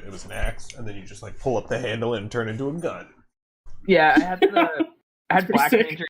it was an axe, and then you just like pull up the handle and turn into a gun. Yeah, I had That's Black pretty sick. Ranger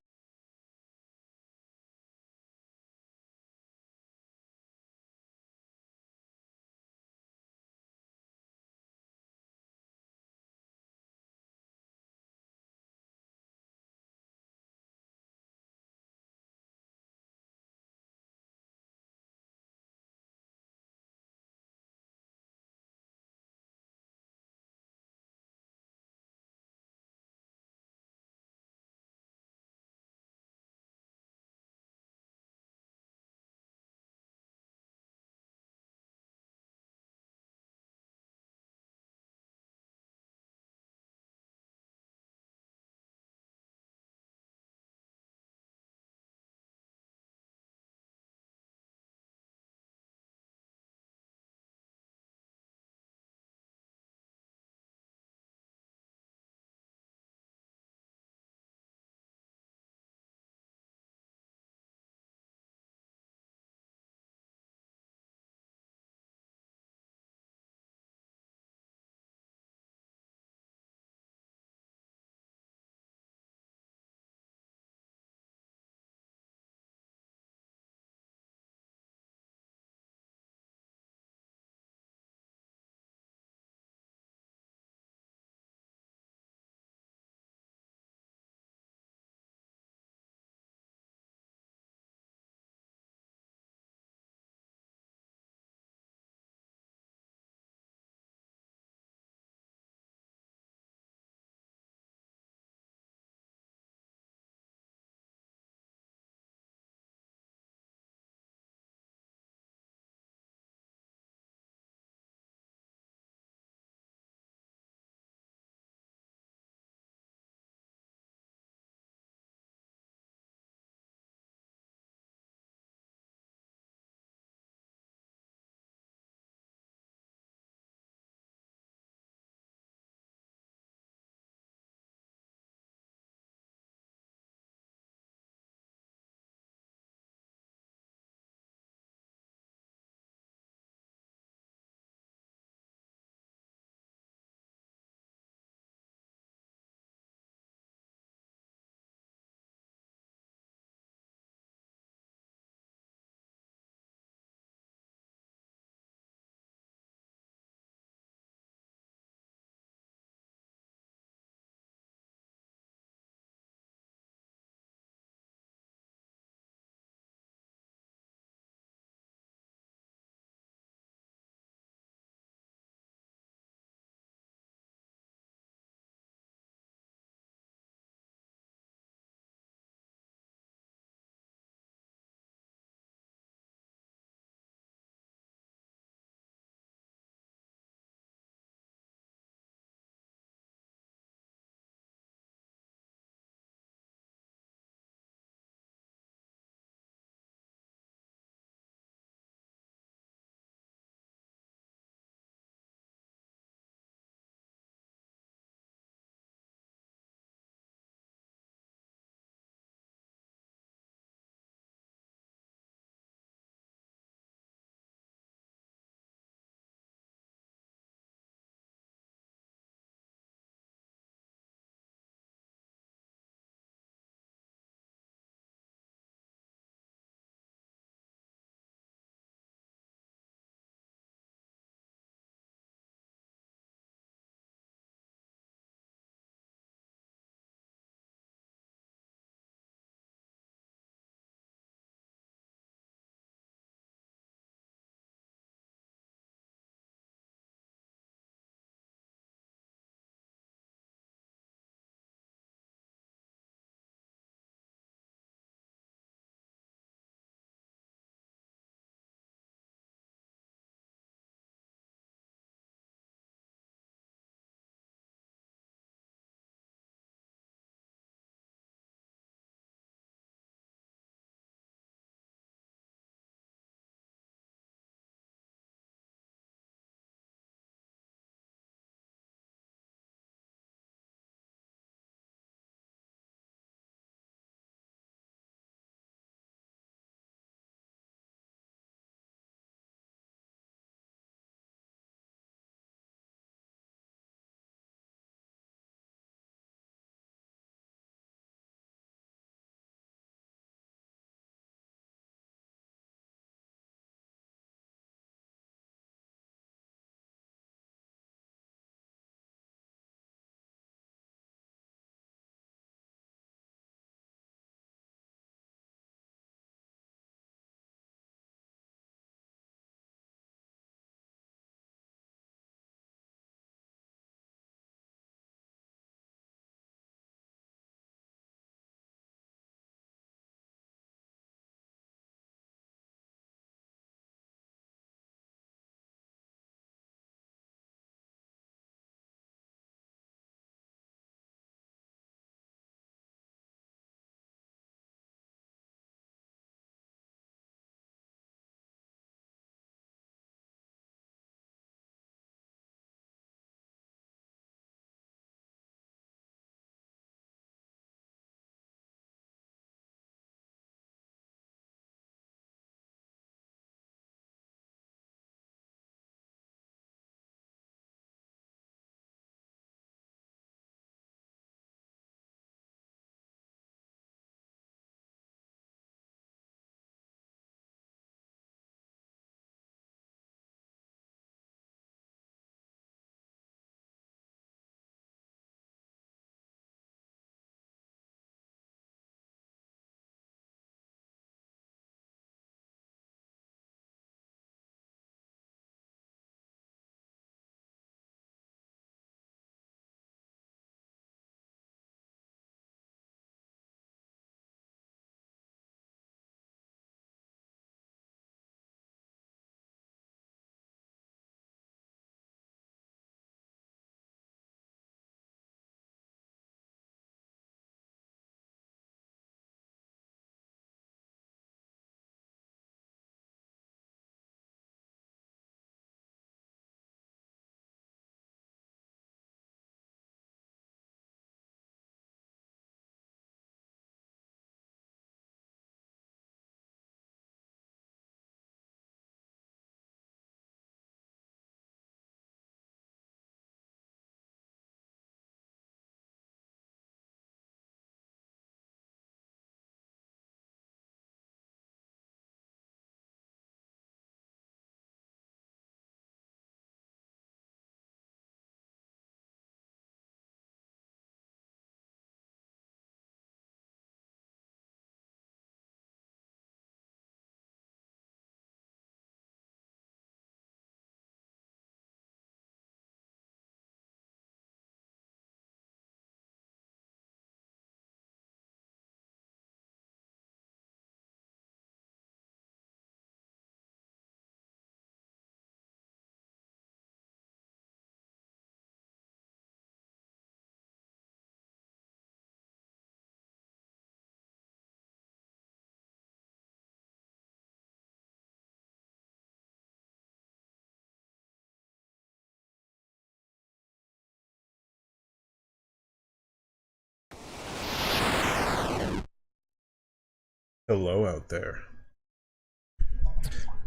Hello out there.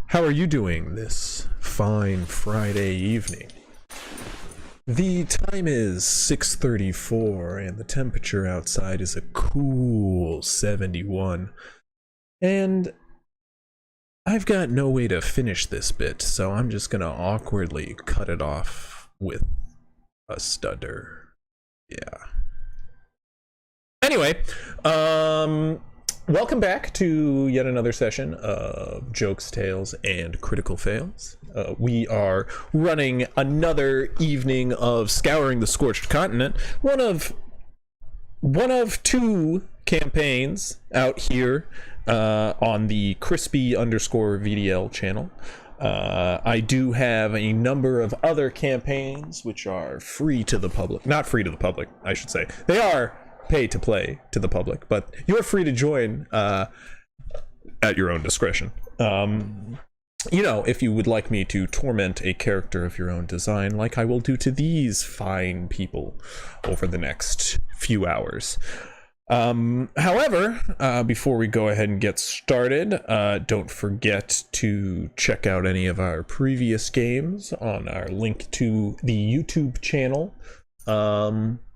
How are you doing this fine Friday evening? The time is 6:34 and the temperature outside is a cool 71. And I've got no way to finish this bit, so I'm just gonna awkwardly cut it off with a stutter. Yeah. Anyway, welcome back to yet another session of Jokes, Tales, and Critical Fails. We are running another evening of Scouring the Scorched Continent, one of two campaigns out here on the crispy_VDL channel. I do have a number of other campaigns which are free to the public. Not free to the public, I should say. They are pay to play to the public, but you're free to join at your own discretion. You know, if you would like me to torment a character of your own design, like I will do to these fine people over the next few hours. However, before we go ahead and get started, don't forget to check out any of our previous games on our link to the YouTube channel.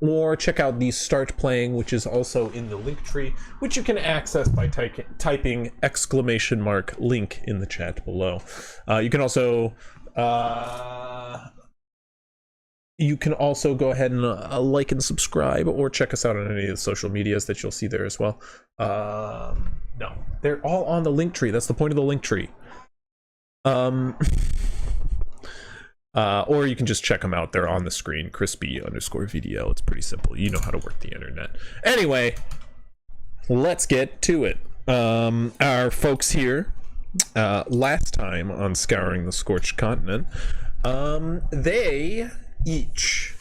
Or check out the Start Playing, which is also in the link tree, which you can access by typing !link in the chat below. You can also go ahead and like and subscribe, or check us out on any of the social medias that you'll see there as well. No, they're all on the link tree. That's the point of the link tree. Or you can just check them out. They're on the screen, crispy_VDL. It's pretty simple. You know how to work the internet. Anyway, let's get to it. Our folks here, last time on Scouring the Scorched Continent, they each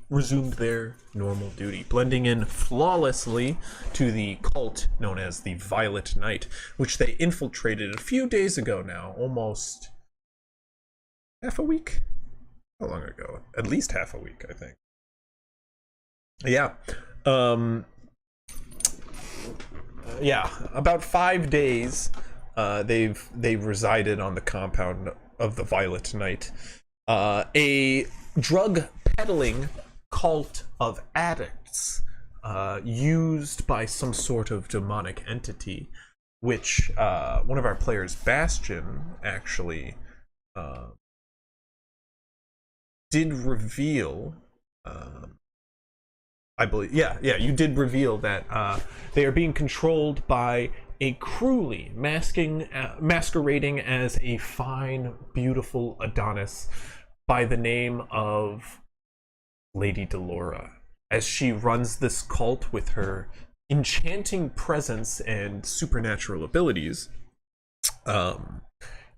resumed their normal duty, blending in flawlessly to the cult known as the Violet Knight, which they infiltrated a few days ago now, almost half a week? How long ago? At least half a week, I think. Yeah. Yeah, about 5 days they've resided on the compound of the Violet Knight. A drug peddling cult of addicts used by some sort of demonic entity, which one of our players, Bastion, actually did reveal, I believe, you did reveal that they are being controlled by a crewly masquerading as a fine, beautiful Adonis by the name of Lady Delora, as she runs this cult with her enchanting presence and supernatural abilities.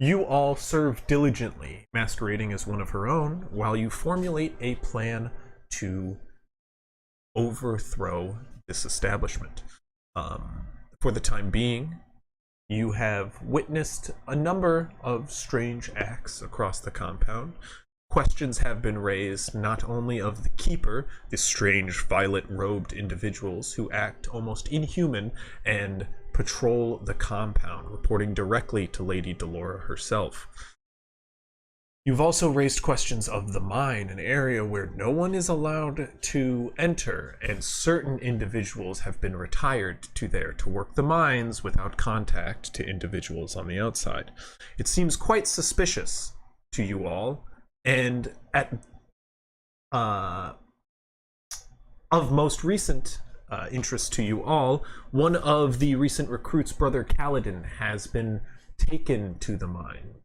You all serve diligently, masquerading as one of her own, while you formulate a plan to overthrow this establishment. For the time being, you have witnessed a number of strange acts across the compound. Questions have been raised not only of the Keeper, the strange violet-robed individuals who act almost inhuman and patrol the compound, reporting directly to Lady Delora herself. You've also raised questions of the mine, an area where no one is allowed to enter, and certain individuals have been retired to there to work the mines without contact to individuals on the outside. It seems quite suspicious to you all, and of most recent interest to you all, one of the recent recruits, Brother Kaladin, has been taken to the mines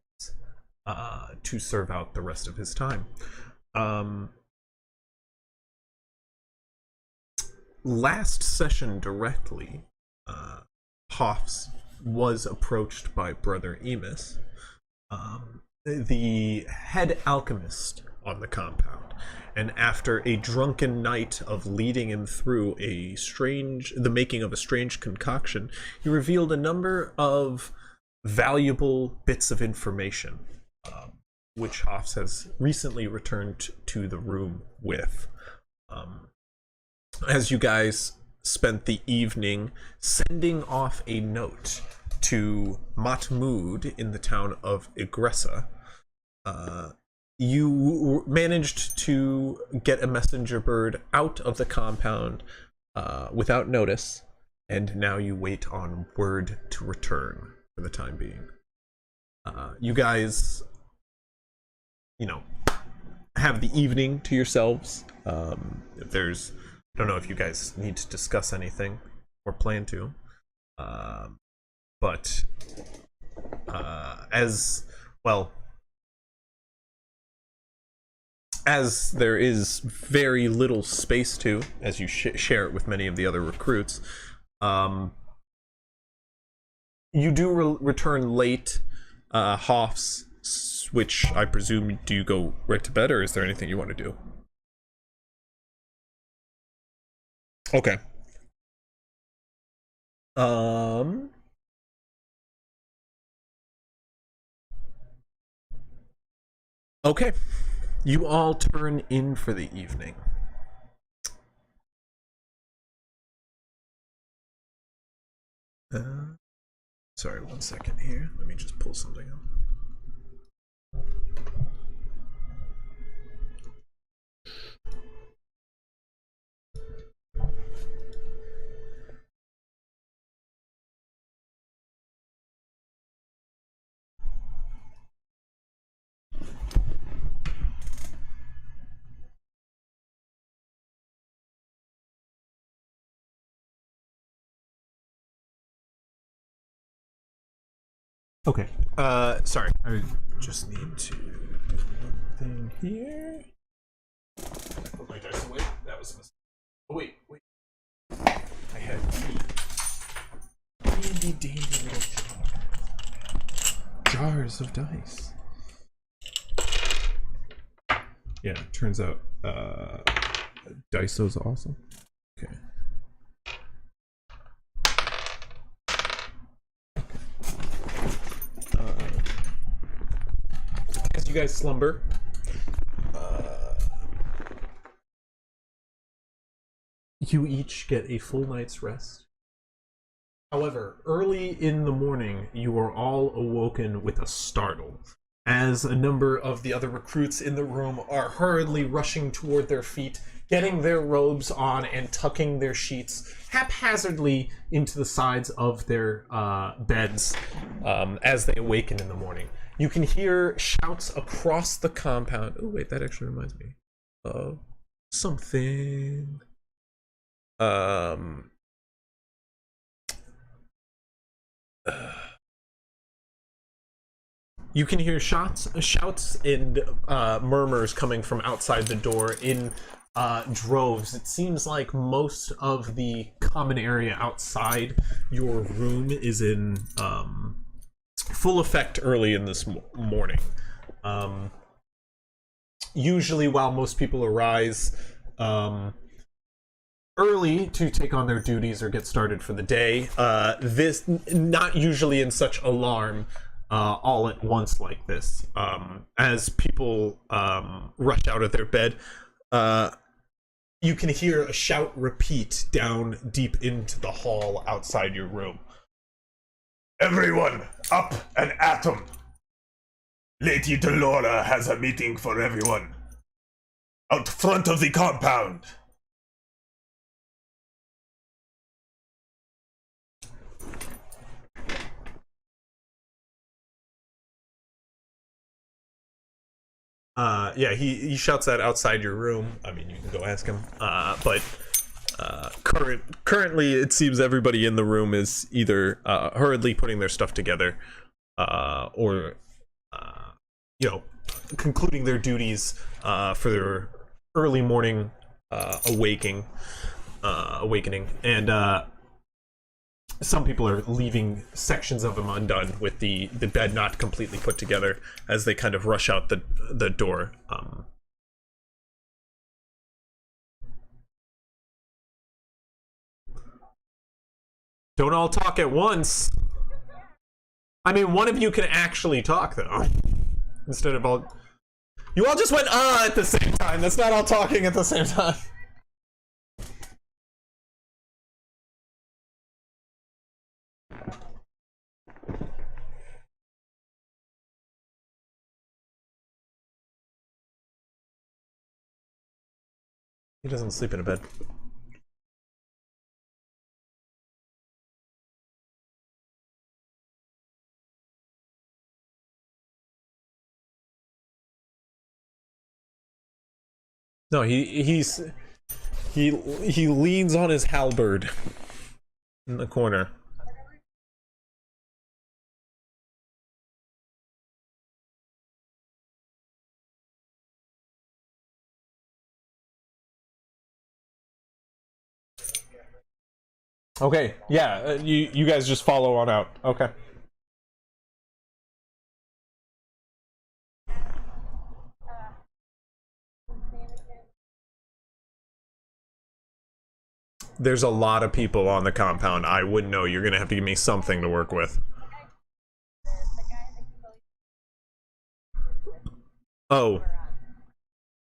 to serve out the rest of his time. Last session directly, Hoffs was approached by Brother Emus, the head alchemist on the compound, and after a drunken night of leading him through the making of a strange concoction, he revealed a number of valuable bits of information, which Hoffs has recently returned to the room with. As you guys spent the evening sending off a note to Mahmoud in the town of Egressa. You managed to get a messenger bird out of the compound without notice, and now you wait on word to return for the time being. You guys, have the evening to yourselves. If there's, I don't know if you guys need to discuss anything or plan to, but as well, as there is very little space to, as you share it with many of the other recruits, you do return late. Hoffs, which I presume, do you go right to bed, or is there anything you want to do? Okay. Okay. You all turn in for the evening. Sorry, 1 second here. Let me just pull something up. Okay. Sorry. I just need to do one thing here. Put my dice away. That was a mistake. Oh, wait. I had handy dandy little jars of dice. Yeah, turns out Dice's awesome. Okay. As you guys slumber, you each get a full night's rest. However, early in the morning, you are all awoken with a startle, as a number of the other recruits in the room are hurriedly rushing toward their feet, getting their robes on and tucking their sheets haphazardly into the sides of their beds as they awaken in the morning. You can hear shouts across the compound. Oh, wait, that actually reminds me of something. You can hear shouts and murmurs coming from outside the door in droves. It seems like most of the common area outside your room is in full effect early in this morning. Usually, while most people arise early to take on their duties or get started for the day, this not usually in such alarm all at once like this. As people rush out of their bed, you can hear a shout repeat down deep into the hall outside your room. Everyone, up and at 'em! Lady Delora has a meeting for everyone. Out front of the compound. Yeah, he shouts that outside your room. I mean, you can go ask him. But currently, it seems everybody in the room is either hurriedly putting their stuff together, or concluding their duties for their early morning awakening, and some people are leaving sections of them undone with the bed not completely put together as they kind of rush out the door. Don't all talk at once. I mean, one of you can actually talk, though. Instead of all... You all just went, at the same time. That's not all talking at the same time. He doesn't sleep in a bed. No, he leans on his halberd in the corner. Okay, yeah, you guys just follow on out. Okay. There's a lot of people on the compound. I wouldn't know. You're gonna have to give me something to work with. Oh,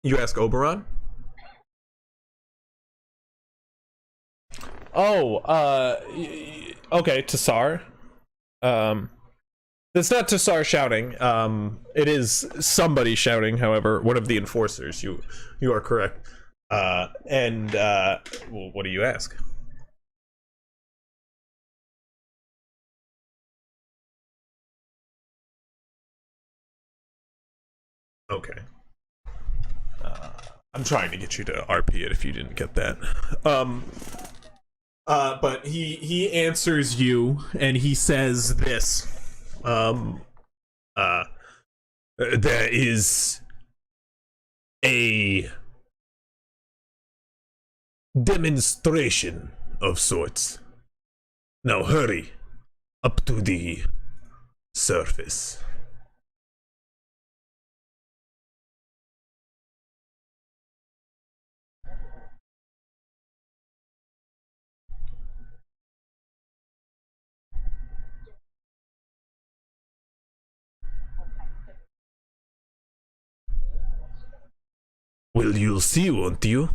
you ask Oberon? Oh, okay, Tassar. It's not Tassar shouting. It is somebody shouting. However, one of the enforcers. You are correct. Well, what do you ask? Okay. I'm trying to get you to RP it if you didn't get that. But he answers you and he says this. There is a demonstration of sorts. Now hurry up to the surface. Well, you'll see, won't you?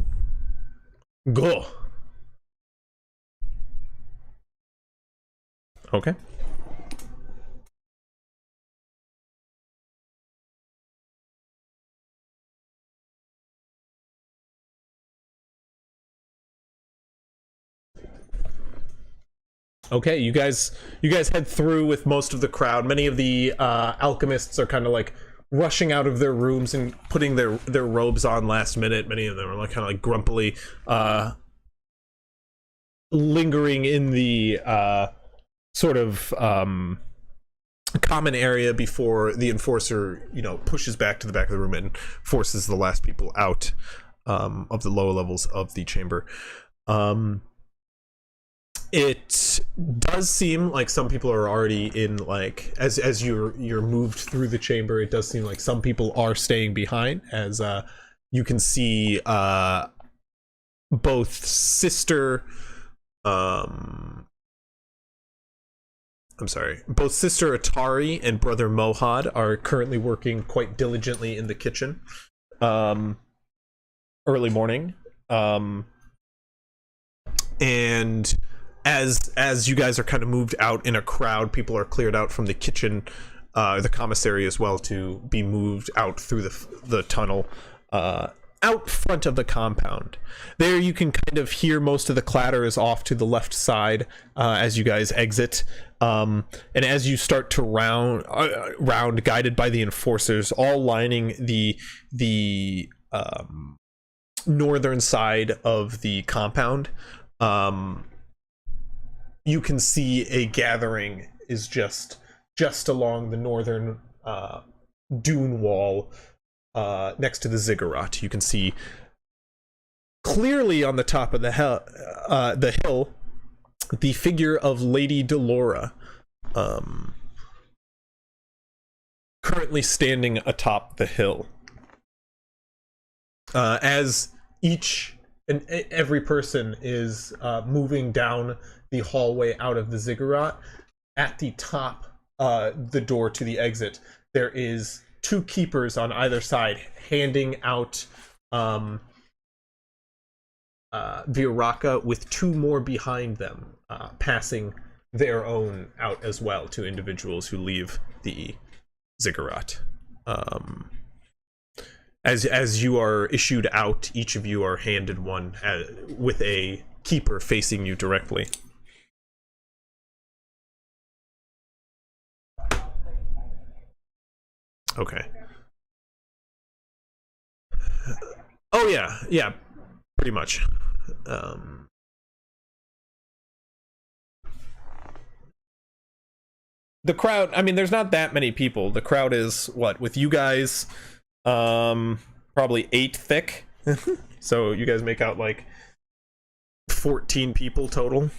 Go. Okay. Okay, you guys head through with most of the crowd. Many of the alchemists are kind of like rushing out of their rooms and putting their robes on last minute. Many of them are like kind of like grumpily lingering in the sort of common area before the enforcer, pushes back to the back of the room and forces the last people out of the lower levels of the chamber. It does seem like some people are already in, like, as you're moved through the chamber, it does seem like some people are staying behind, as you can see both sister both sister Atari and brother Mohad are currently working quite diligently in the kitchen early morning, and as you guys are kind of moved out in a crowd, people are cleared out from the kitchen, the commissary as well, to be moved out through the tunnel out front of the compound. There you can kind of hear most of the clatter is off to the left side as you guys exit, and as you start to round guided by the enforcers, all lining the northern side of the compound. You can see a gathering is just along the northern dune wall next to the ziggurat. You can see clearly on the top of the hill the figure of Lady Delora, currently standing atop the hill. As each and every person is moving down the hallway out of the ziggurat, at the top, the door to the exit, there is two keepers on either side handing out Vyraaka, with two more behind them, passing their own out as well to individuals who leave the ziggurat. as you are issued out, each of you are handed one with a keeper facing you directly. Okay. Oh yeah, pretty much. The crowd, I mean, there's not that many people. The crowd is what, with you guys, probably 8 thick. So you guys make out like 14 people total.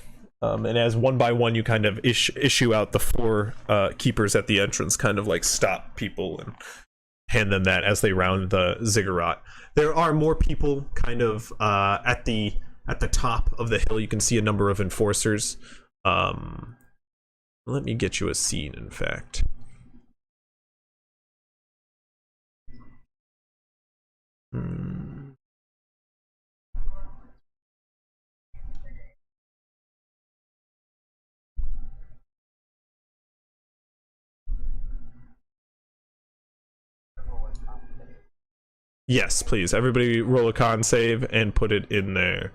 And as one by one you kind of issue out the 4 keepers at the entrance, kind of like stop people and hand them that as they round the ziggurat. There are more people kind of at the top of the hill. You can see a number of enforcers. Let me get you a scene, in fact. Yes, please. Everybody roll a con save and put it in there.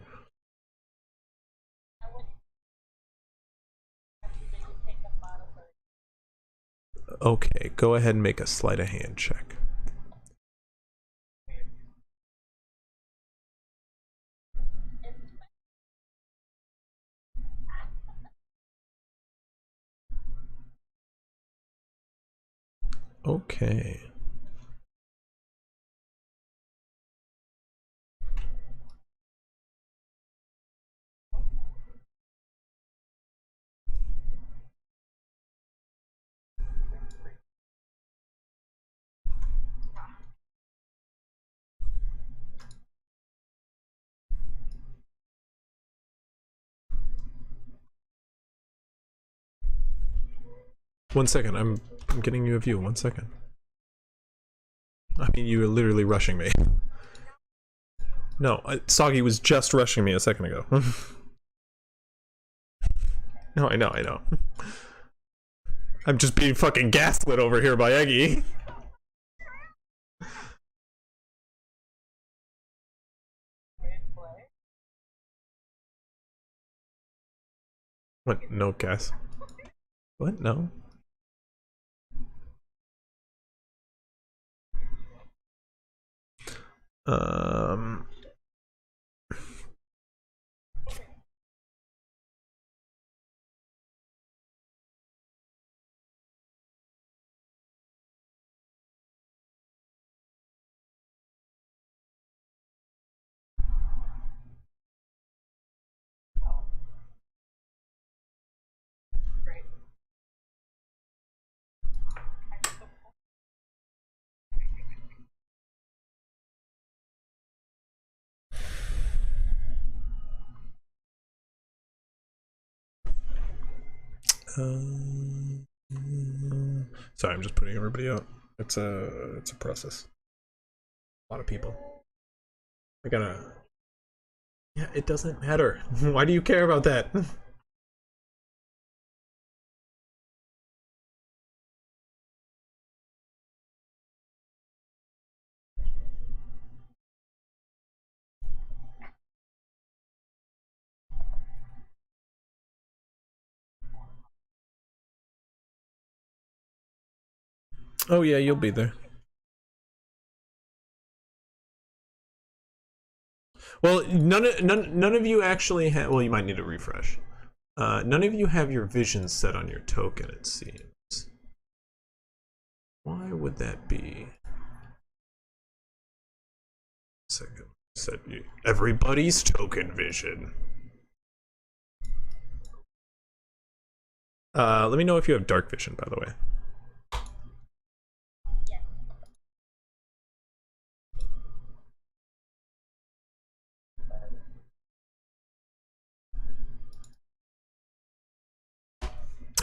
Okay, go ahead and make a sleight of hand check. Okay. One second, I'm getting you a view. 1 second. I mean, you were literally rushing me. No, Soggy was just rushing me a second ago. No, I know. I'm just being fucking gaslit over here by Eggy. What? No gas? What? No? Um... 'Sorry, I'm just putting everybody out. It's a process. A lot of people. I gotta. Yeah, it doesn't matter. Why do you care about that? Oh yeah, you'll be there. Well, none of you actually have. Well, you might need a refresh. None of you have your vision set on your token, it seems. Why would that be? Second, set everybody's token vision. Let me know if you have dark vision, by the way.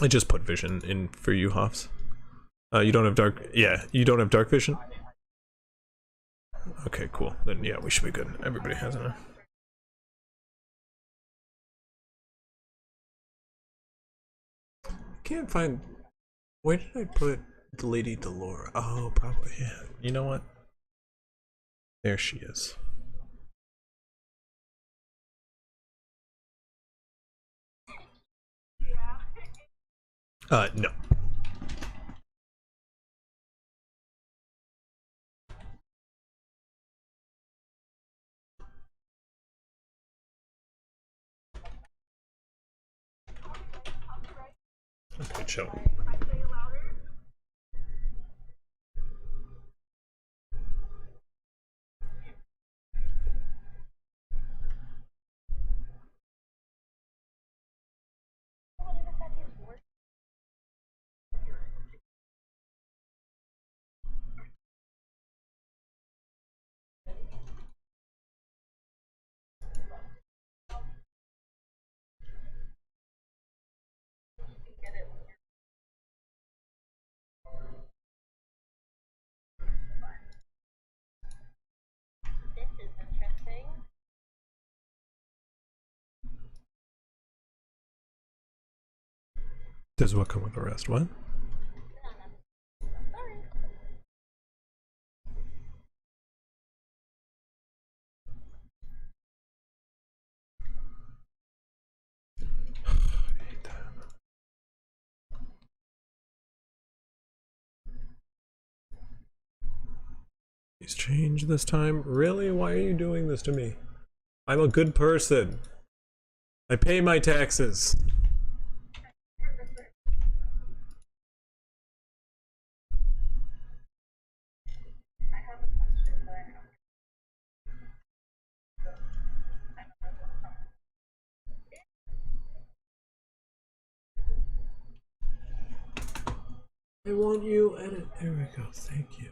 I just put vision in for you, Hoffs. You don't have dark. Yeah, you don't have dark vision. Okay, cool. Then yeah, we should be good. Everybody has it. Can't find. Where did I put the Lady Delora? Oh, probably. Yeah. You know what? There she is. No. Okay, chill. Does what come with the rest? What? He's changed this time? Really? Why are you doing this to me? I'm a good person. I pay my taxes. I want you edit. There we go. Thank you.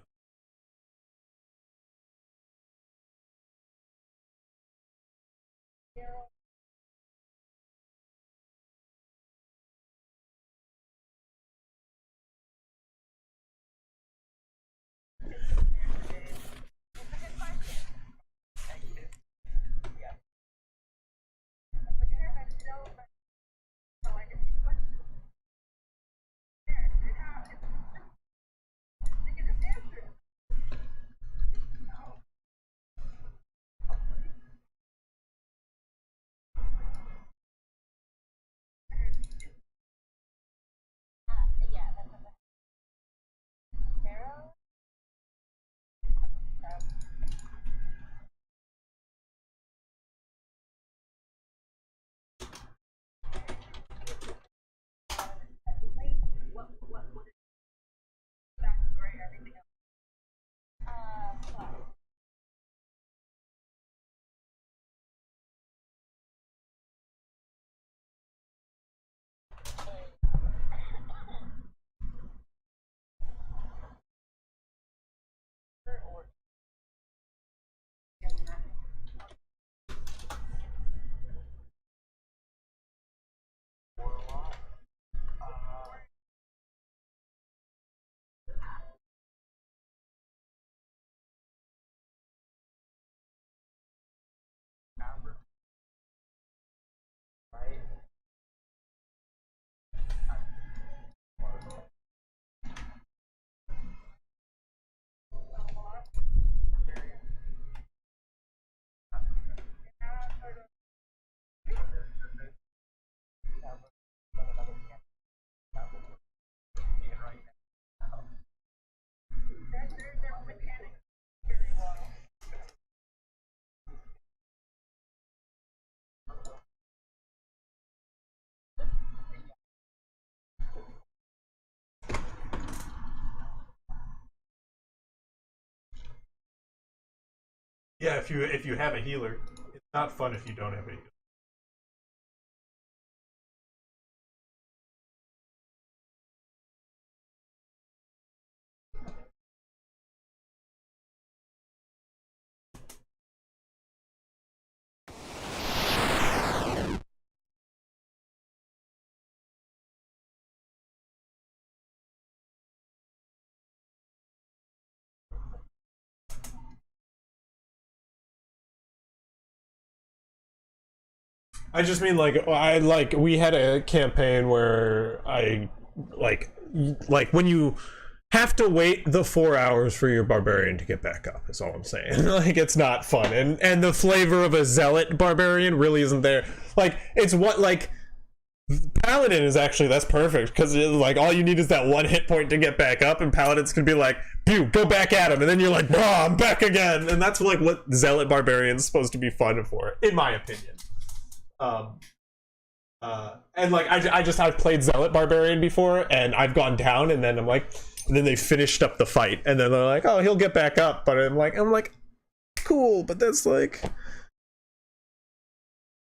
Yeah, if you have a healer, it's not fun if you don't have a healer. I just mean we had a campaign where I like when you have to wait the 4 hours for your barbarian to get back up, is all I'm saying. Like, it's not fun. And the flavor of a zealot barbarian really isn't there. Like, it's what, like, Paladin is actually, that's perfect, because like all you need is that 1 hit point to get back up, and Paladins can be like, pew, go back at him, and then you're like, oh, I'm back again. And that's like what Zealot Barbarian's supposed to be fun for, in my opinion. And like I've played Zealot Barbarian before, and I've gone down, and then I'm like, and then they finished up the fight, and then they're like, oh, he'll get back up, but I'm like, cool, but that's like,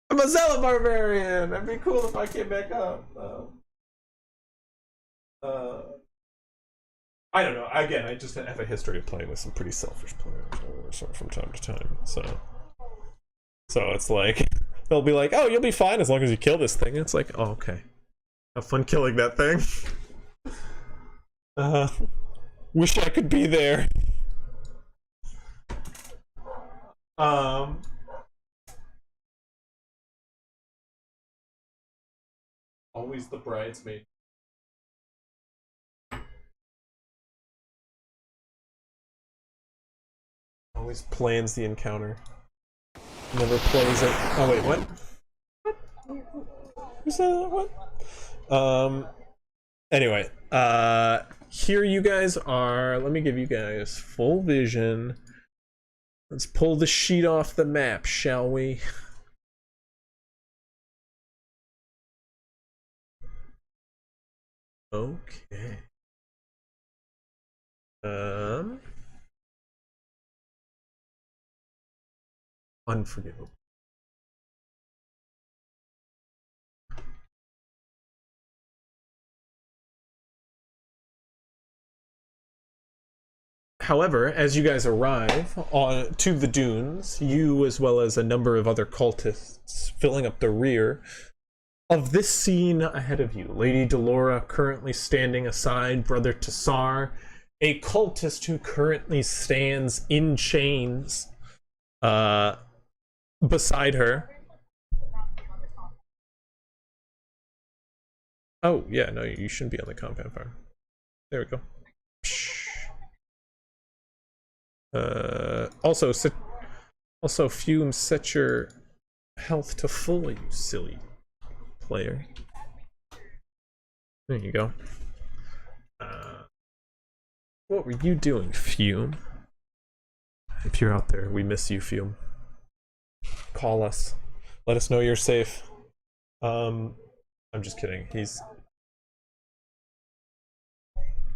I'm a Zealot Barbarian. It'd be cool if I came back up. I don't know. Again, I just have a history of playing with some pretty selfish players from time to time. So it's like, they'll be like, oh, you'll be fine as long as you kill this thing. And it's like, oh, okay. Have fun killing that thing. Wish I could be there. Always the bridesmaid. Always plans the encounter. Never plays it. Oh wait, what? Who's that? What? Anyway, here you guys are. Let me give you guys full vision. Let's pull the sheet off the map, shall we? Okay. Unforgivable. However, as you guys arrive on to the dunes, you as well as a number of other cultists filling up the rear of this scene ahead of you, Lady Delora currently standing aside Brother Tassar, a cultist who currently stands in chains beside her. Oh, yeah, no, you shouldn't be on the compound farm. There we go. Also, Fume, set your health to full, you silly player. There you go. What were you doing, Fume? If you're out there, we miss you, Fume. Call us. Let us know you're safe. I'm just kidding. He's.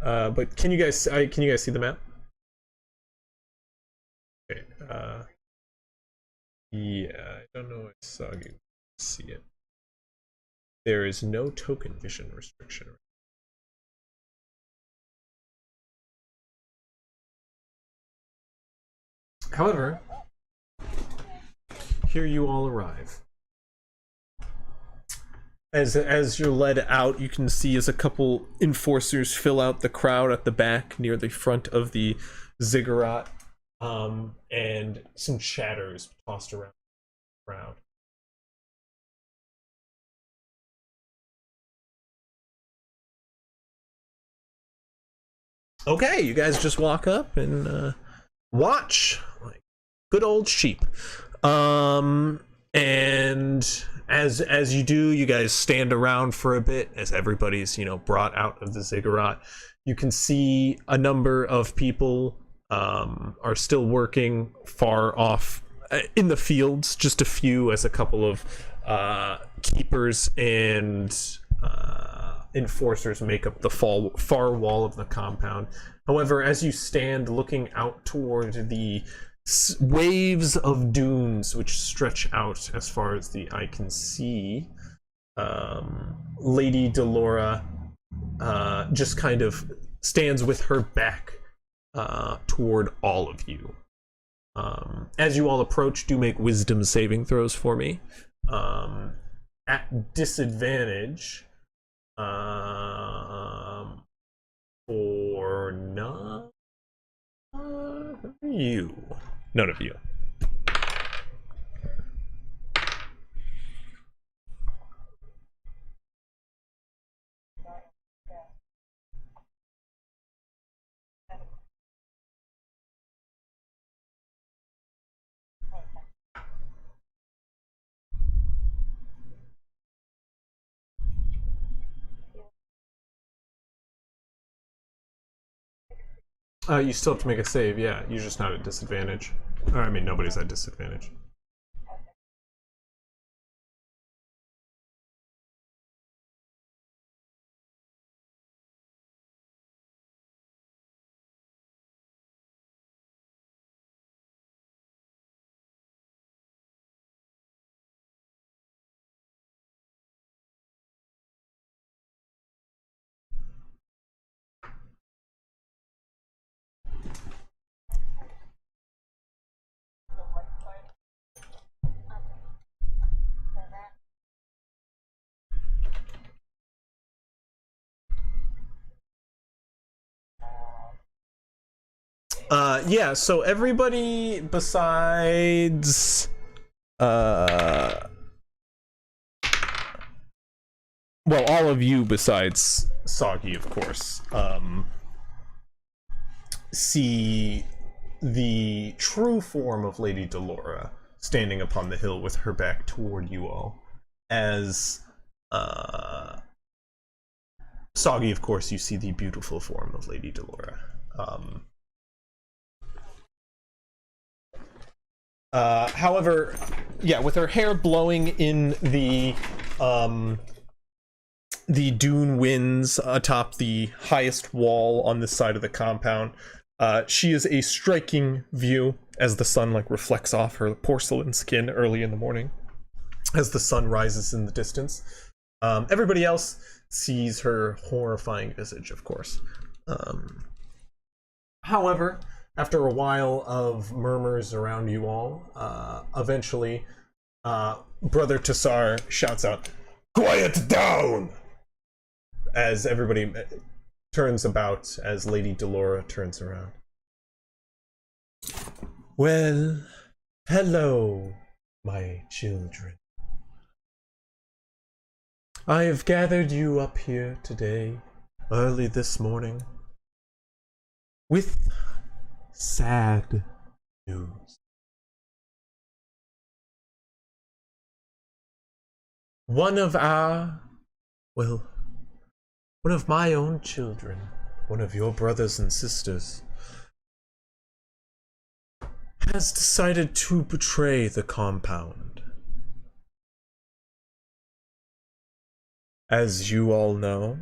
But can you guys see the map? Okay. Yeah, I don't know if I saw you see it. There is no token vision restriction. However, here you all arrive. As you're led out, you can see as a couple enforcers fill out the crowd at the back near the front of the ziggurat, and some chatters tossed around the crowd. Okay, you guys just walk up and watch like good old sheep. And as you do, you guys stand around for a bit as everybody's, brought out of the ziggurat. You can see a number of people are still working far off in the fields, just a few, as a couple of keepers and enforcers make up the far wall of the compound. However, as you stand looking out toward the waves of dunes which stretch out as far as the eye can see, Lady Delora just kind of stands with her back toward all of you. As you all approach, do make wisdom saving throws for me. At disadvantage, for none of you. You still have to make a save, yeah. You're just not at disadvantage. Or, I mean, nobody's at disadvantage. Yeah, so everybody besides well, all of you besides Soggy, of course, see the true form of Lady Delora standing upon the hill with her back toward you all. As Soggy, of course, you see the beautiful form of Lady Delora. However, yeah, with her hair blowing in the dune winds atop the highest wall on this side of the compound, she is a striking view as the sun like reflects off her porcelain skin early in the morning as the sun rises in the distance. Everybody else sees her horrifying visage, of course. However, after a while of murmurs around you all, eventually, Brother Tassar shouts out, Quiet down! as everybody turns about, as Lady Delora turns around. Well, hello, my children. I have gathered you up here today, early this morning, with sad news. One of my own children, one of your brothers and sisters, has decided to betray the compound. As you all know,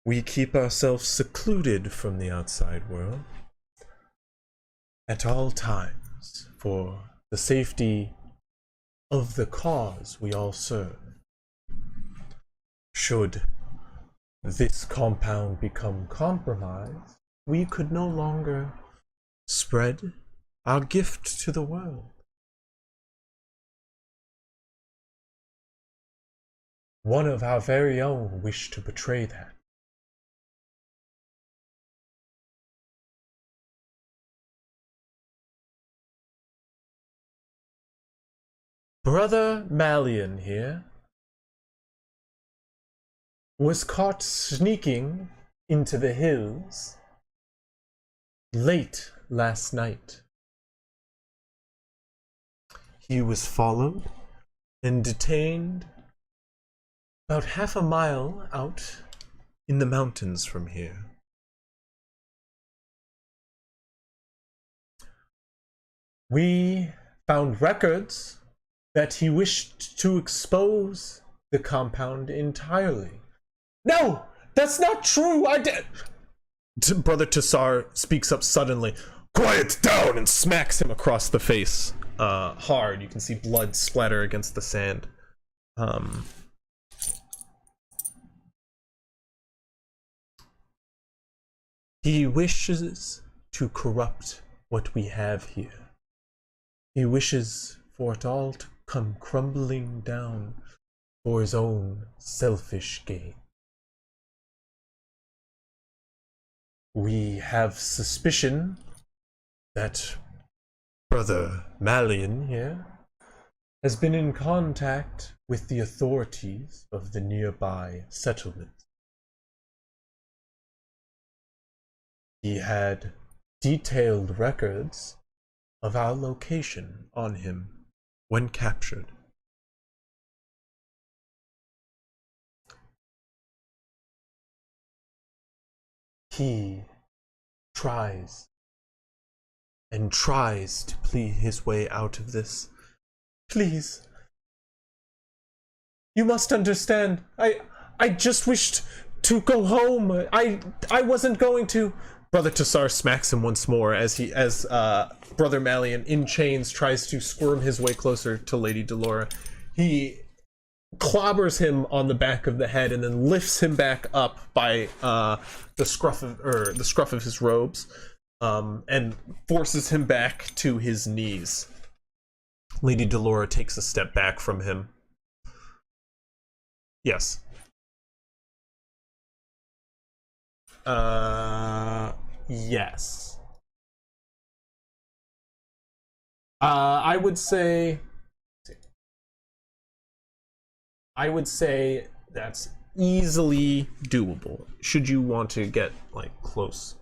we keep ourselves secluded from the outside world at all times for the safety of the cause we all serve. Should this compound become compromised, we could no longer spread our gift to the world. One of our very own wished to betray that. Brother Malian here was caught sneaking into the hills late last night. He was followed and detained about half a mile out in the mountains from here. We found records that he wished to expose the compound entirely. No, that's not true. Brother Tassar speaks up suddenly. Quiet down and Smacks him across the face, hard. You can see blood splatter against the sand. He wishes to corrupt what we have here. He wishes for it all to come crumbling down for his own selfish gain. We have suspicion that Brother Malian here has been in contact with the authorities of the nearby settlement. He had detailed records of our location on him when captured. He tries and tries to plead his way out of this. Please. You must understand. I just wished to go home. I wasn't going to. Brother Tassar smacks him once more as Brother Malian in chains tries to squirm his way closer to Lady Delora. He clobbers him on the back of the head and then lifts him back up by the scruff of his robes, and forces him back to his knees. Lady Delora takes a step back from him. Yes. Yes. I would say that's easily doable. Should you want to get like close?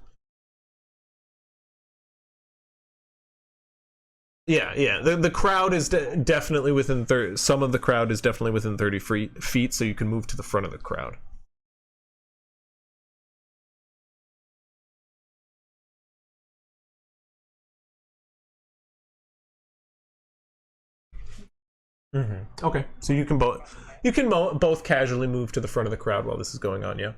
Yeah. The crowd is definitely within 30. Some of the crowd is definitely within 30 feet, so you can move to the front of the crowd. Okay, so you can both casually move to the front of the crowd while this is going on. Yeah.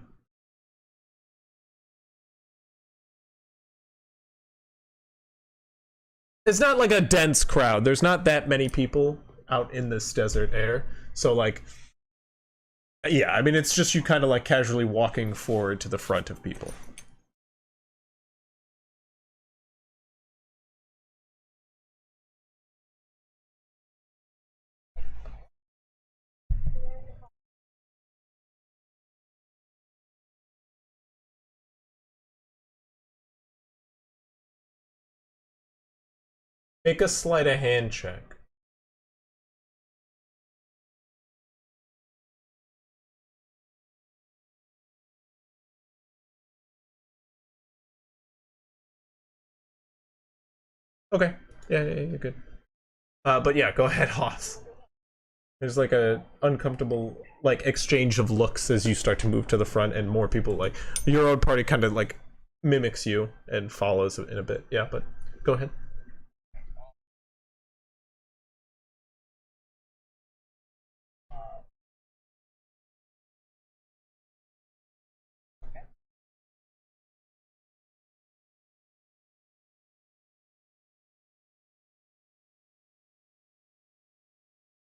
It's not like a dense crowd. There's not that many people out in this desert air. So like, yeah, I mean, it's just you kind of like casually walking forward to the front of people. Make a sleight of hand check. Okay. Yeah, you're good. But yeah, go ahead, Hoss. There's like a uncomfortable like exchange of looks as you start to move to the front, and more people like your own party kind of like mimics you and follows in a bit. Yeah, but go ahead.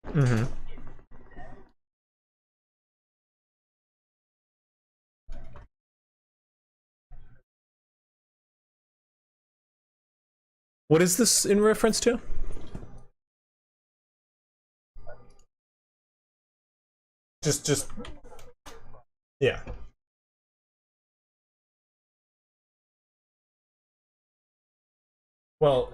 Mm-hmm. What is this in reference to? Just yeah. Well,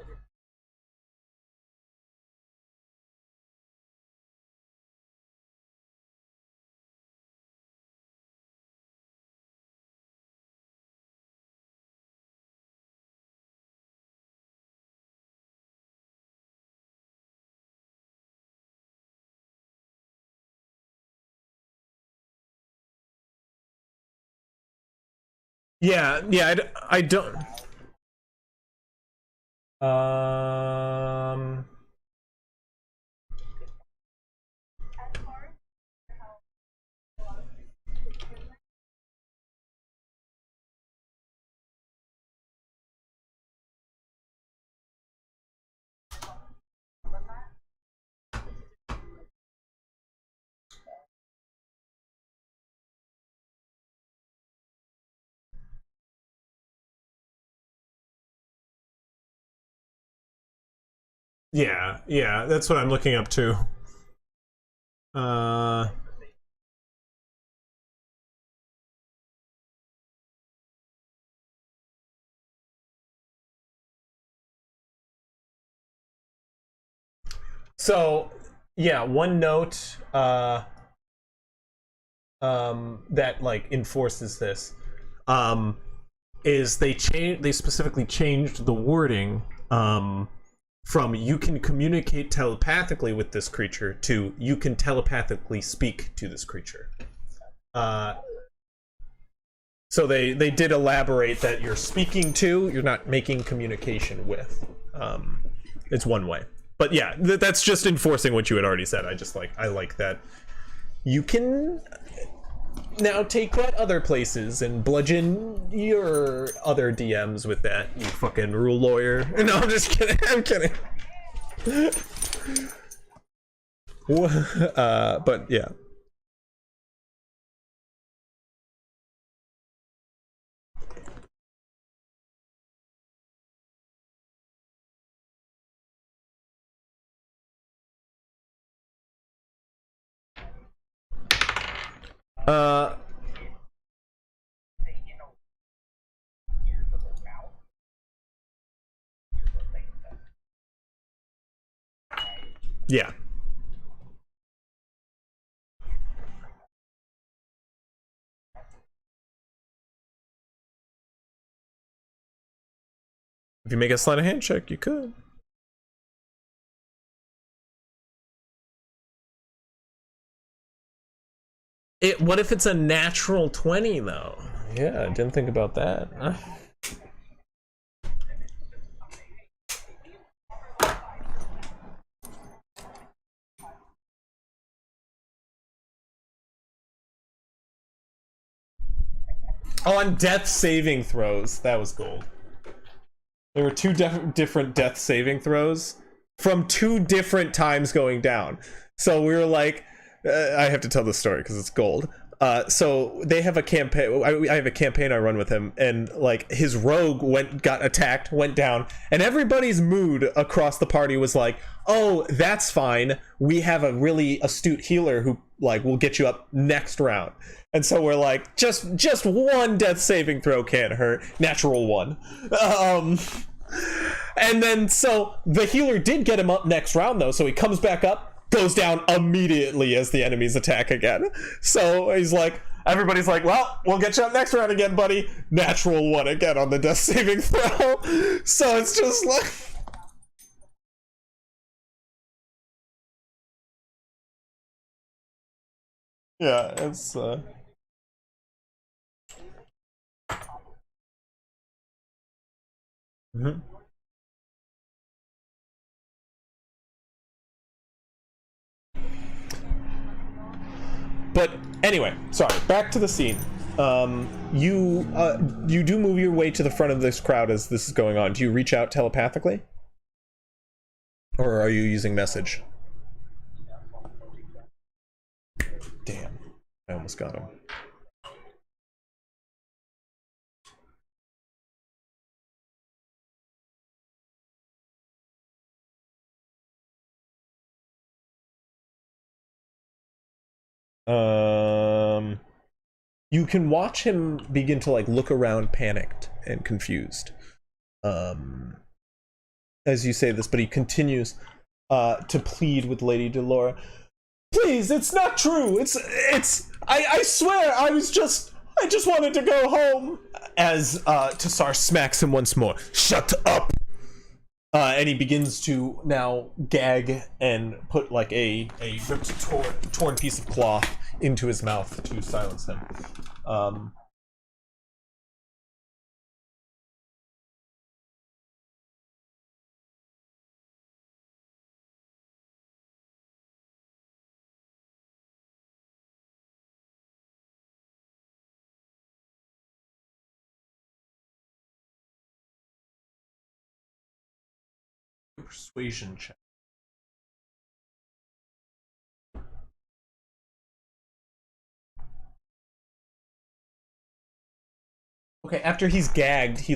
yeah, I don't. Um. Yeah, that's what I'm looking up to. Uh. So, yeah, one note that like enforces this is they specifically changed the wording from "you can communicate telepathically with this creature" to "you can telepathically speak to this creature." So they did elaborate that you're speaking to, you're not making communication with. It's one way. But yeah, that's just enforcing what you had already said. I like that you can now take that other places and bludgeon your other DMs with that, you fucking rule lawyer. No, I'm just kidding. I'm kidding. But yeah. Yeah. If you make a sleight of hand check, you could. What if it's a natural 20 though? Yeah, I didn't think about that. On death saving throws, that was gold. There were two different death saving throws from two different times going down. So we were like, I have to tell this story because it's gold. So they have a campaign. I have a campaign I run with him, and like his rogue got attacked, went down, and everybody's mood across the party was like, "Oh, that's fine. We have a really astute healer who like will get you up next round." And so we're like, just one death saving throw can't hurt. Natural one. And then so the healer did get him up next round though, so he comes back up. Goes down immediately as the enemies attack again. So he's like, everybody's like, well, we'll get you up next round again, buddy. Natural one again on the death saving throw. So it's just like... Yeah, it's... Mm-hmm. But anyway, sorry, back to the scene. You do move your way to the front of this crowd as this is going on. Do you reach out telepathically? Or are you using message? Damn, I almost got him. You can watch him begin to like look around panicked and confused as you say this, but he continues to plead with Lady Delora. Please, it's not true. I swear I just wanted to go home. As Tassar smacks him once more. Shut up. And he begins to now gag and put like a ripped, torn piece of cloth into his mouth to silence him. Persuasion check. Okay, after he's gagged, he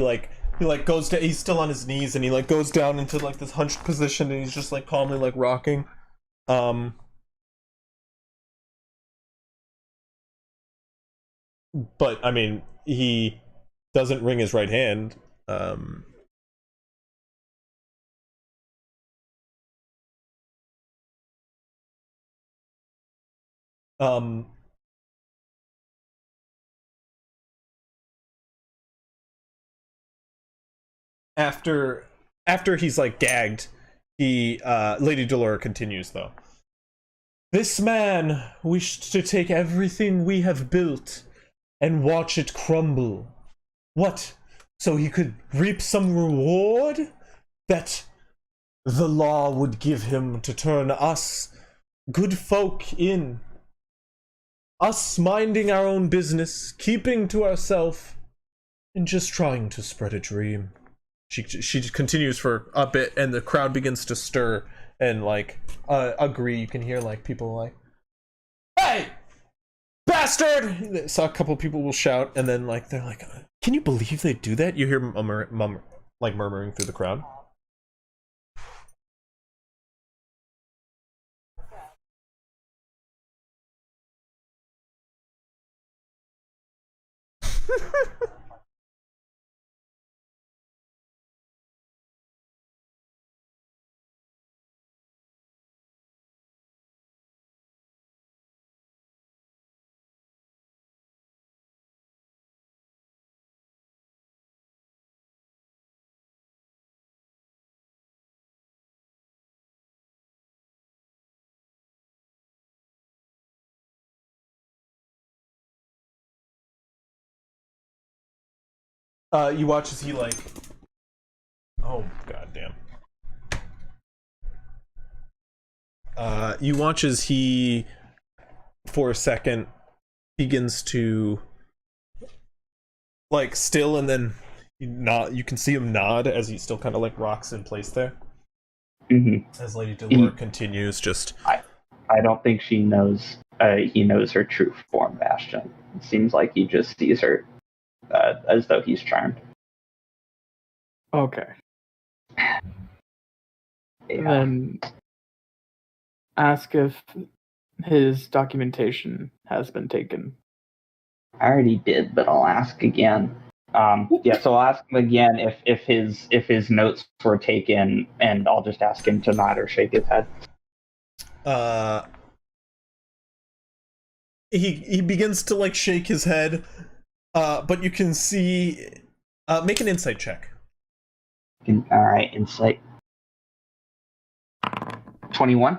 goes to, he's still on his knees and he like goes down into like this hunched position and he's just like calmly like rocking. But I mean, he doesn't wring his right hand. After he's like gagged, Lady Delora continues though. This man wished to take everything we have built and watch it crumble. What? So he could reap some reward that the law would give him to turn us good folk in. Us minding our own business, keeping to ourselves, and just trying to spread a dream. She continues for a bit, and the crowd begins to stir and like agree. You can hear like people like, "Hey, bastard!" So a couple people will shout, and then like they're like, "Can you believe they do that?" You hear murmuring through the crowd. You watch as he like, oh goddamn. You watch as he, for a second, begins to like still, and then you can see him nod as he still kind of like rocks in place there. Mm-hmm. As Lady Delora continues, just I don't think she knows. He knows her true form, Bastion. It seems like he just sees her as though he's charmed. Okay. Yeah. Then ask if his documentation has been taken. I already did, but I'll ask again. Yeah, so I'll ask him again if his notes were taken, and I'll just ask him to nod or shake his head. He begins to like shake his head, but you can see. Make an insight check. All right, insight. 21.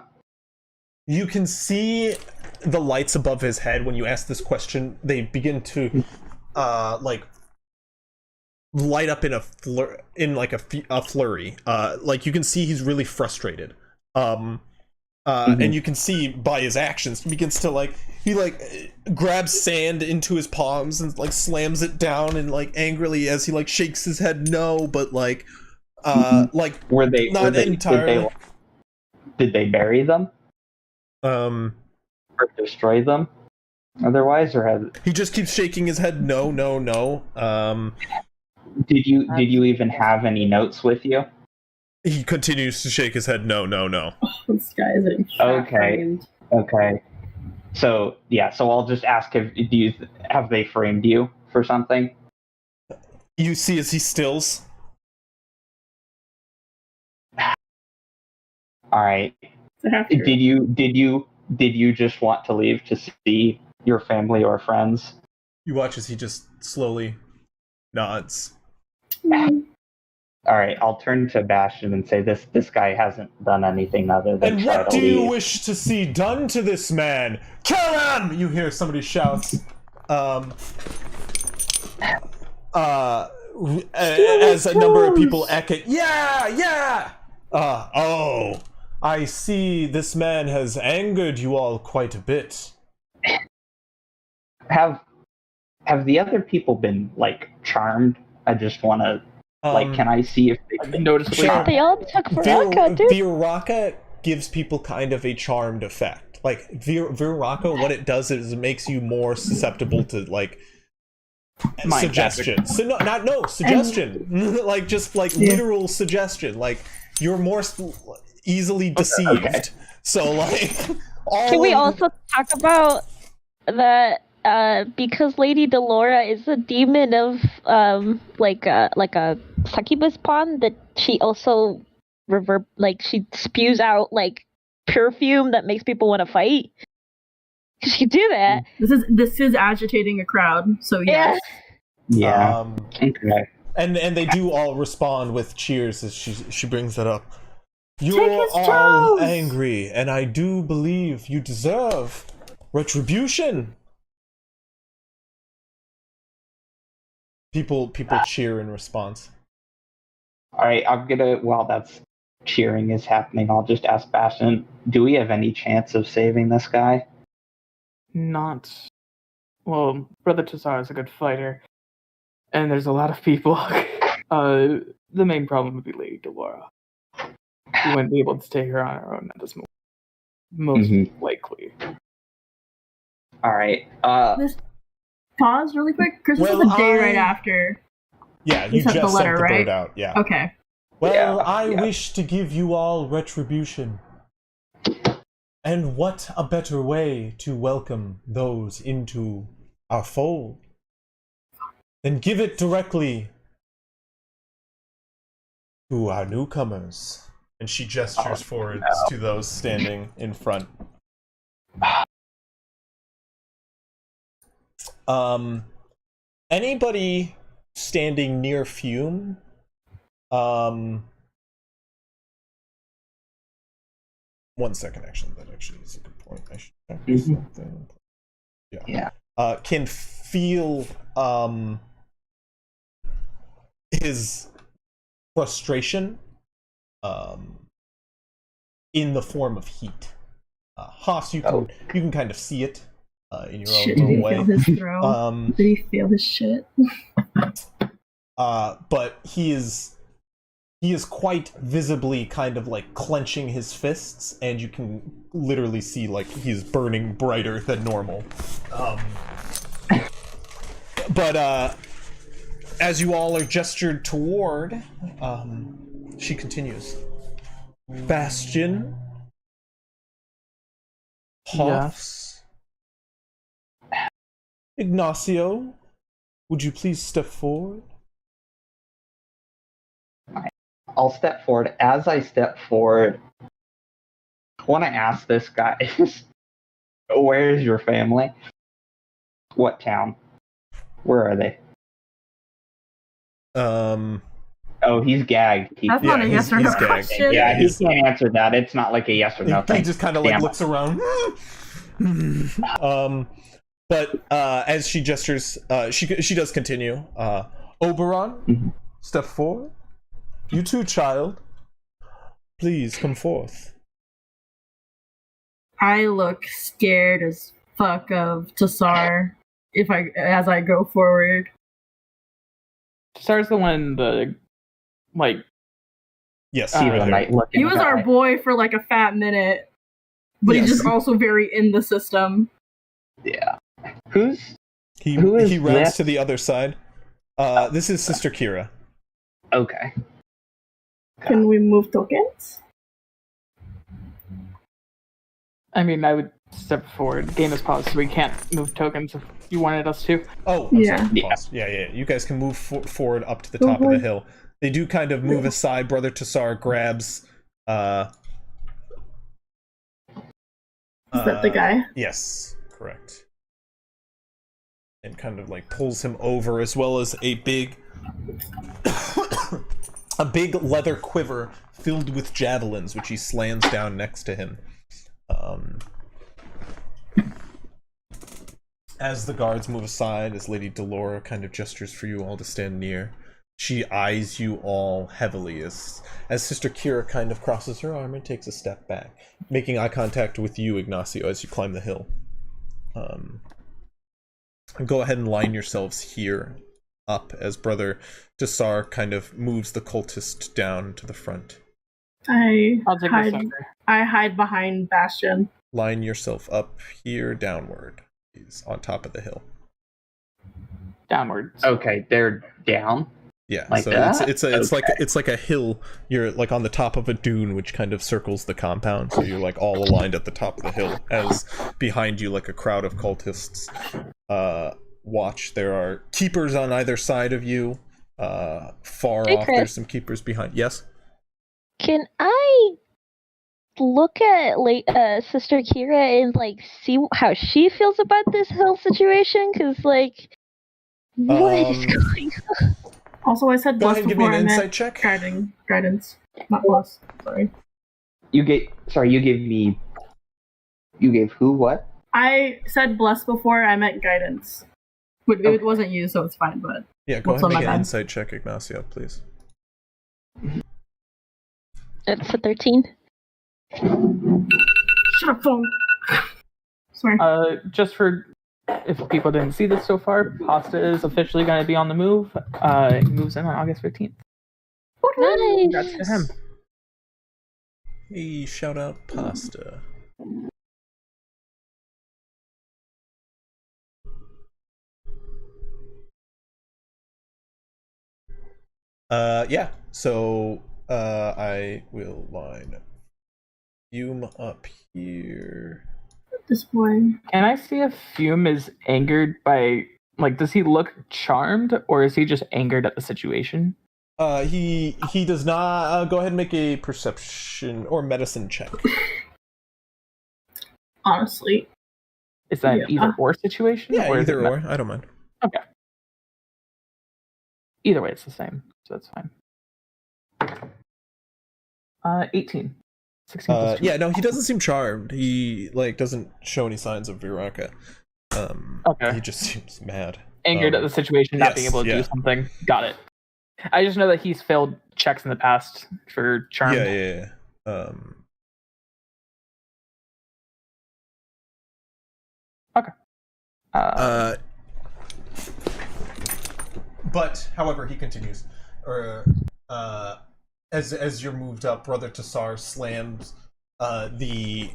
You can see the lights above his head when you ask this question. They begin to like light up in a flurry. Like you can see he's really frustrated. And you can see by his actions he begins to like grabs sand into his palms and like slams it down and like angrily as he like shakes his head no, but like like not entirely. Did they bury them? Or destroy them? Otherwise, or have he just keeps shaking his head no. Did you even have any notes with you? He continues to shake his head no. This guy is in Okay. So yeah, so I'll just ask if have they framed you for something? You see as he stills. All right. Did you just want to leave to see your family or friends? You watch as he just slowly nods. All right, I'll turn to Bastion and say this guy hasn't done anything other than and try what to do you leave. wish to see done to this man? Kill him! You hear somebody shouts. As a number of people echo, yeah. Oh, I see this man has angered you all quite a bit. Have the other people been like charmed? I just want to can I see if they noticeably? Sure. They all took Vyraaka, dude. Vyraaka gives people kind of a charmed effect. Like Vyraaka, what it does is it makes you more susceptible to like suggestion. So suggestion. Like just like literal suggestion. Like you're more easily deceived. Okay. So like, can we also talk about the because Lady Delora is a demon of like a succubus pond that she also she spews out like perfume that makes people want to fight. She do that. This is agitating a crowd. So yes. Yeah. Okay. And they do all respond with cheers as she brings that up. You're all angry, and I do believe you deserve retribution. People cheer in response. All right, I'm gonna. While that's cheering is happening, I'll just ask Bastion: do we have any chance of saving this guy? Not. Well, Brother Tassar is a good fighter, and there's a lot of people. The main problem would be Lady Delora. We wouldn't be able to take her on our own at this moment. Most likely. All right. This pause really quick. Christmas Well, was the day right after. Yeah, You you sent just the letter, sent the right? bird out. Yeah. Okay. Well, Yeah. wish to give you all retribution. And what a better way to welcome those into our fold than give it directly to our newcomers. And she gestures forwards to those standing in front. Anybody standing near Fume? One second, actually. That actually is a good point. I should check something. Yeah. Can feel his frustration in the form of heat. Haas, you can kind of see it in your Shit, own did he way. feel his throw? Did he feel his shit? But he is quite visibly kind of like clenching his fists, and you can literally see like he's burning brighter than normal. But as you all are gestured toward, she continues. Bastion, Hoffs, Ignacio, would you please step forward? I'll step forward. As I step forward, I want to ask this guy, where is your family? What town? Where are they? Oh, he's gagged. That's not a yes or no question. Yeah, he can't answer that. It's not like a yes or no thing. He just kind of like looks around. But as she gestures, she does continue. Oberon, step forward. You too, child. Please come forth. I look scared as fuck of Tassar as I go forward. Tassar's the one, Yes, He right there. He was our boy for like a fat minute, but he's just also very in the system. Yeah. He is runs this? to the other side. This is Sister Kira. Okay. Can we move tokens? I mean, I would step forward. Game is paused, so we can't move tokens if you wanted us to. Oh, I'm sorry. Pause. Yeah. You guys can move forward up to the top of the hill. They do kind of move aside. Brother Tassar grabs. Is that the guy? Yes, correct. And kind of like pulls him over, as well as a big a big leather quiver filled with javelins, which he slams down next to him. As the guards move aside, as Lady Delora kind of gestures for you all to stand near, she eyes you all heavily as Sister Kira kind of crosses her arm and takes a step back, making eye contact with you, Ignacio, as you climb the hill. Go ahead and line yourselves here up as Brother Tassar kind of moves the cultist down to the front. I'll take the I center. hide behind Bastion. Line yourself up here downward. He's on top of the hill. Downwards. Okay, they're down. Yeah, Like so that? it's like a hill. You're like on the top of a dune which kind of circles the compound, so you're like all aligned at the top of the hill, as behind you like a crowd of cultists watch. There are keepers on either side of you. Far Hey, off Chris. there's some keepers behind. Yes? Can I look at Sister Kira and like see how she feels about this whole situation? Because like, what is going on? Also, I said Go bless ahead and give me before an I insight meant check. guidance, not bless. Sorry. You gave who what? I said bless before I meant guidance. But it wasn't you, so it's fine. But Yeah, go what's ahead and on make my an bad? insight check, Ignacio, please. It's a 13. Shut up, phone. Sorry. Just for if people didn't see this so far, Pasta is officially going to be on the move. He moves in on August 15th. Congrats to Nice. him. Hey, shout out Pasta. Yeah, so I will line Fume up here. This boy. Can I see if Fume is angered by, like, does he look charmed, or is he just angered at the situation? He does not. Go ahead and make a perception or medicine check. Honestly. Is that Yeah. an either-or situation? Yeah, or is either it or. I don't mind. Okay. Either way, it's the same, so that's fine. 18. 16 plus 2. Yeah, no, he doesn't seem charmed. He doesn't show any signs of Vyraaka. Okay. He just seems mad. Angered at the situation, not being yes, able to yeah. do something. Got it. I just know that he's failed checks in the past for charm. Yeah. Okay. But, however, he continues. As you're moved up, Brother Tassar slams the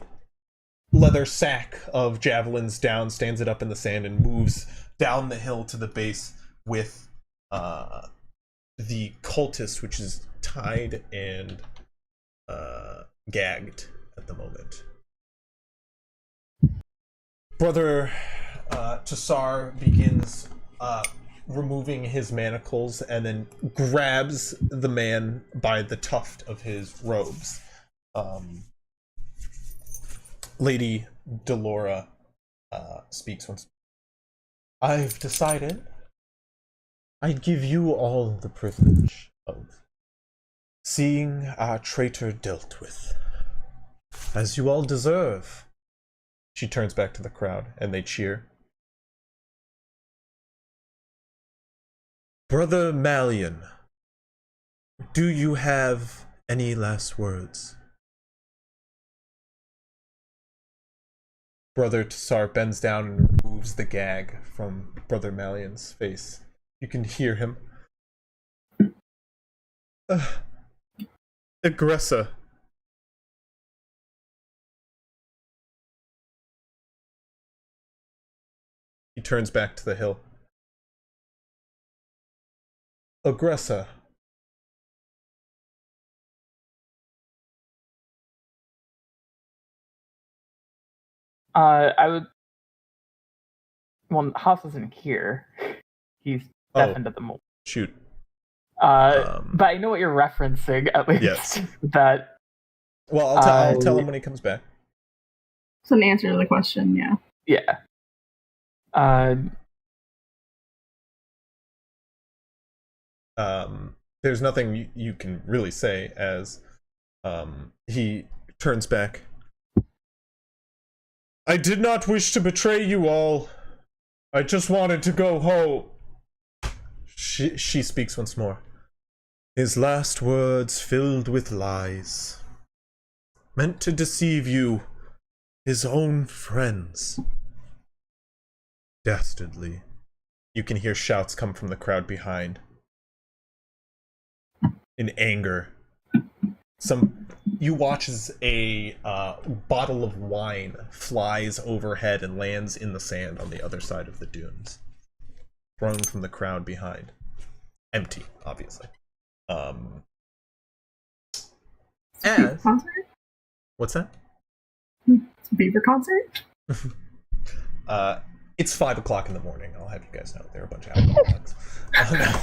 leather sack of javelins down, stands it up in the sand, and moves down the hill to the base with the cultist, which is tied and gagged at the moment. Brother Tassar begins removing his manacles and then grabs the man by the tuft of his robes. Lady Delora speaks once. I've decided I'd give you all the privilege of seeing our traitor dealt with, as you all deserve. She turns back to the crowd, and they cheer. Brother Malian, do you have any last words? Brother Tassar bends down and removes the gag from Brother Malian's face. You can hear him. Egressa. He turns back to the hill. Egressa. I would. Well, Haas isn't here. He's deafened at the moment. Shoot. But I know what you're referencing, at least. Yes. That. Well, I'll tell him when he comes back. It's an answer to the question, yeah. Yeah. There's nothing you can really say as he turns back. I did not wish to betray you all. I just wanted to go home. She speaks once more. His last words filled with lies, meant to deceive you, his own friends. Dastardly. You can hear shouts come from the crowd behind. In anger. You watch as a bottle of wine flies overhead and lands in the sand on the other side of the dunes. Thrown from the crowd behind. Empty, obviously. And Concert? what's that? It's a beaver concert? It's 5 o'clock in the morning. I'll have you guys know they're a bunch of alcoholics. No.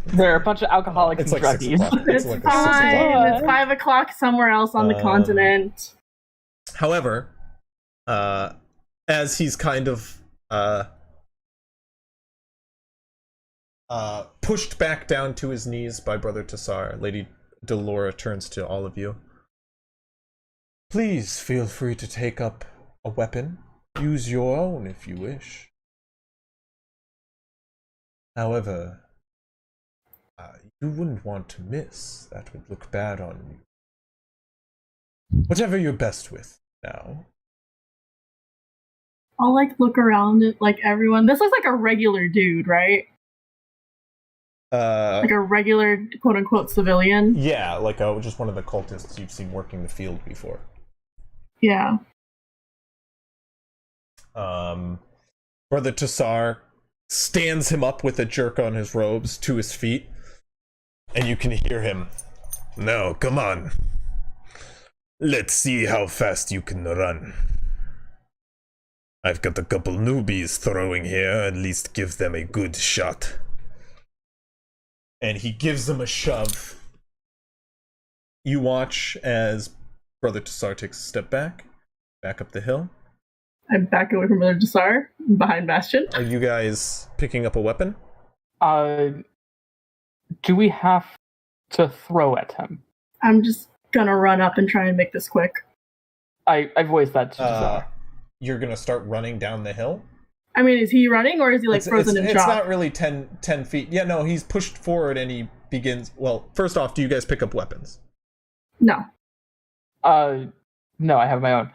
There are a bunch of alcoholics It's and like 6 druggies. o'clock. It's like fine. It's 5 o'clock somewhere else on the continent. However, as he's kind of pushed back down to his knees by Brother Tassar, Lady Delora turns to all of you. Please feel free to take up a weapon. Use your own if you wish. However, you wouldn't want to miss. That would look bad on you. Whatever you're best with now. I'll like look around at like everyone. This looks like a regular dude, right? Like a regular quote unquote civilian. Yeah, like just one of the cultists you've seen working the field before. Yeah. Brother Tassar stands him up with a jerk on his robes to his feet, and you can hear him. Now, come on. Let's see how fast you can run. I've got a couple newbies throwing here, at least give them a good shot. And he gives them a shove. You watch as Brother Tassar takes a step back up the hill. I'm back away from Brother Tassar, behind Bastion. Are you guys picking up a weapon? Do we have to throw at him? I'm just gonna run up and try and make this quick. I voiced that to Tassar. You're gonna start running down the hill? I mean, is he running or is he like frozen in shock? It's not really 10 feet. Yeah, no, he's pushed forward and he begins... Well, first off, do you guys pick up weapons? No. No, I have my own.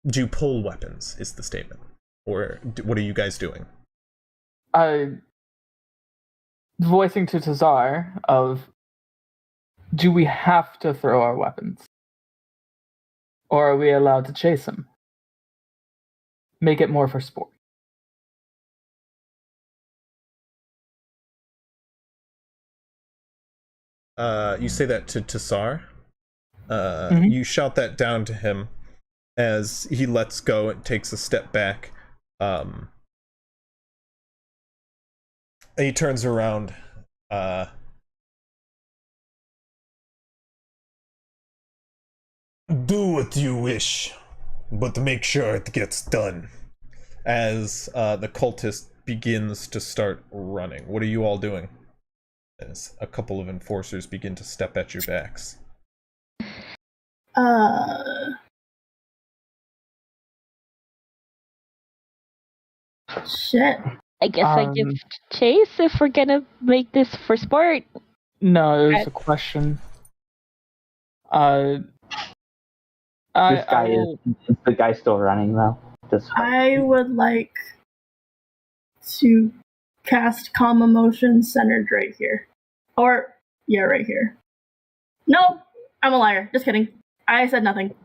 Do you pull weapons, is the statement. Or what are you guys doing? Voicing to Tassar of, do we have to throw our weapons? Or are we allowed to chase him? Make it more for sport. You say that to Tassar. You shout that down to him as he lets go and takes a step back. And he turns around. Do what you wish, but make sure it gets done. As the cultist begins to start running. What are you all doing? As a couple of enforcers begin to step at your backs. Shit. I guess I give chase if we're gonna make this for sport. No, there's a question. Is the guy still running though? I would like to cast Calm Emotion centered right here. Or, yeah, right here. No, I'm a liar. Just kidding. I said nothing.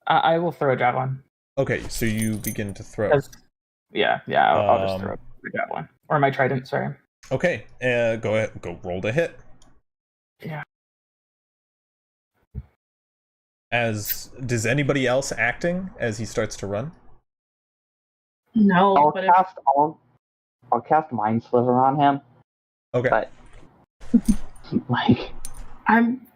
I will throw a javelin. Okay, so you begin to throw. Yeah, I'll just throw the javelin. Or my trident, sorry. Okay, go ahead, go roll to hit. Yeah. Does anybody else acting as he starts to run? No, I'll cast Mind Sliver on him. Okay. But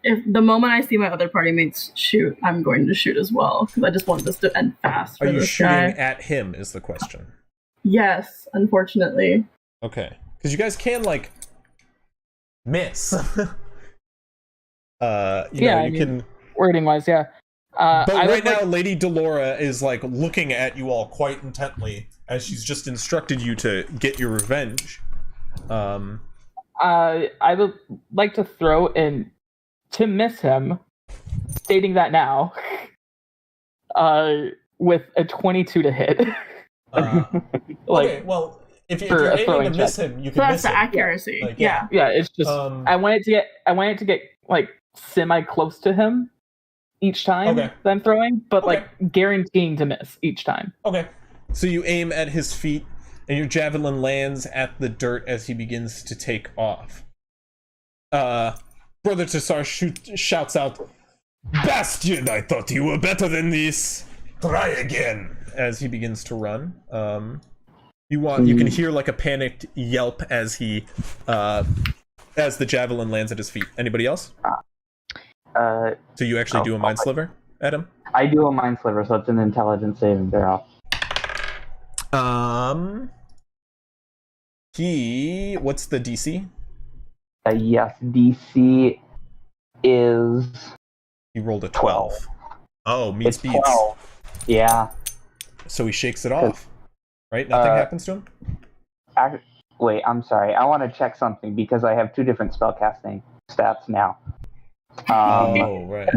if the moment I see my other party mates shoot, I'm going to shoot as well because I just want this to end fast. Are you shooting at him? Is the question. Yes, unfortunately. Okay, because you guys can like miss. You can. Wording wise, yeah. But right now, Lady Delora is like looking at you all quite intently as she's just instructed you to get your revenge. I would like to throw in to miss him, stating that now, with a 22 to hit. Okay, well, if you're aiming to miss him, you can miss him. So that's the accuracy. Like, yeah. Yeah, it's just I wanted to get like semi close to him each time that I'm throwing, but like guaranteeing to miss each time. Okay. So you aim at his feet, and your javelin lands at the dirt as he begins to take off. Brother Tassar shouts out, "Bastion, I thought you were better than this. Try again." As he begins to run. You can hear like a panicked yelp as as the javelin lands at his feet. Anybody else? So you actually do a mind sliver at him? I do a mind sliver, so it's an intelligence saving throw. What's the DC? Yes, DC is... He rolled a 12. Oh, meets beats. 12. Yeah. So he shakes it off, right? Nothing happens to him? wait, I'm sorry. I want to check something because I have 2 different spellcasting stats now. Oh, right.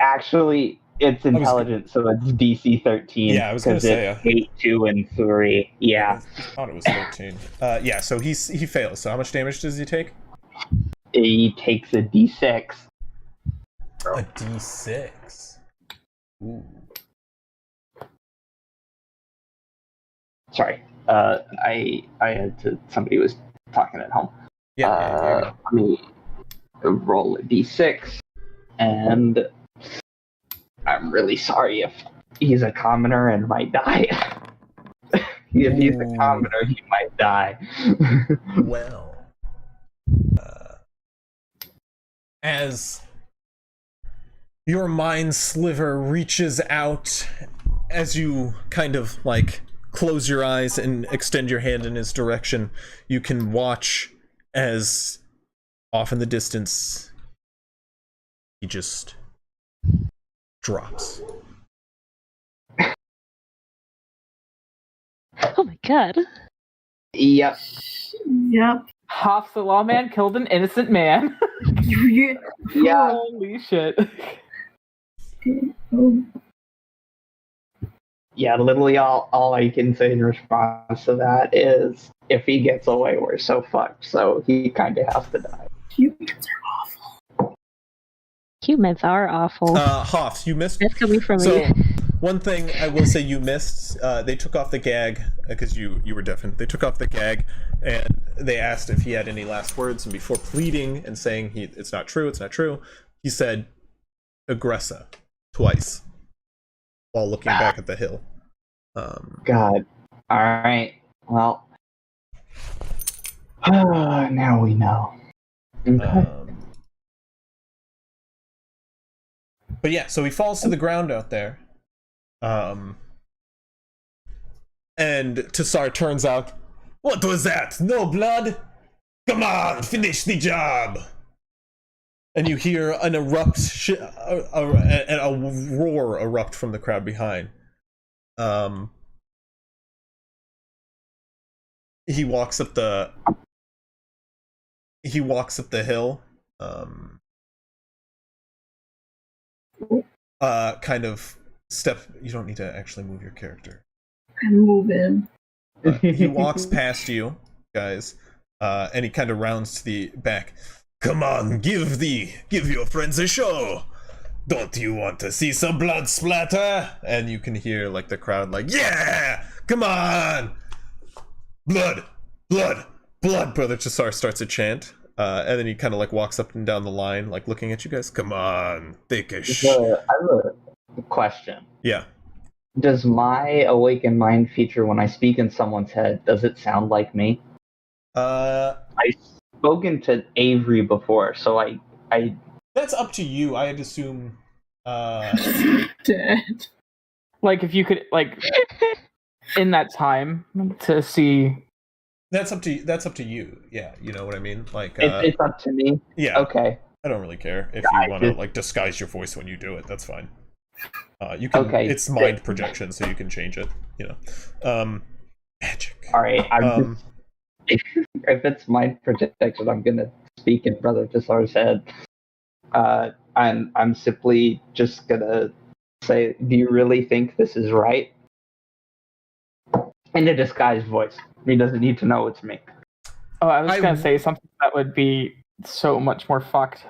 Actually, it's intelligence, so it's DC 13. Yeah, I was gonna because say, it's 8, 2, and 3. Yeah. I thought it was 13. Yeah, so he fails. So how much damage does he take? He takes a D6. A D6. Ooh. Sorry. I had to. Somebody was talking at home. Yeah. Let me roll a D6, and I'm really sorry if he's a commoner and might die. If he's a commoner, he might die. Well, as your mind sliver reaches out, as you kind of like close your eyes and extend your hand in his direction, you can watch as off in the distance he just drops. Oh my god. Yep. Yep. Hoff the lawman killed an innocent man. Yeah. Yeah. Holy shit. Oh. Yeah, literally all I can say in response to that is if he gets away, we're so fucked. So he kind of has to die. Humans are awful. Humans are awful. Hoff, you missed. That's coming from So, me. one thing I will say you missed, they took off the gag, because you were deafened. They took off the gag, and they asked if he had any last words, and before pleading and saying it's not true, he said, Egressa, twice, while looking back at the hill. God. Alright. Well. Now we know. Okay. But yeah, so he falls to the ground out there. And Tassar turns out, What was that? No blood? Come on, finish the job! and you hear an a roar erupt from the crowd behind. He walks up the hill, kind of you don't need to actually move your character. I'm moving. He walks past you guys, and he kind of rounds to the back. Come on, give your friends a show! Don't you want to see some blood splatter? And you can hear like the crowd like, Yeah! Come on! Blood! Blood! Blood! Brother Tassar starts a chant, and then he kind of like walks up and down the line, like looking at you guys. Come on, take a I have a question. Yeah. Does my awakened mind feature when I speak in someone's head, does it sound like me? I've spoken to Avery before, so I That's up to you. I'd assume. Dead. Like, if you could, like, in that time, to see. That's up to you. Yeah, you know what I mean. Like, it's up to me. yeah. Okay. I don't really care if you want to like disguise your voice when you do it. That's fine. You can. Okay. It's mind projection, so you can change it. You know. Magic. All right. If it's mind projection, I'm gonna speak in Brother Tassar's head. I'm simply just gonna say, do you really think this is right? In a disguised voice. He doesn't need to know it's me. Oh, I was gonna say something that would be so much more fucked.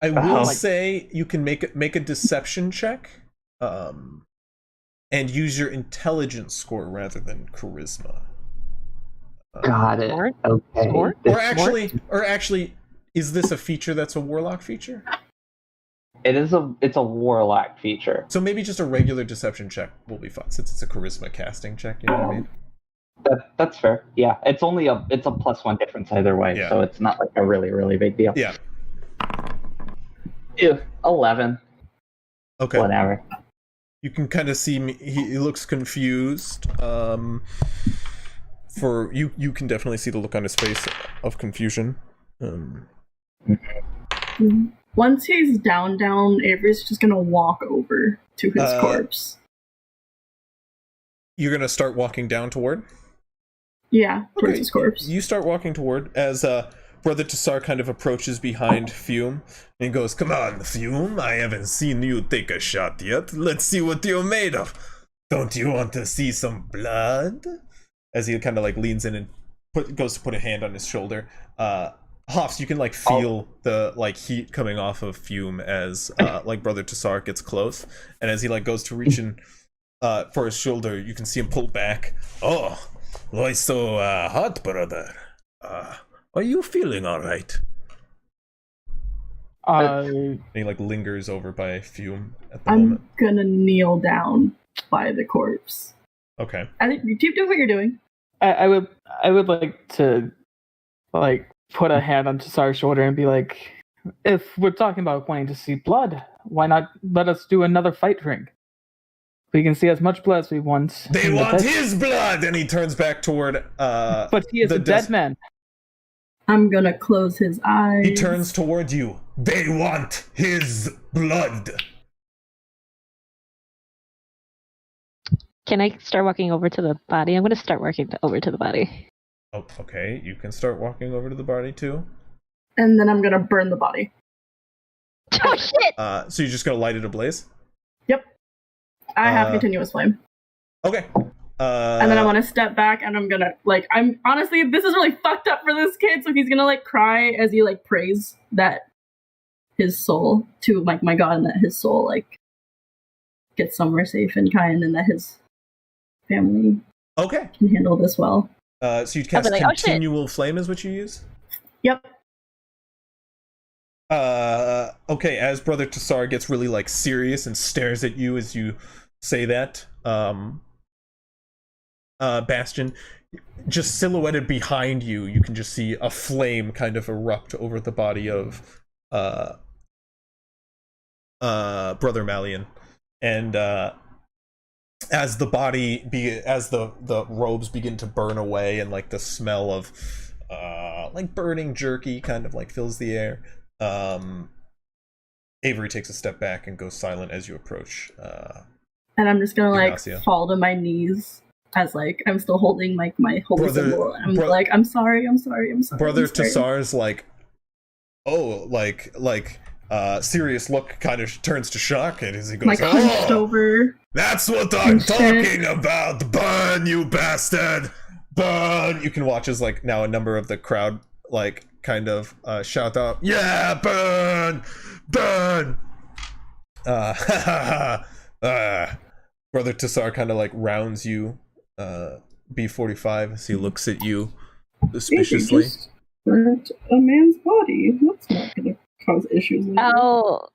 I will say you can make a deception check, and use your intelligence score rather than charisma. Got it. Smart. Okay. Smart. Or actually, is this a feature that's a warlock feature? It's a warlock feature. So maybe just a regular deception check will be fine, since it's a charisma casting check. You know what I mean? That's fair. Yeah, it's a +1 difference either way, Yeah. so it's not like a really, really big deal. Yeah. Ew, 11. Okay. Whatever. You can kind of see he looks confused. For you can definitely see the look on his face of confusion. Once he's down, Avery's just gonna walk over to his corpse. You're gonna start walking down toward? Yeah, towards his corpse. You start walking toward as Brother Tassar kind of approaches behind Fume and goes, Come on, Fume, I haven't seen you take a shot yet. Let's see what you're made of. Don't you want to see some blood? as he kind of like leans in and goes to put a hand on his shoulder. Hoffs, you can like feel the like heat coming off of Fume as like Brother Tassar gets close, and as he like goes to reach in for his shoulder, you can see him pull back. Oh, why so hot, brother? Are you feeling all right? And he like lingers over by Fume at the I'm moment. gonna kneel down by the corpse. Okay. I think you keep doing what you're doing. I would like to like put a hand on Tassar's shoulder and be like, if we're talking about wanting to see blood, why not let us do another fight ring? We can see as much blood as we want. They want his blood! And he turns back toward but he is a dead man. I'm gonna close his eyes. He turns toward you. They want his blood! Can I start walking over to the body? I'm going to start walking over to the body. Oh, okay, you can start walking over to the body too. And then I'm gonna burn the body. Oh shit! So you're just gonna light it ablaze? Yep. I have continuous flame. Okay. And then I want to step back and I'm gonna like I'm honestly this is really fucked up for this kid, so he's gonna like cry as he like prays that his soul to like my god, and that his soul like gets somewhere safe and kind, and that his family Okay. can handle this well. So you'd cast like, oh, shit. continual flame is what you use? Yep. Okay, as Brother Tassar gets really like serious and stares at you as you say that, Bastion, just silhouetted behind you, you can just see a flame kind of erupt over the body of Brother Malian. And as the body as the robes begin to burn away and like the smell of like burning jerky kind of like fills the air, Avery takes a step back and goes silent as you approach. And I'm just gonna like Ignacio. fall to my knees as like I'm still holding like my holy Brother- symbol. And I'm bro- like, I'm sorry. Brother I'm sorry. Tassar's like, oh, like serious look kind of turns to shock, and as he goes, Like hunched "Oh, over. That's what I'm Shit. talking about! Burn, you bastard! Burn! you can watch as like now a number of the crowd like kind of shout out, Yeah, burn! Burn! Brother Tassar kind of like rounds you, B45, as he looks at you suspiciously. Just burnt a man's body. That's not gonna cause issues. later. I'll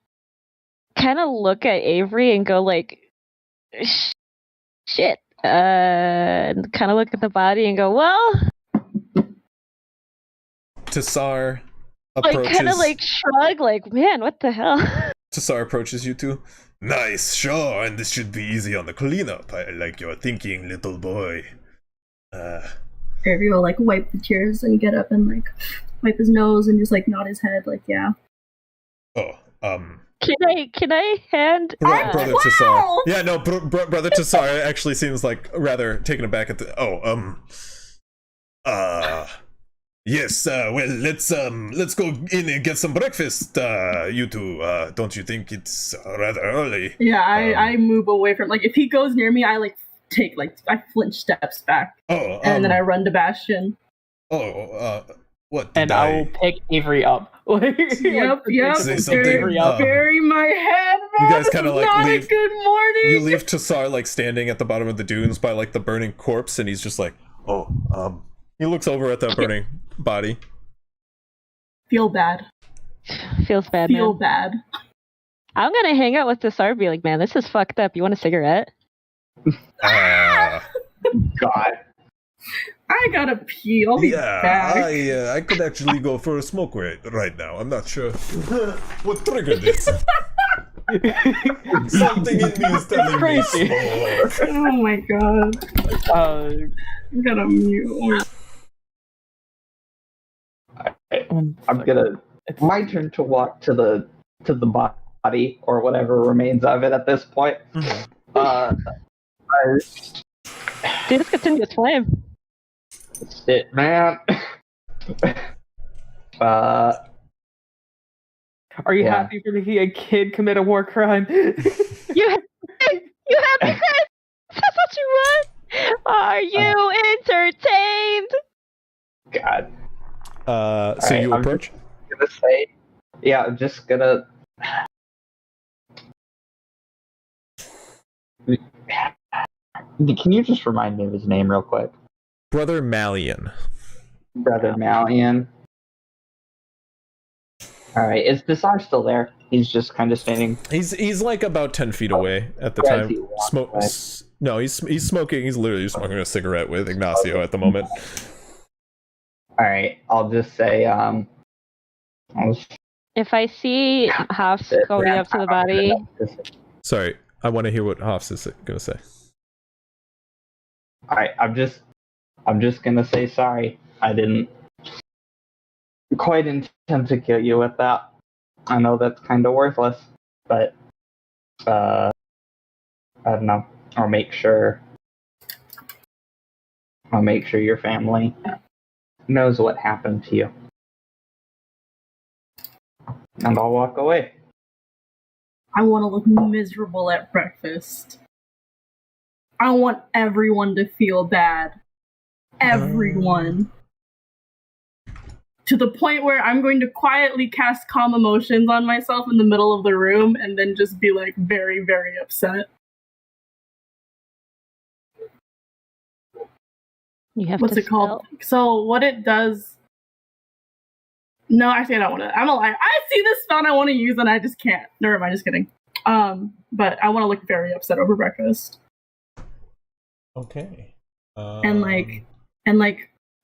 kind of look at Avery and go like, shit. And kind of look at the body and go, well, Tassar like approaches. kind of like shrug, like, man, what the hell? Tassar approaches you two. Nice, sure, and this should be easy on the cleanup. I like your thinking, little boy. Avery will like wipe the tears and get up and like wipe his nose and just like nod his head, like yeah. Oh, Can I hand? Brother Tassar. Yeah, no, Brother Tassar actually seems like rather taken aback at the. yes, well, let's go in and get some breakfast, you two. Don't you think it's rather early? Yeah, I move away from like if he goes near me, I like take like I flinch steps back and then I run to Bastion. What? And I will pick Avery up. Yep. Say something, Bury my head, man. You guys kinda, like, not leave- a good morning. You leave Tassar like standing at the bottom of the dunes by like the burning corpse, and he's just like, he looks over at that burning body. Feel bad. Feels bad, Feel man. bad. I'm gonna hang out with Tassar and be like, man, this is fucked up. You want a cigarette? God. I gotta pee. I'll be back. I could actually go for a smoke right now. I'm not sure what triggered this. Something in me is telling me Crazy. smoke. Oh my god. I'm gonna mute. I'm gonna. My turn to walk to the body or whatever remains of it at this point. Mhm. I- Dude, this continuous flame. Shit, man. Are you Yeah. happy for making a kid commit a war crime? You happy, Chris? That's what you want? Are you entertained? God. So you I'm approach? gonna say, yeah, I'm just gonna. Can you just remind me of his name real quick? Brother Malian. Brother Malian. Alright, is Desar still there? He's just kind of standing. He's like about 10 feet away at the As time. he walks away. No, he's smoking. He's literally smoking a cigarette with Ignacio at the moment. Alright, I'll just say, If I see Hoffs going up to the body, Sorry, I want to hear what Hoffs is gonna say. Alright, I'm just gonna say sorry. I didn't quite intend to kill you with that. I know that's kind of worthless, but I don't know. I'll make sure your family knows what happened to you, and I'll walk away. I want to look miserable at breakfast. I want everyone to feel bad. Everyone. To the point where I'm going to quietly cast calm emotions on myself in the middle of the room and then just be like very, very upset. you have What's to it called? So what it does. No, actually I don't want to. I'm a liar. I see this spell and I want to use it and I just can't. Never mind, just kidding. But I want to look very upset over breakfast. Okay. And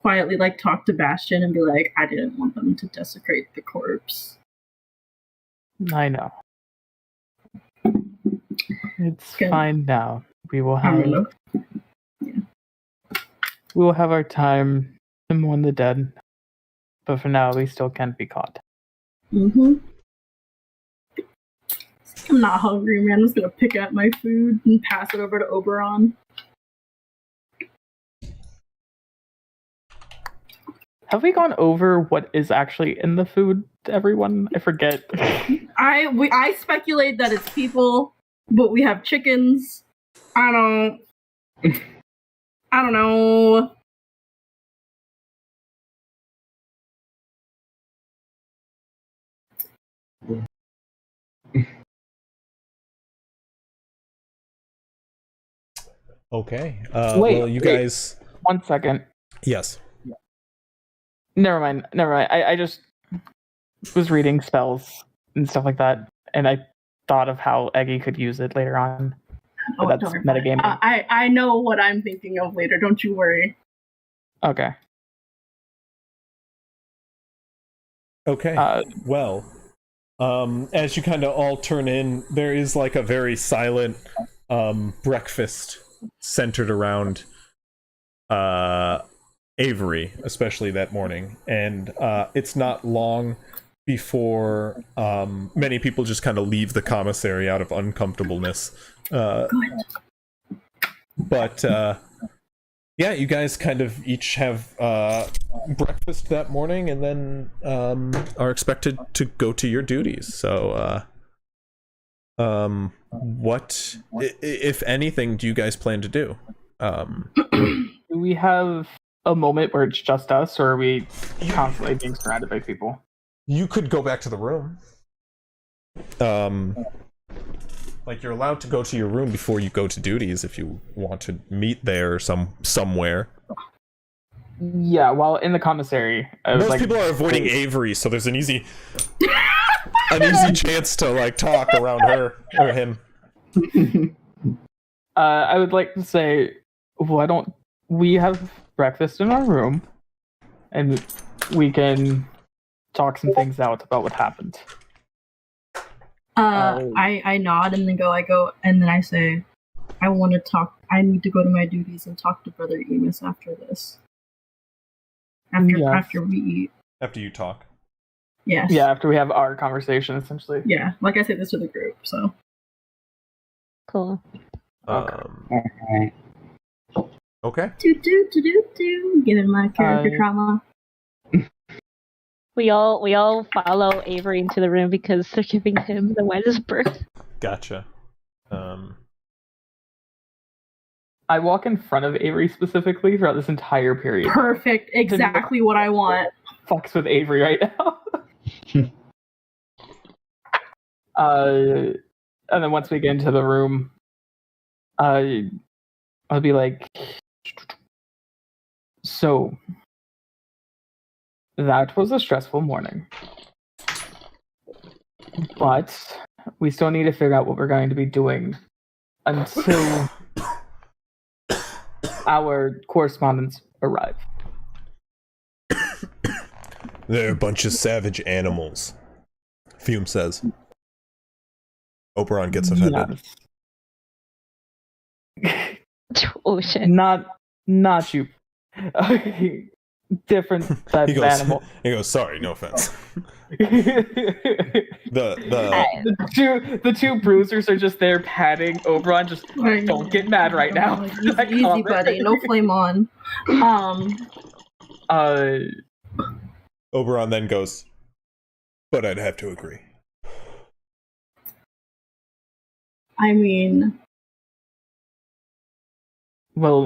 quietly like talk to Bastion and be like, I didn't want them to desecrate the corpse. I know. It's Good. fine now. We will I have don't know. we will have our time to mourn the dead. But for now we still can't be caught. I'm not hungry, man. I'm just gonna pick up my food and pass it over to Oberon. Have we gone over what is actually in the food, everyone? I forget. I speculate that it's people, but we have chickens. I don't know. Okay. Wait, well, you wait. guys. 1 second. Yes. Never mind. I just was reading spells and stuff like that, and I thought of how Eggy could use it later on. But that's don't worry about it. metagaming. I know what I'm thinking of later. Don't you worry. Okay. Okay. Well, as you kind of all turn in, there is like a very silent breakfast centered around Avery, especially that morning. And it's not long before many people just kind of leave the commissary out of uncomfortableness. But yeah, you guys kind of each have breakfast that morning and then are expected to go to your duties. So what, if anything, do you guys plan to do? Do we have a moment where it's just us, or are we constantly being surrounded by people? You could go back to the room. Like, you're allowed to go to your room before you go to duties if you want to meet there somewhere. Yeah, well, in the commissary. Most people are avoiding Avery, so there's an easy chance to like talk around her or him. I would like to say, why don't we have breakfast in our room, and we can talk some things out about what happened. I nod and then I go and then I say, I want to talk. I need to go to my duties and talk to Brother Emus after this. After we eat. After you talk. Yes. Yeah, after we have our conversation, essentially. Yeah, like I said this to the group, so. Cool. Okay. Okay. Given my character trauma. We all follow Avery into the room because they're giving him the widest berth. Gotcha. I walk in front of Avery specifically throughout this entire period. Perfect. Exactly what I want. Fucks with Avery right now. And then once we get into the room, I'll be like, so that was a stressful morning. But we still need to figure out what we're going to be doing until our correspondents arrive. They're a bunch of savage animals, Fume says. Oberon gets offended. Yes. Oh shit. Not you. Different type of animal. He goes, sorry, no offense. the two bruisers are just there patting Oberon, just don't get mad right now. Easy, buddy. No flame on. Oberon then goes, but I'd have to agree. I mean, well,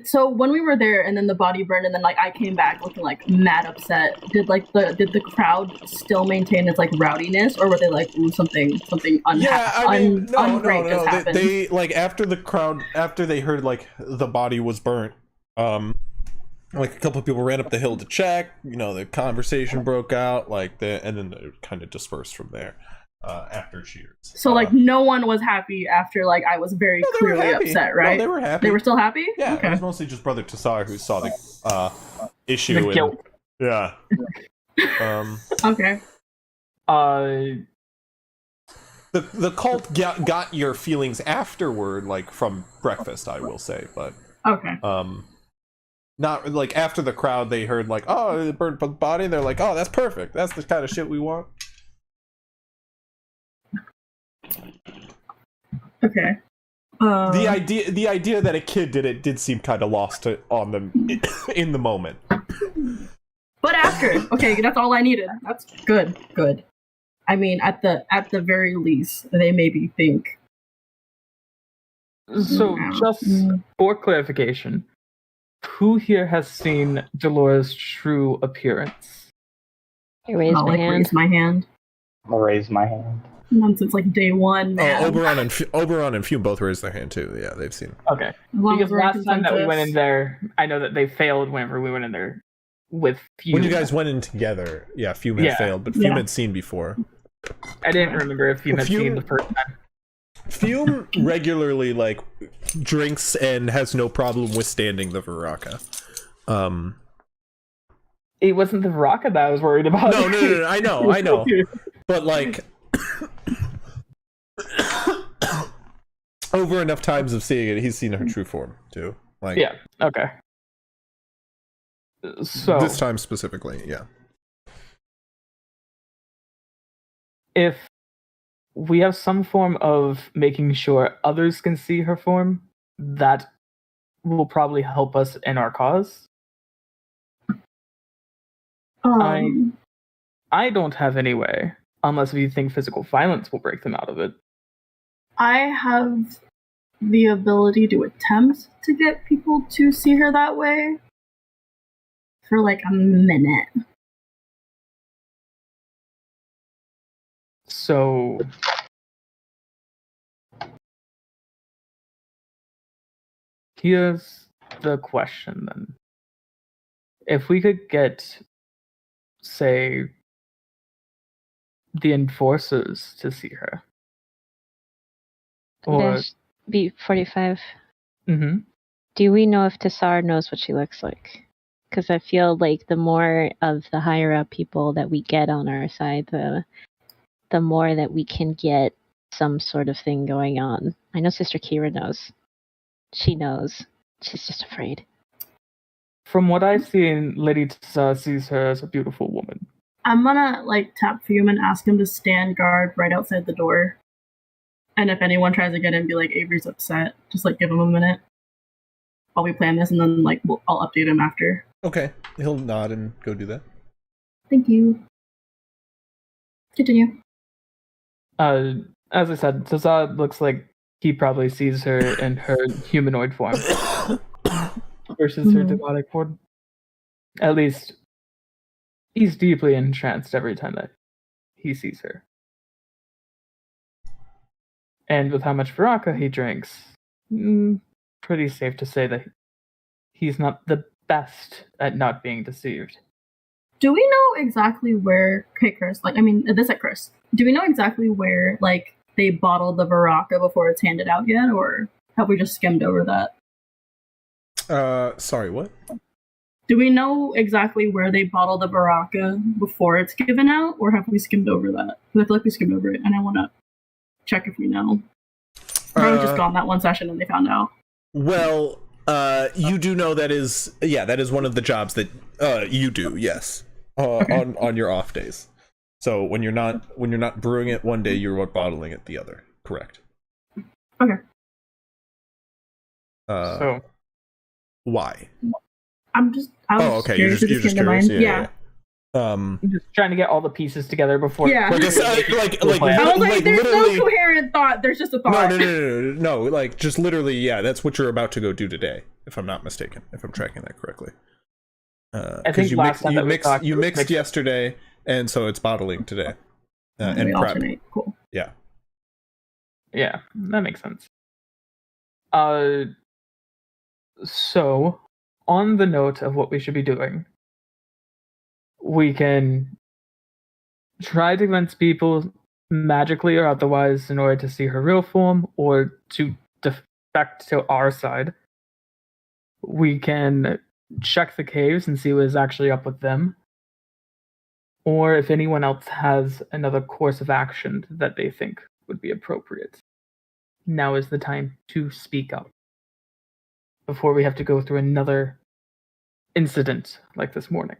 so when we were there and then the body burned and then like I came back looking like mad upset, did the crowd still maintain its like rowdiness, or were they like, ooh, something ungreat just happened? They like after they heard like the body was burnt, like a couple of people ran up the hill to check, the conversation broke out, and then they kind of dispersed from there. After cheers. So like no one was happy after like I was very clearly upset, right? No, they were happy. They were still happy? Yeah, okay. It was mostly just Brother Tassar who saw the issue. The guilt. Yeah. Okay. The cult got your feelings afterward, like from breakfast, I will say, but okay. Not like after the crowd they heard like, oh, it burned the body, they're like, oh, that's perfect. That's the kind of shit we want. Okay. The idea that a kid did it did seem kind of lost on them in the moment. But after, okay, that's all I needed. That's good. I mean, at the very least, they maybe think. So, just for clarification, who here has seen Delora's true appearance? I raise my hand. I'll raise my hand. Since like day one, man. Oberon and Fume both raised their hand too. Yeah, they've seen. Okay. Because last time that we went in there, I know that they failed whenever we went in there with Fume. When you guys went in together, yeah, Fume had failed, but Fume had seen before. I didn't remember if Fume had seen the first time. Fume regularly like drinks and has no problem withstanding the Vyraaka. It wasn't the Vyraaka that I was worried about. No, I know. But like over enough times of seeing it, he's seen her true form too. Like, yeah. Okay. So this time specifically, yeah. If we have some form of making sure others can see her form, that will probably help us in our cause. I don't have any way, unless you think physical violence will break them out of it. I have the ability to attempt to get people to see her that way for like a minute. So here's the question then. If we could get, say, the enforcers to see her. Or B45. Mm-hmm. Do we know if Tassar knows what she looks like? Because I feel like the more of the higher up people that we get on our side, the more that we can get some sort of thing going on. I know Sister Kira knows. She knows. She's just afraid. From what I've seen, Lady Tassar sees her as a beautiful woman. I'm gonna tap Fume and ask him to stand guard right outside the door. And if anyone tries to get in, be like, Avery's upset. Just give him a minute. while we plan this, and then like I'll update him after. Okay, he'll nod and go do that. Thank you. Continue. As I said, Tazad looks like he probably sees her in her humanoid form versus her demonic form. At least, he's deeply entranced every time that he sees her. And with how much Vyraaka he drinks, pretty safe to say that he's not the best at not being deceived. Do we know exactly where, okay, Chris, like, I mean, this at Chris, do we know exactly where, like, they bottled the Vyraaka before it's handed out yet, or have we just skimmed over that? Sorry, what? Do we know exactly where they bottle the Vyraaka before it's given out, or have we skimmed over that? I feel like we skimmed over it, and I want to check if we know. Or I was just gone that one session and they found out. Well, you do know that is one of the jobs that you do, yes. Okay. on your off days. So when you're not brewing it one day, you're bottling it the other. Correct. Okay. So why? I was okay. You're just curious. Yeah. I'm just trying to get all the pieces together before. Yeah. I was like, there's no coherent thought. There's just a thought. No. Like, just literally, yeah. That's what you're about to go do today, if I'm not mistaken. If I'm tracking that correctly. I think you mixed yesterday, and so it's bottling today. And we prep. Alternate. Cool. Yeah. Yeah, that makes sense. So, on the note of what we should be doing, we can try to convince people magically or otherwise in order to see her real form or to defect to our side. We can check the caves and see what is actually up with them. Or if anyone else has another course of action that they think would be appropriate. Now is the time to speak up before we have to go through another incident like this morning.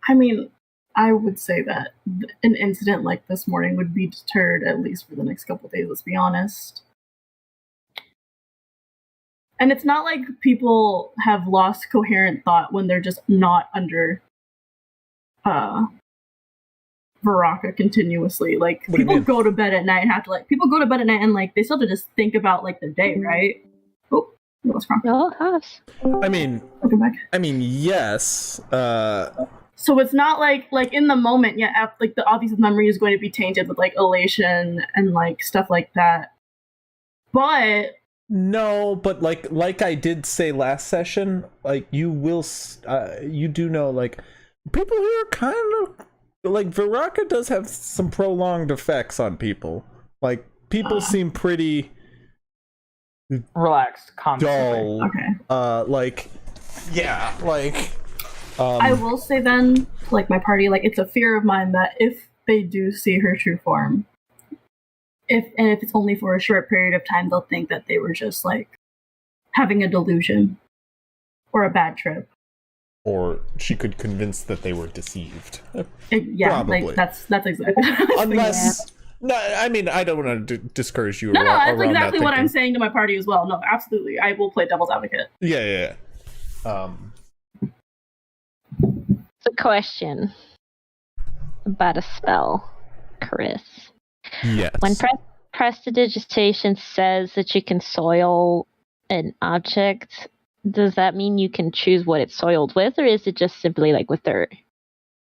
I mean, I would say that an incident like this morning would be deterred at least for the next couple of days, let's be honest. And it's not like people have lost coherent thought when they're just not under Vyraaka continuously. Like, people go to bed at night and have to, like, people go to bed at night and, like, they still have to just think about, like, the day, right? Oh, what's wrong? No, house. I mean, welcome back. I mean, yes. So it's not like in the moment, yeah, like, the obvious memory is going to be tainted with, like, elation and, like, stuff like that. But no, but like I did say last session, like, you do know, like, people here are kind of like, Vyraaka does have some prolonged effects on people. Like, people seem pretty relaxed, dull. Okay. Like, yeah, like. I will say then, like, my party, like, it's a fear of mine that if they do see her true form, if it's only for a short period of time, they'll think that they were just, like, having a delusion or a bad trip. Or she could convince that they were deceived. Yeah, probably. Like, that's exactly unless. No, I mean, I don't want to discourage you. No, that's exactly what I'm saying to my party as well. No, absolutely, I will play devil's advocate. Yeah. It's a question about a spell, Chris. Yes. When prestidigitation says that you can soil an object, does that mean you can choose what it's soiled with, or is it just simply like with dirt?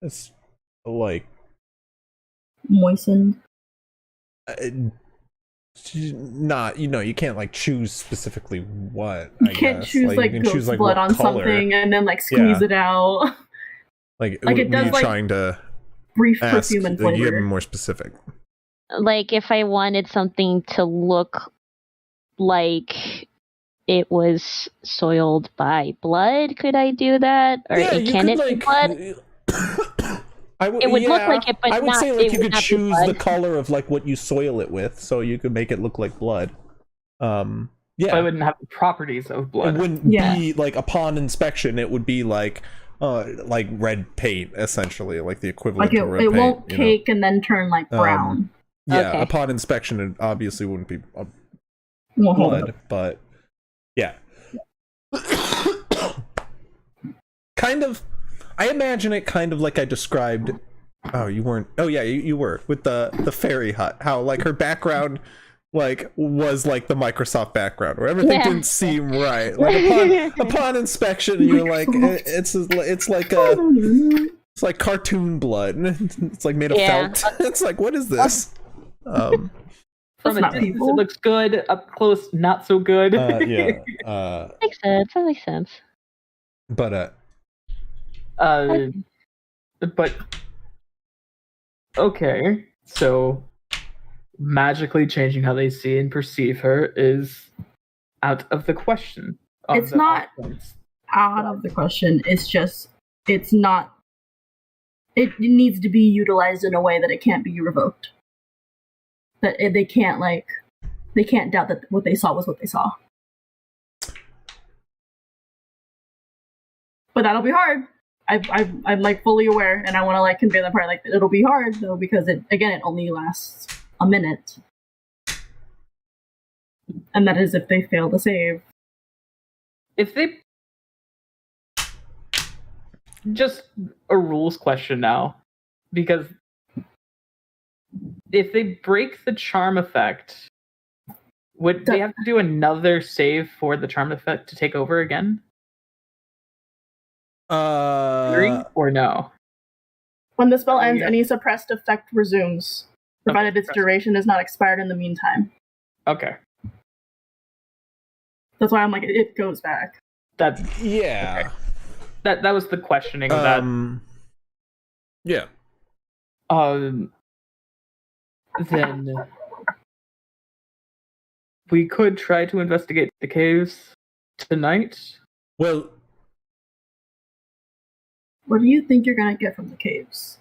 It's like moistened. Not, you can't, like, choose specifically what. You can't choose, like, you can choose, like, blood on color. Something and then, like, squeeze it out. Like it does, like, trying to brief perfume and flavor. You have to be more specific. Like, if I wanted something to look like it was soiled by blood, could I do that? Or can it be blood? It would look like it, but I would say, like, you could choose the color of, like, what you soil it with, so you could make it look like blood. Yeah, but it wouldn't have the properties of blood. It wouldn't be, like, upon inspection, it would be like red paint, essentially, like the equivalent of red paint. It won't cake and then turn, like, brown. Yeah, upon inspection, it obviously wouldn't be blood, but yeah. kind of, I imagine it kind of like I described. Oh, you weren't. Oh yeah, you were with the fairy hut. How like her background like was like the Microsoft background where everything Yeah. didn't seem right. Like upon inspection, you're like it's like cartoon blood. It's like made of Yeah. felt. It's like, what is this? From That's a not distance, people. it looks good. Up close, not so good. Yeah. Makes sense. That makes sense. But But okay, so magically changing how they see and perceive her is out of the question. of It's the not- options. Out of the question. It's just, it's not. It needs to be utilized in a way that it can't be revoked. That they can't doubt that what they saw was what they saw. But that'll be hard. I'm like fully aware, and I want to like convey that part. Like it'll be hard though because it only lasts a minute, and that is if they fail to save. If they just a rules question now, because if they break the charm effect, would they have to do another save for the charm effect to take over again? Or no? When the spell Oh, ends, yeah. any suppressed effect resumes, provided its duration is not expired in the meantime. Okay, That's why I'm like, it goes back. that yeah. that was the questioning of that. Yeah. Then we could try to investigate the caves tonight. Well, What do you think you're gonna get from the caves?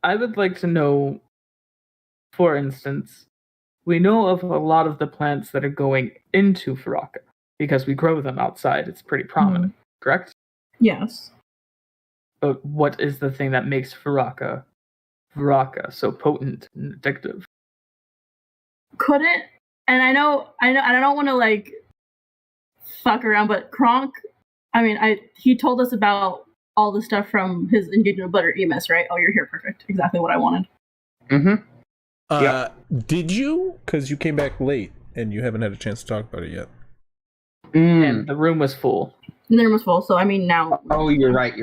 I would like to know, for instance, we know of a lot of the plants that are going into Vyraaka because we grow them outside. It's pretty prominent, correct? Yes. But what is the thing that makes Vyraaka so potent and addictive? Could it? And I don't want to like fuck around, but Kronk, he told us about all the stuff from his engagement with Butter Emus, right? Oh, you're here, perfect. Exactly what I wanted. Mm-hmm. Did you? Because you came back late and you haven't had a chance to talk about it yet. And the room was full. And the room was full, so now. Oh, you're right.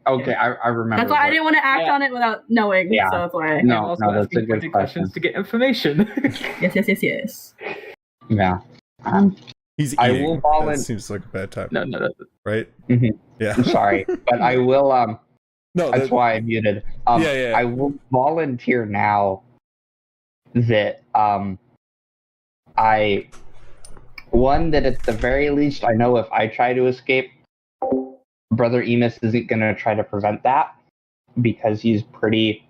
Okay, I remember. That's why I didn't want to act on it without knowing. Yeah. So that's why. No, I'm also that's a asking good pointed questions question. to get information. Yes. Yeah. He's eating. I will volunteer. That seems like a bad time. no. Right? Mhm. Yeah. I'm sorry, but I will. No, That's why I muted. Yeah. I will volunteer now that that at the very least I know if I try to escape, Brother Emus isn't going to try to prevent that because he's pretty.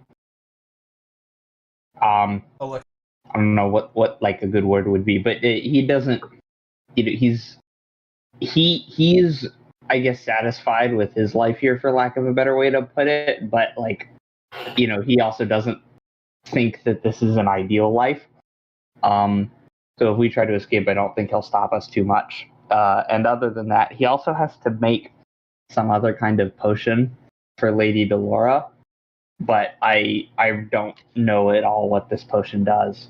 I don't know what like a good word would be, but he doesn't. He's I guess satisfied with his life here, for lack of a better way to put it. But like, he also doesn't think that this is an ideal life. So if we try to escape, I don't think he'll stop us too much. And other than that, he also has to make some other kind of potion for Lady Delora. But I don't know at all what this potion does.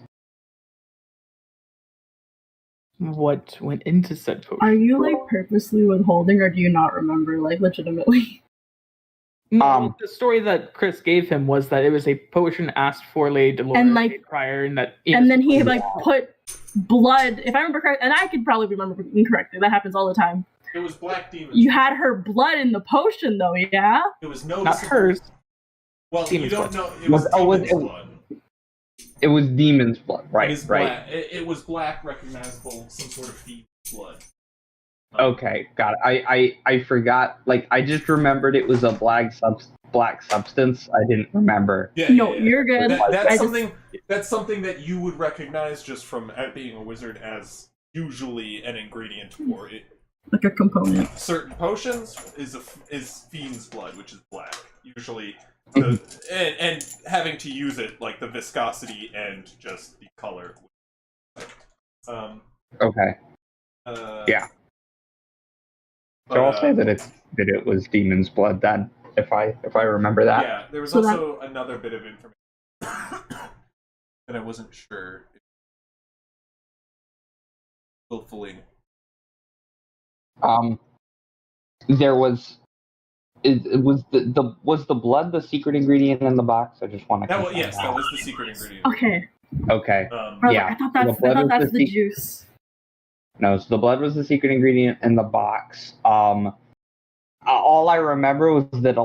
What went into said potion? Are you like purposely withholding, or do you not remember, like legitimately? No, the story that Chris gave him was that it was a potion asked for Lady Delora And, like- prior, and that And then he like put blood, if I remember correctly, and I could probably remember incorrectly. That happens all the time. It was Black Demon. You had her blood in the potion, though, yeah. It was not noticeable. hers. Well, Demon's you don't blood. know. It was Was- Demon's blood. It was demon's blood, right? It is Right. black. It was black, recognizable, some sort of fiend's blood. Okay, got it. I forgot. Like, I just remembered it was a black substance. I didn't remember. Yeah, No, you're good. That's something that you would recognize just from being a wizard as usually an ingredient for it. Like a component. Certain potions is fiend's blood, which is black. Usually, and having to use it, like the viscosity and just the color. Okay. Yeah. So I'll say that it was demon's blood then, if I remember that. Yeah, there was So also another bit of information that I wasn't sure if willfully. There was. It was the blood the secret ingredient in the box? I just want to. That was the secret ingredient. Okay. Okay. I thought that's the juice. No, so the blood was the secret ingredient in the box. All I remember was that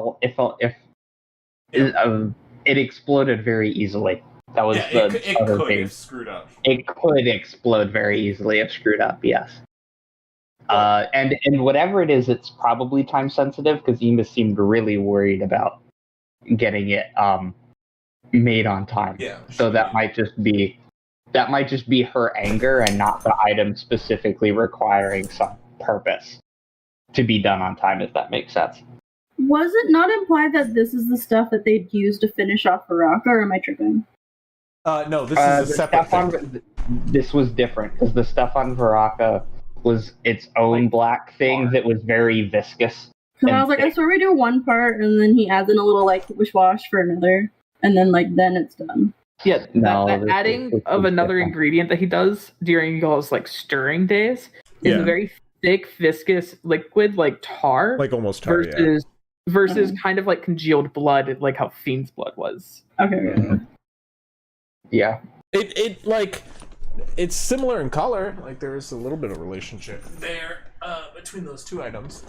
it exploded very easily. That was the it other could thing. if screwed up. It could explode very easily if screwed up. Yes. And whatever it is, it's probably time sensitive because Ema seemed really worried about getting it made on time. Yeah. So that might just be her anger and not the item specifically requiring some purpose to be done on time, if that makes sense. Was it not implied that this is the stuff that they'd use to finish off Vyraaka, or am I tripping? No, this is a separate thing. This was different because the stuff on Vyraaka was its own black thing that was very viscous. Because I was like, I swear we do one part, and then he adds in a little wish-wash for another, and then then it's done. Yeah, that adding of another different. ingredient that he does during y'all's stirring days is a very thick, viscous liquid like tar, like almost tar, versus kind of like congealed blood, like how Fiend's blood was. Okay. Yeah. It's similar in color. Like there's a little bit of relationship there between those two items.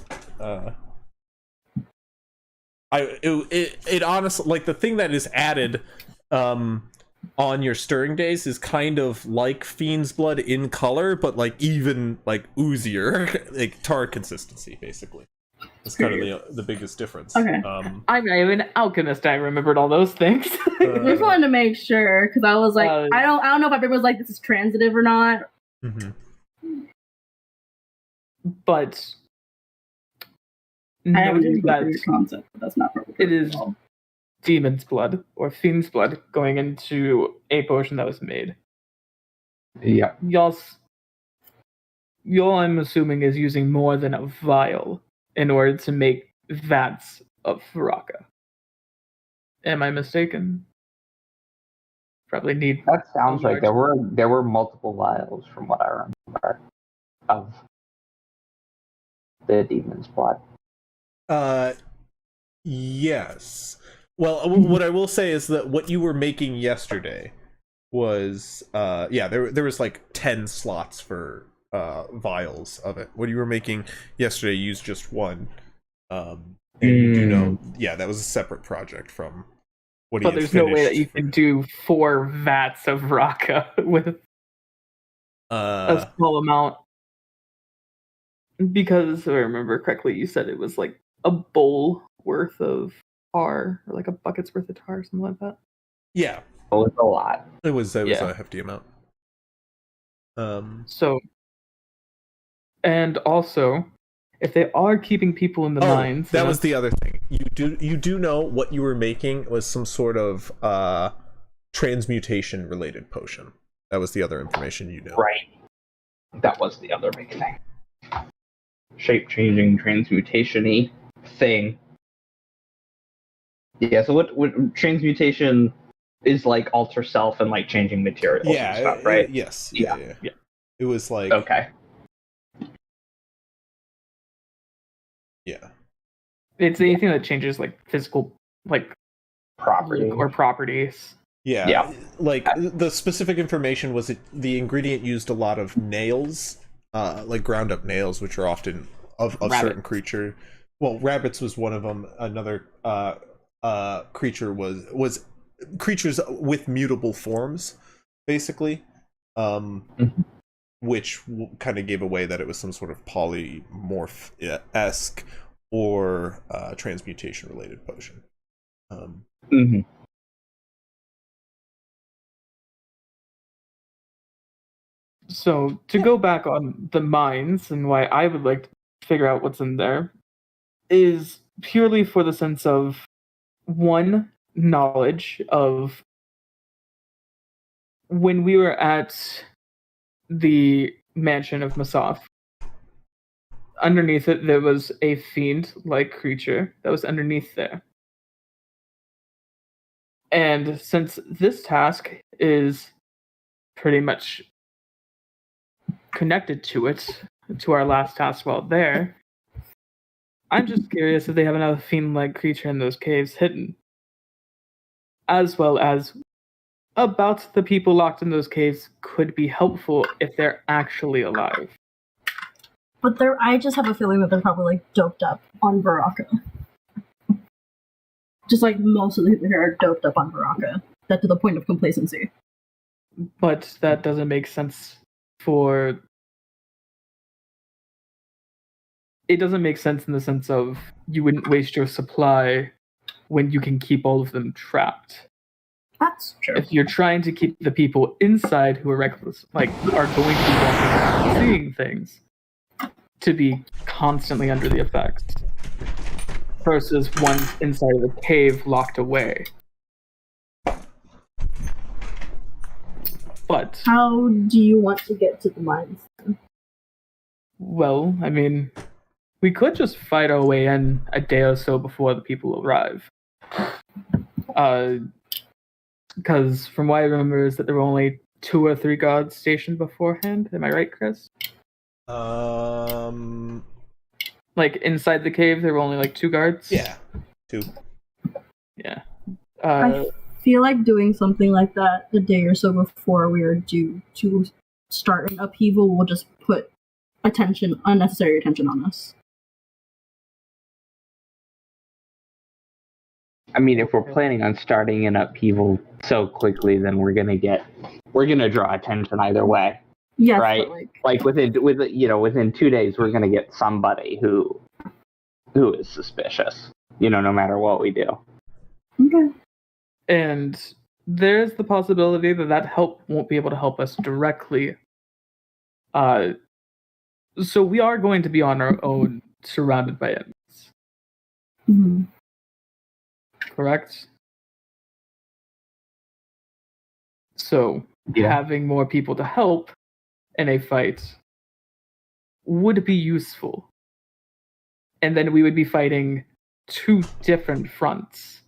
It honestly, like the thing that is added on your stirring days is kind of like Fiend's blood in color, but even oozier, like tar consistency, basically. That's kind of the biggest difference. Okay. I'm an alchemist. I remembered all those things. I just wanted to make sure because I was like, I don't know if everyone was like, this is transitive or not. Mm-hmm. But I haven't noting that your concept, but that's not probably it is demon's blood or Fiend's blood going into a potion that was made. Yeah. Y'all, I'm assuming, is using more than a vial in order to make vats of Vyraaka. Am I mistaken? Probably need. That sounds right. There were multiple vials from what I remember of the demon's blood. Yes. Well, what I will say is that what you were making yesterday was there was 10 slots for vials of it. What you were making yesterday, you used just one. And you do know, that was a separate project from what he had finished. But there's no way that you for... can do 4 vats of Vyraaka with a small amount. Because if I remember correctly, you said it was like a bowl worth of tar, or like a bucket's worth of tar, something like that. Yeah. It was a lot. It was a hefty amount. So, and also, if they are keeping people in the mines, that was the other thing. You do know what you were making was some sort of transmutation related potion. That was the other information you know. Right. That was the other big thing. Shape changing transmutation-y thing. Yeah, so what transmutation is like alter self and changing materials and stuff, right? Yes. Yeah. It was okay. Yeah. It's anything that changes physical property or properties. Yeah. The specific information was the ingredient used a lot of nails, ground up nails, which are often of certain creature. Well, rabbits was one of them. Another creature was creatures with mutable forms, basically, which kind of gave away that it was some sort of polymorph-esque or transmutation related potion. So to go back on the mines and why I would like to figure out what's in there is purely for the sense of one, knowledge of when we were at the mansion of Masaf. underneath it, there was a fiend-like creature that was underneath there. And since this task is pretty much connected to it, to our last task while there, I'm just curious if they have another fiend-like creature in those caves hidden. As well as about the people locked in those caves could be helpful if they're actually alive. But I just have a feeling that they're probably like doped up on Vyraaka. Just like most of the people here are doped up on Vyraaka. That to the point of complacency. But that doesn't make sense for... It doesn't make sense in the sense of you wouldn't waste your supply when you can keep all of them trapped. That's true. If you're trying to keep the people inside who are reckless, like, are going to be walking around seeing things, to be constantly under the effects, versus one inside of the cave locked away. But How do you want to get to the mines? well, I mean, we could just fight our way in a day or so before the people arrive. Because from what I remember is that there were only 2 or 3 guards stationed beforehand. Am I right, Chris? Like, inside the cave, there were only, like, 2 guards? Yeah, 2. Yeah. I feel like doing something like that a day or so before we are due to start an upheaval will just put unnecessary attention on us. I mean, if we're planning on starting an upheaval so quickly, then we're gonna draw attention either way, Yes, right? but Like within 2 days, we're gonna get somebody who is suspicious. No matter what we do. okay. And there's the possibility that help won't be able to help us directly. So we are going to be on our own, surrounded by enemies. Mm-hmm. Correct? So, having more people to help in a fight would be useful. And then we would be fighting 2 different fronts.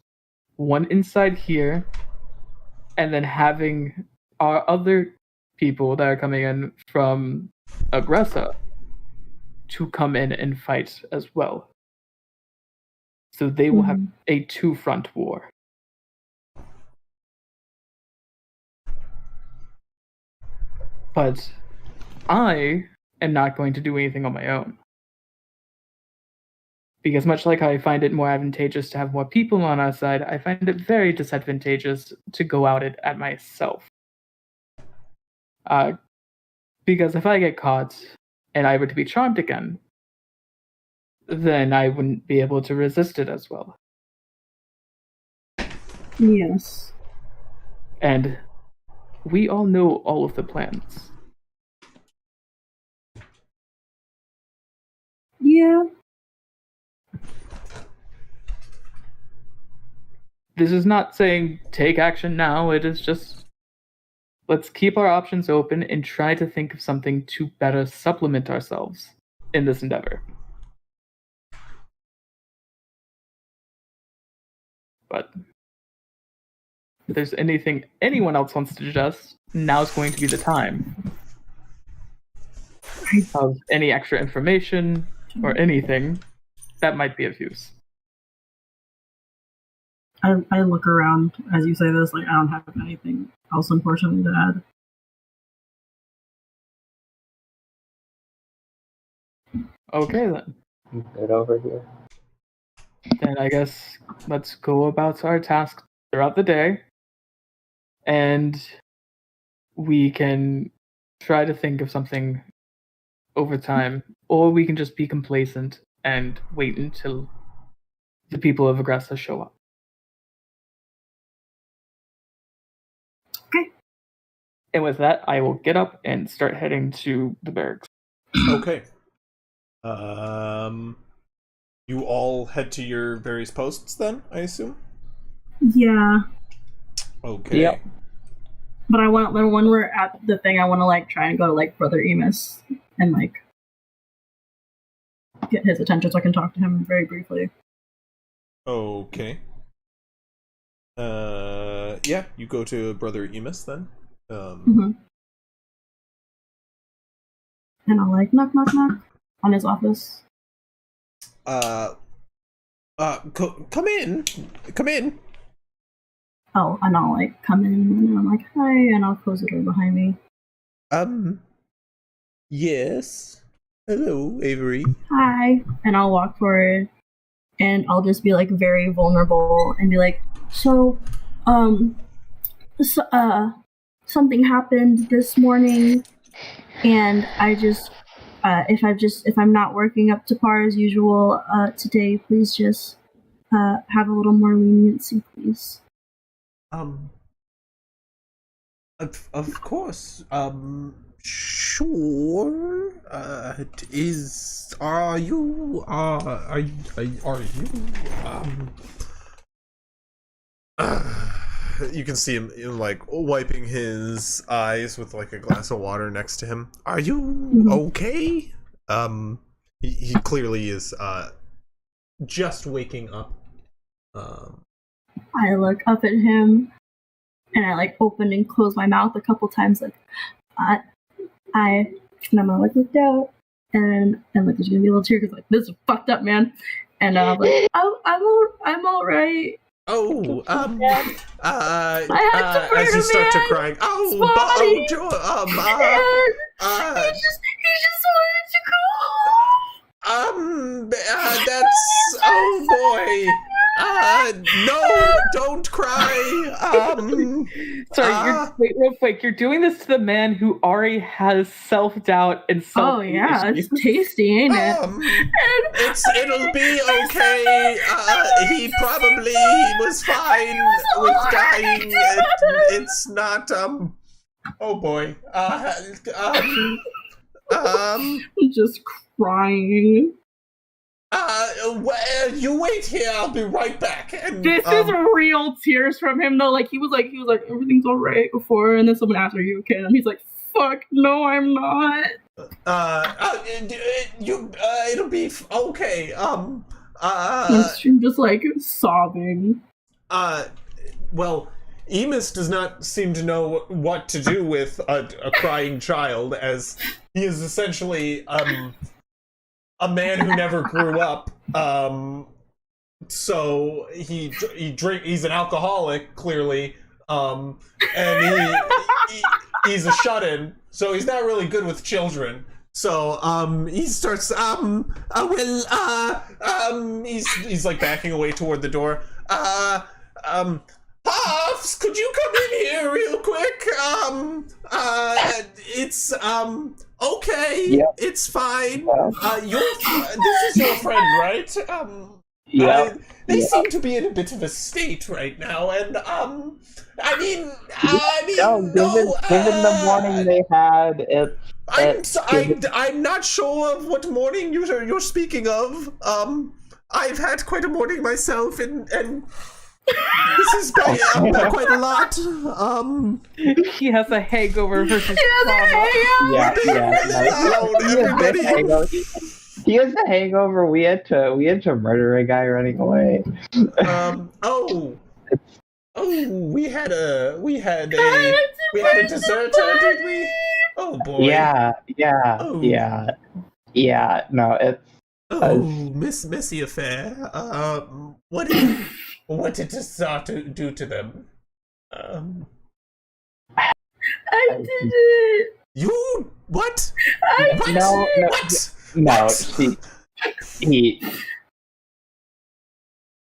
One inside here, and then having our other people that are coming in from Egressa to come in and fight as well. So they will have a 2-front war. But I am not going to do anything on my own. Because much like I find it more advantageous to have more people on our side, I find it very disadvantageous to go out it at myself. Because if I get caught and I were to be charmed again, then I wouldn't be able to resist it as well. Yes. And we all know all of the plans. Yeah. This is not saying take action now, it is just let's keep our options open and try to think of something to better supplement ourselves in this endeavor. But if there's anything anyone else wants to suggest, now's going to be the time. Of any extra information or anything that might be of use. I look around as you say this, like I don't have anything else unfortunately to add. Okay then. Get over here. Then I guess let's go about our tasks throughout the day. And we can try to think of something over time, or we can just be complacent and wait until the people of Egressa show up. Okay. And with that, I will get up and start heading to the barracks. Okay. You all head to your various posts then, I assume? Yeah. Okay. Yep. But I want, when we're at the thing, I want to like try and go to like Brother Emus and like get his attention so I can talk to him very briefly. Okay. Yeah, you go to Brother Emus then. And I'll like knock knock knock on his office. Come in. Come in. Oh, and I'll like come in and I'm like, hi, and I'll close the door behind me. Yes. Hello, Avery. Hi. And I'll walk forward and I'll just be like very vulnerable and be like, something happened this morning and I just if I'm not working up to par as usual today, please just have a little more leniency, please. Of course. Sure. Are you you can see him like wiping his eyes with like a glass of water next to him. Are you okay? He clearly is just waking up. I look up at him and I like open and close my mouth a couple times, like and I'm gonna like look out and like there's gonna be a little tear because like this is fucked up, man. And I'm like, I'm all right. Oh, I had to as you start to crying. he just wanted to go home. That's oh boy. No, don't cry. Sorry, wait real quick. You're doing this to the man who already has self-doubt and self. Oh yeah, it's tasty, ain't it? It'll be okay. He probably was fine with dying. It's not oh boy. I'm just crying. You wait here. I'll be right back. And, this is real tears from him though. Like he was like everything's all right before, and then someone asked, "Are you okay?" And he's like, "Fuck, no, I'm not." It'll be okay. I'm just like sobbing. Well, Emus does not seem to know what to do with a crying child, as he is essentially a man who never grew up. So he's an alcoholic, clearly, and he's a shut-in, so he's not really good with children. So he starts he's like backing away toward the door. Puffs, could you come in here real quick? It's okay. Yep. It's fine. Yeah. This is your friend, right? They seem to be in a bit of a state right now, and no, given the morning they had, I'm not sure of what morning you're speaking of. I've had quite a morning myself, and this is quite a lot. He has a hangover versus He has a hangover. We had to murder a guy running away. We had a deserter, did we? Oh boy. Yeah. No, it's messy affair. What did Deserter do to them? I did it. You what? No,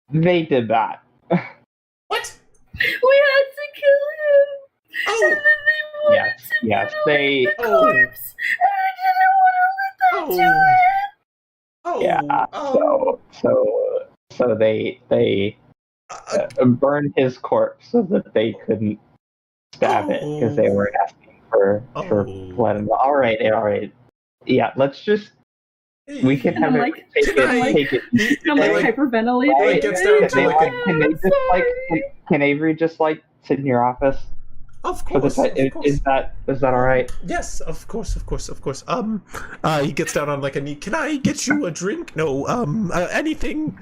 they did that. What? We had to kill him. Oh. And then they wanted to mutilate the corpse. And I didn't want to let them do it. So they burned his corpse so that they couldn't stab it because they were asking for blood. All right. Yeah, let's just. We can have take it. I'm like hyperventilating. It gets down to Can Avery just sit in your office? Of For the course, ti- of course. is that all right? Yes, of course. He gets down on like a knee. Can I get you a drink? No, anything.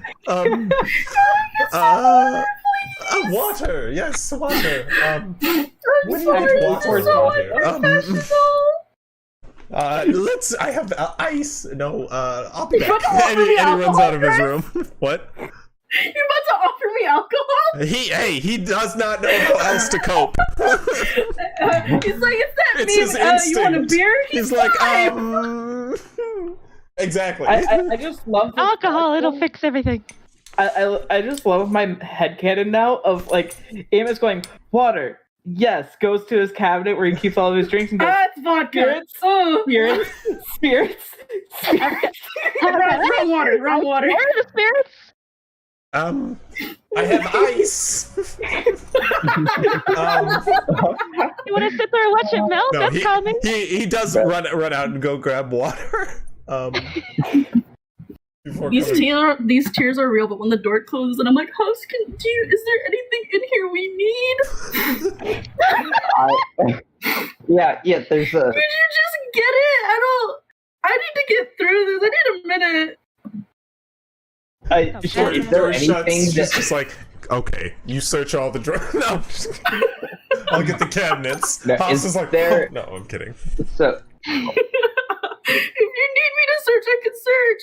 Water. Yes, water. I'm When you sorry, get this water is so around here, unprofessional. I have ice. No, I'll be You're back. about to offer me And he runs out of his alcohol, room. What? You're about to offer me alcohol? He does not know how else to cope. He's like, it's that It's his meme, you want a instinct. beer? He's like, fine. exactly. I just love the Alcohol, it'll fix everything. I just love my headcanon now of like Amos going, water, yes, goes to his cabinet where he keeps all of his drinks and goes, That's vodka. spirits, spirits. Wrong water. Where are the spirits? I have ice. You want to sit there and watch it melt? No, That's coming. he does run out and go grab water. Before coming- These tears are real, but when the door closes and I'm like, host, is there anything in here we need? Yeah. There's a. Could you just get it? I need to get through this. I need a minute. Before Is the there door shuts, anything she's that? just like, okay, you search all the drawers. No, I'm just kidding. I'll get the cabinets. No, House is is like, there- oh, no, I'm kidding. So If you need me to search, I can search.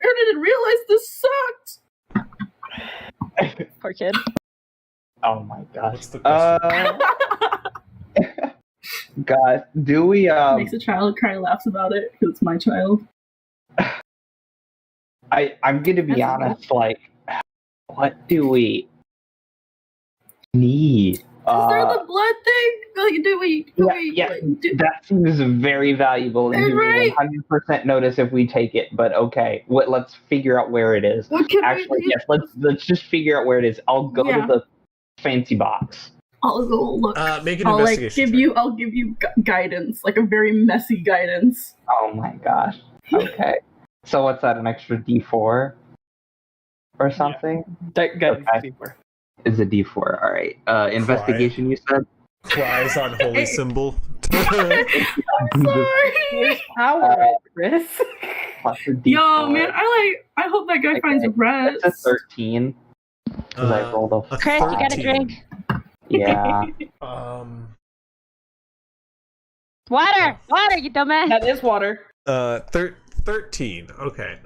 I didn't realize this sucked. Poor kid. oh my gosh. What's the question? Guys, do we Makes a child cry, laughs about it because it's my child. I'm gonna be honest, like, what do we need? Is there the blood thing? Like, do we? That seems very valuable and Right. we 100% notice if we take it, but okay. Let's figure out where it is. What can Actually, we? yes, let's just figure out where it is. I'll go Yeah. to the fancy box. I'll go look. Make an I'll investigation. give you guidance, like a very messy guidance. Oh my gosh. Okay. So what's that, an extra D4? Or something? That guy Okay. Is a D4, alright. Investigation, you said? Cries on holy symbol. I'm sorry. There's power, Chris. Plus a D4. Yo, man, I hope that guy finds rest. That's a 13. Because I rolled a Chris, you got a 13. drink. Yeah. Water, you dumbass. That is water. 13. Okay.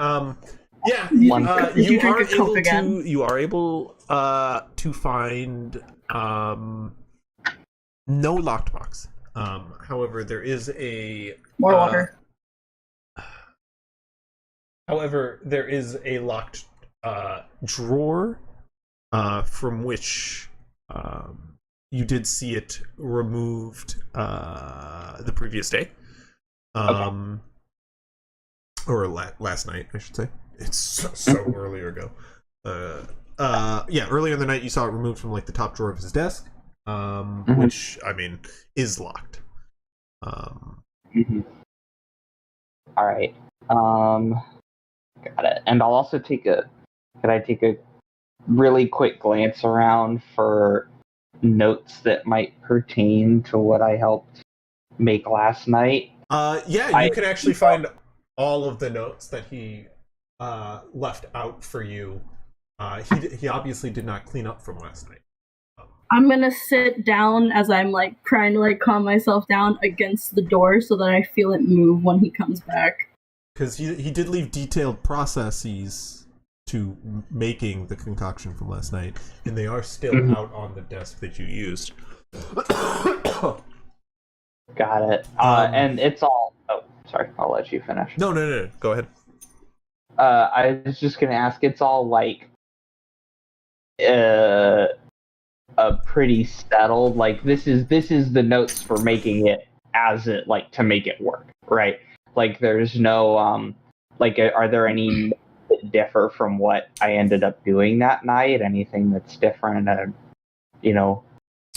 Yeah. Did you You drink are a Coke able again? to. You are able to find no locked box. However, there is a More water. However, there is a locked drawer from which you did see it removed the previous day. Or last night, I should say. It's so earlier ago. Yeah, earlier in the night you saw it removed from like the top drawer of his desk, which I mean is locked. Mhm. All right. Got it. And I'll also take a really quick glance around for notes that might pertain to what I helped make last night. Yeah, you can actually find all of the notes that he left out for you. He obviously did not clean up from last night. I'm gonna sit down as I'm like trying to like calm myself down against the door so that I feel it move when he comes back. Because he did leave detailed processes to making the concoction from last night, and they are still out on the desk that you used. Got it. And it's all. Oh, sorry. I'll let you finish. No. Go ahead. I was just gonna ask. It's all like, pretty settled. Like this is the notes for making it as it like to make it work, right? Like there's no like are there any that differ from what I ended up doing that night? Anything that's different? You know.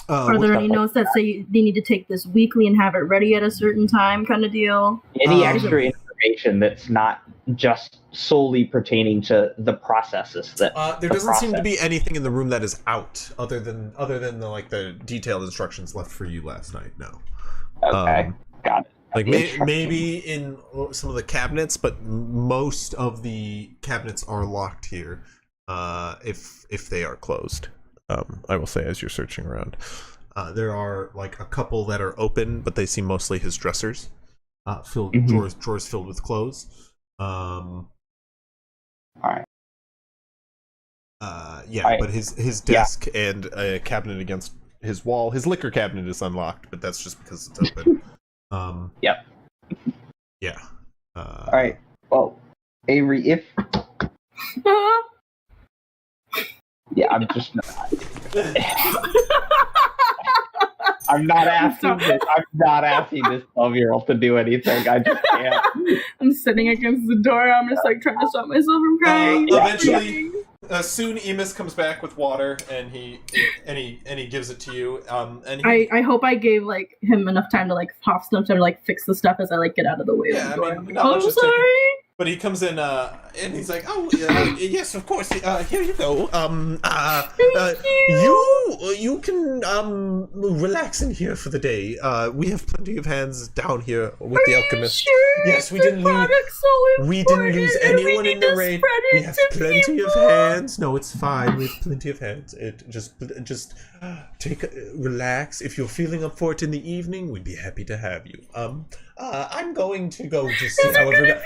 Are there any notes that say they need to take this weekly and have it ready at a certain time, kind of deal? Any extra information that's not just solely pertaining to the processes that There the doesn't seem to process. be anything in the room that is out, other than the detailed instructions left for you last night. No. Okay, got it. Like The instructions. maybe in some of the cabinets, but most of the cabinets are locked here. If they are closed, I will say as you're searching around, there are like a couple that are open, but they seem mostly his dressers, filled drawers filled with clothes. All right. Yeah, Alright. but his desk and a cabinet against his wall. His liquor cabinet is unlocked, but that's just because it's open. Yep. Yeah. All right. Well, Avery, if yeah, I'm just not. I'm not asking this. I'm not asking this 12-year-old to do anything. I just can't. I'm sitting against the door. I'm just like trying to stop myself from crying. Eventually, soon Emus comes back with water, and he gives it to you. And he, I hope I gave like him enough time to like enough time to like fix the stuff as I like get out of the way. Yeah, of the I door. mean, I'm not like, much oh, is taken. sorry. but he comes in, and he's like, "Oh, yes, of course. Here you go. You can relax in here for the day. We have plenty of hands down here with the alchemist. Sure, Yes, we didn't lose. We didn't lose anyone in the raid. We have plenty of hands. No, it's fine. We have plenty of hands. It just relax. If you're feeling up for it in the evening, we'd be happy to have you. I'm going to go to see how everybody.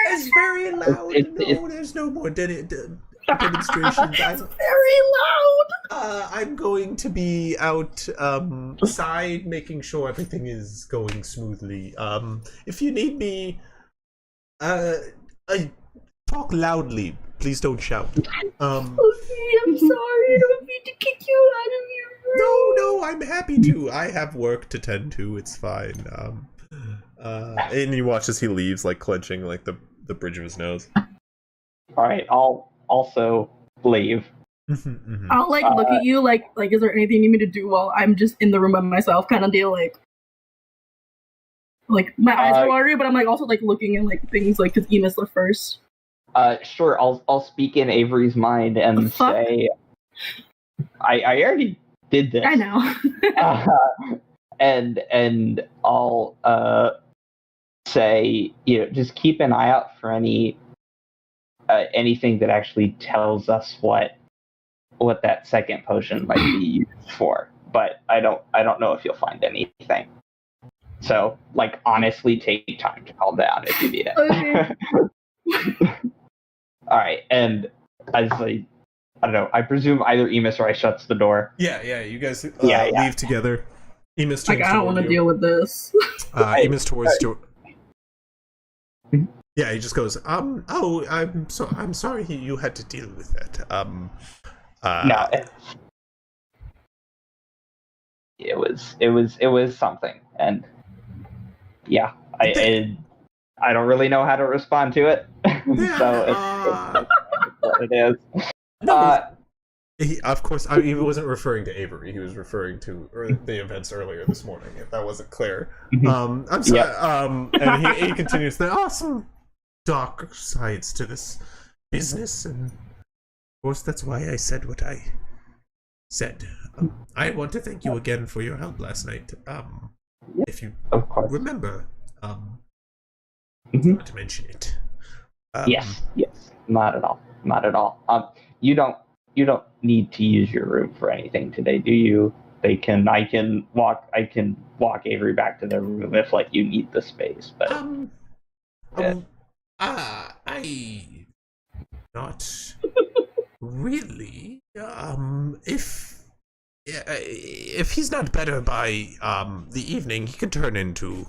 It's very loud. No, there's no more demonstrations. It's very loud. I'm going to be outside, making sure everything is going smoothly. If you need me, talk loudly. Please don't shout. Okay, I'm sorry. I don't mean to kick you out of your room. No, I'm happy to. I have work to tend to. It's fine. And you watch as he leaves, like clenching like the bridge of his nose. All right, I'll also leave. I'll like look at you like is there anything you need me to do while I'm just in the room by myself kind of deal like my eyes are watery, but I'm like also like looking at like things like because Emus left first. Sure, I'll speak in Avery's mind and say, I already did this. I know. And I'll say, just keep an eye out for anything that actually tells us what that second potion might be used for. But I don't know if you'll find anything. So, like, honestly, take time to calm down if you need it. Okay. All right, and I don't know. I presume either Emus or I shuts the door. Yeah. You guys Yeah. leave together. Emus turns Like I don't want to deal with this. Emus towards yeah, he just goes, oh, I'm sorry you had to deal with that. No, it was something, and yeah, I don't really know how to respond to it, so it's what it is. He, of course, he wasn't referring to Avery. He was referring to the events earlier this morning. If that wasn't clear, I'm sorry. Yep. And he continues. There are some dark sides to this business, and of course, that's why I said what I said. I want to thank you again for your help last night. If you Of course. remember, not to mention it. Yes, not at all. You don't need to use your room for anything today, do you? I can walk Avery back to their room if like you need the space, but I not really. If he's not better by the evening, he could turn into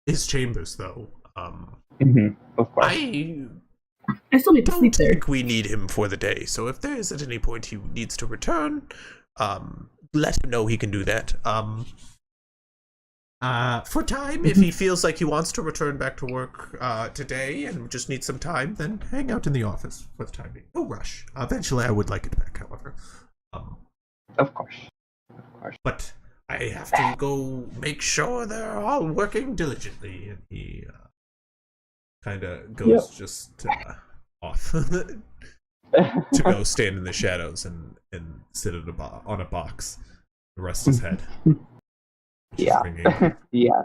his chambers though. Of course. I still need to Don't sleep there. think we need him for the day. So if there is at any point he needs to return, let him know he can do that. For time, if he feels like he wants to return back to work today and just needs some time, then hang out in the office for the time being. No rush. Eventually, I would like it back, however. Of course. But I have to go make sure they're all working diligently. And he kind of goes just off to go stand in the shadows and sit on a box and rest his head. Yeah. Yeah.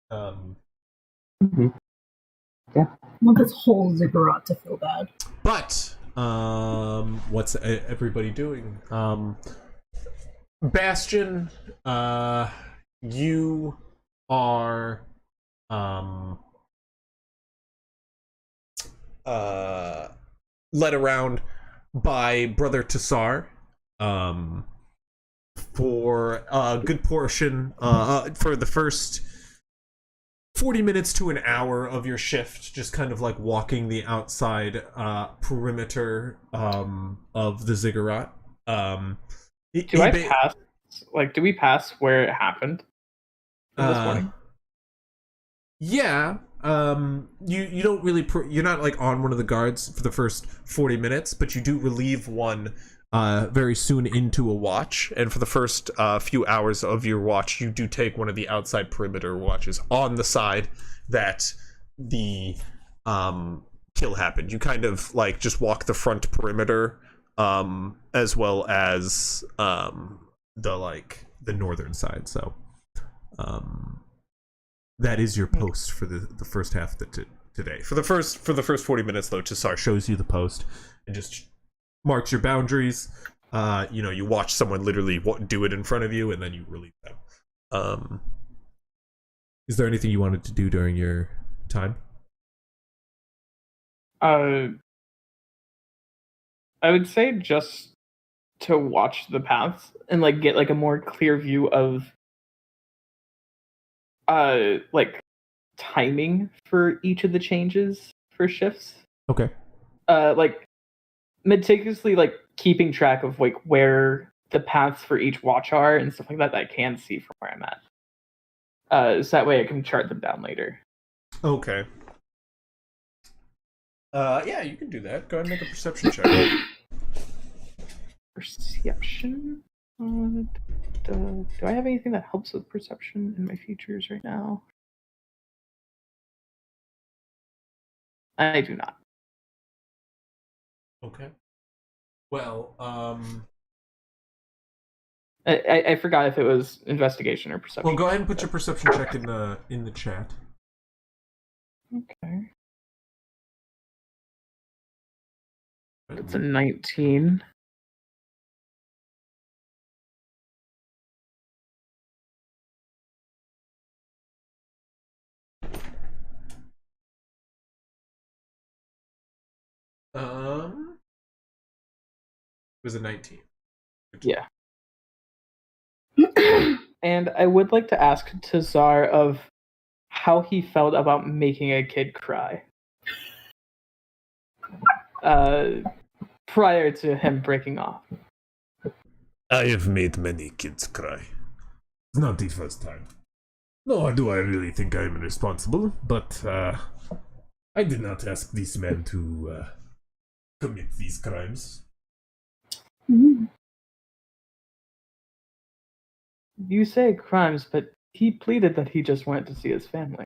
Yeah. I want this whole ziggurat to feel bad. But what's everybody doing? Bastion, you are led around by Brother Tassar for a good portion for the first 40 minutes to an hour of your shift, just kind of like walking the outside perimeter of the ziggurat. Do we pass where it happened this morning? Yeah. You don't really you're not like on one of the guards for the first 40 minutes, but you do relieve one very soon into a watch, and for the first few hours of your watch you do take one of the outside perimeter watches on the side that the kill happened. You kind of like just walk the front perimeter as well as the northern side, so that is your post for the first half of today. For the first 40 minutes though, Tassar shows you the post and just marks your boundaries. You watch someone literally do it in front of you and then you relieve them. Is there anything you wanted to do during your time? I would say just to watch the paths and like get like a more clear view of like timing for each of the changes for shifts. Okay. Like meticulously like keeping track of like where the paths for each watch are and stuff like that I can see from where I'm at. So that way I can chart them down later. Okay. Yeah, you can do that. Go ahead and make a perception check. Perception? Do I have anything that helps with perception in my features right now? I do not. Okay. Well, I forgot if it was investigation or perception. well, go ahead and put your perception check in the chat. Okay. It's a 19. It was a 19. Yeah. And I would like to ask Tazar of how he felt about making a kid cry. Prior to him breaking off. I have made many kids cry. It's not the first time. Nor do I really think I am responsible, but I did not ask this man to commit these crimes. You say crimes, but he pleaded that he just wanted to see his family.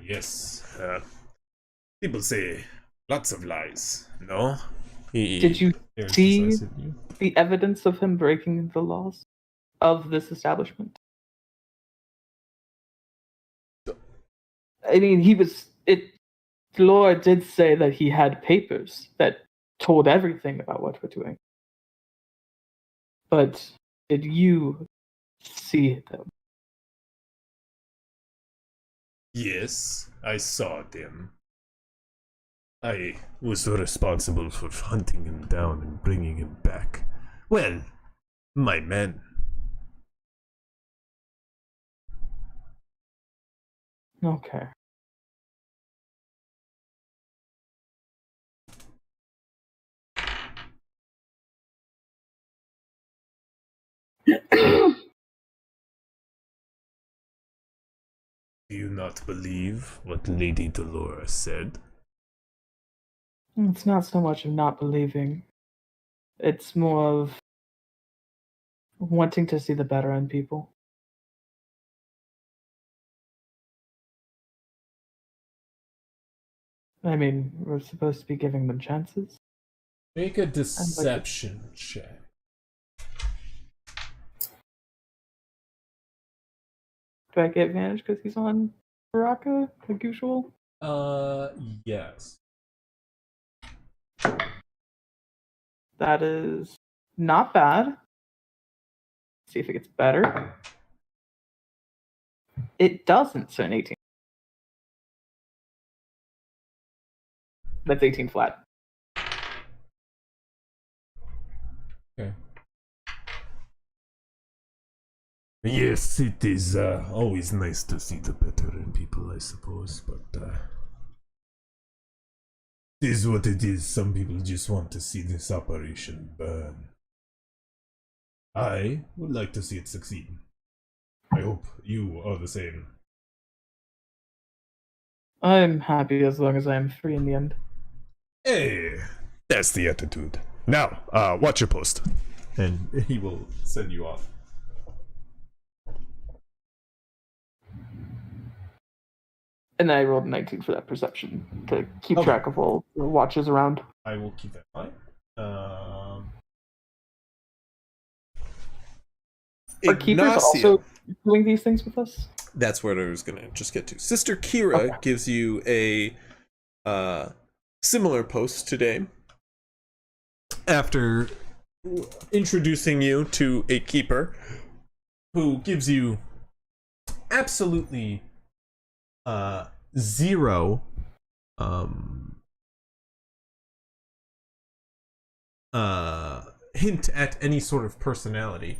Yes. People say lots of lies, no? Did you see the evidence of him breaking the laws of this establishment? I mean, Laura did say that he had papers that told everything about what we're doing. But did you see them? Yes, I saw them. I was responsible for hunting him down and bringing him back. Well, my men. Okay. Do you not believe what Lady Dolores said? It's not so much of not believing. It's more of wanting to see the better in people. I mean, we're supposed to be giving them chances. Make a deception check. Do I get advantage because he's on Vyraaka, like usual? Yes. That is not bad. See if it gets better. It doesn't, so an 18. That's 18 flat. Okay. Yes, it is always nice to see the better in people, I suppose, but it is what it is. Some people just want to see this operation burn. I would like to see it succeed. I hope you are the same. I'm happy as long as I'm free in the end. Hey, that's the attitude. Now, watch your post. And he will send you off. And then I rolled a 19 for that perception to keep track of all the watches around. I will keep that in mind. Are keepers also doing these things with us? That's what I was gonna just get to. Sister Kira gives you a similar post today after introducing you to a keeper who gives you absolutely zero hint at any sort of personality.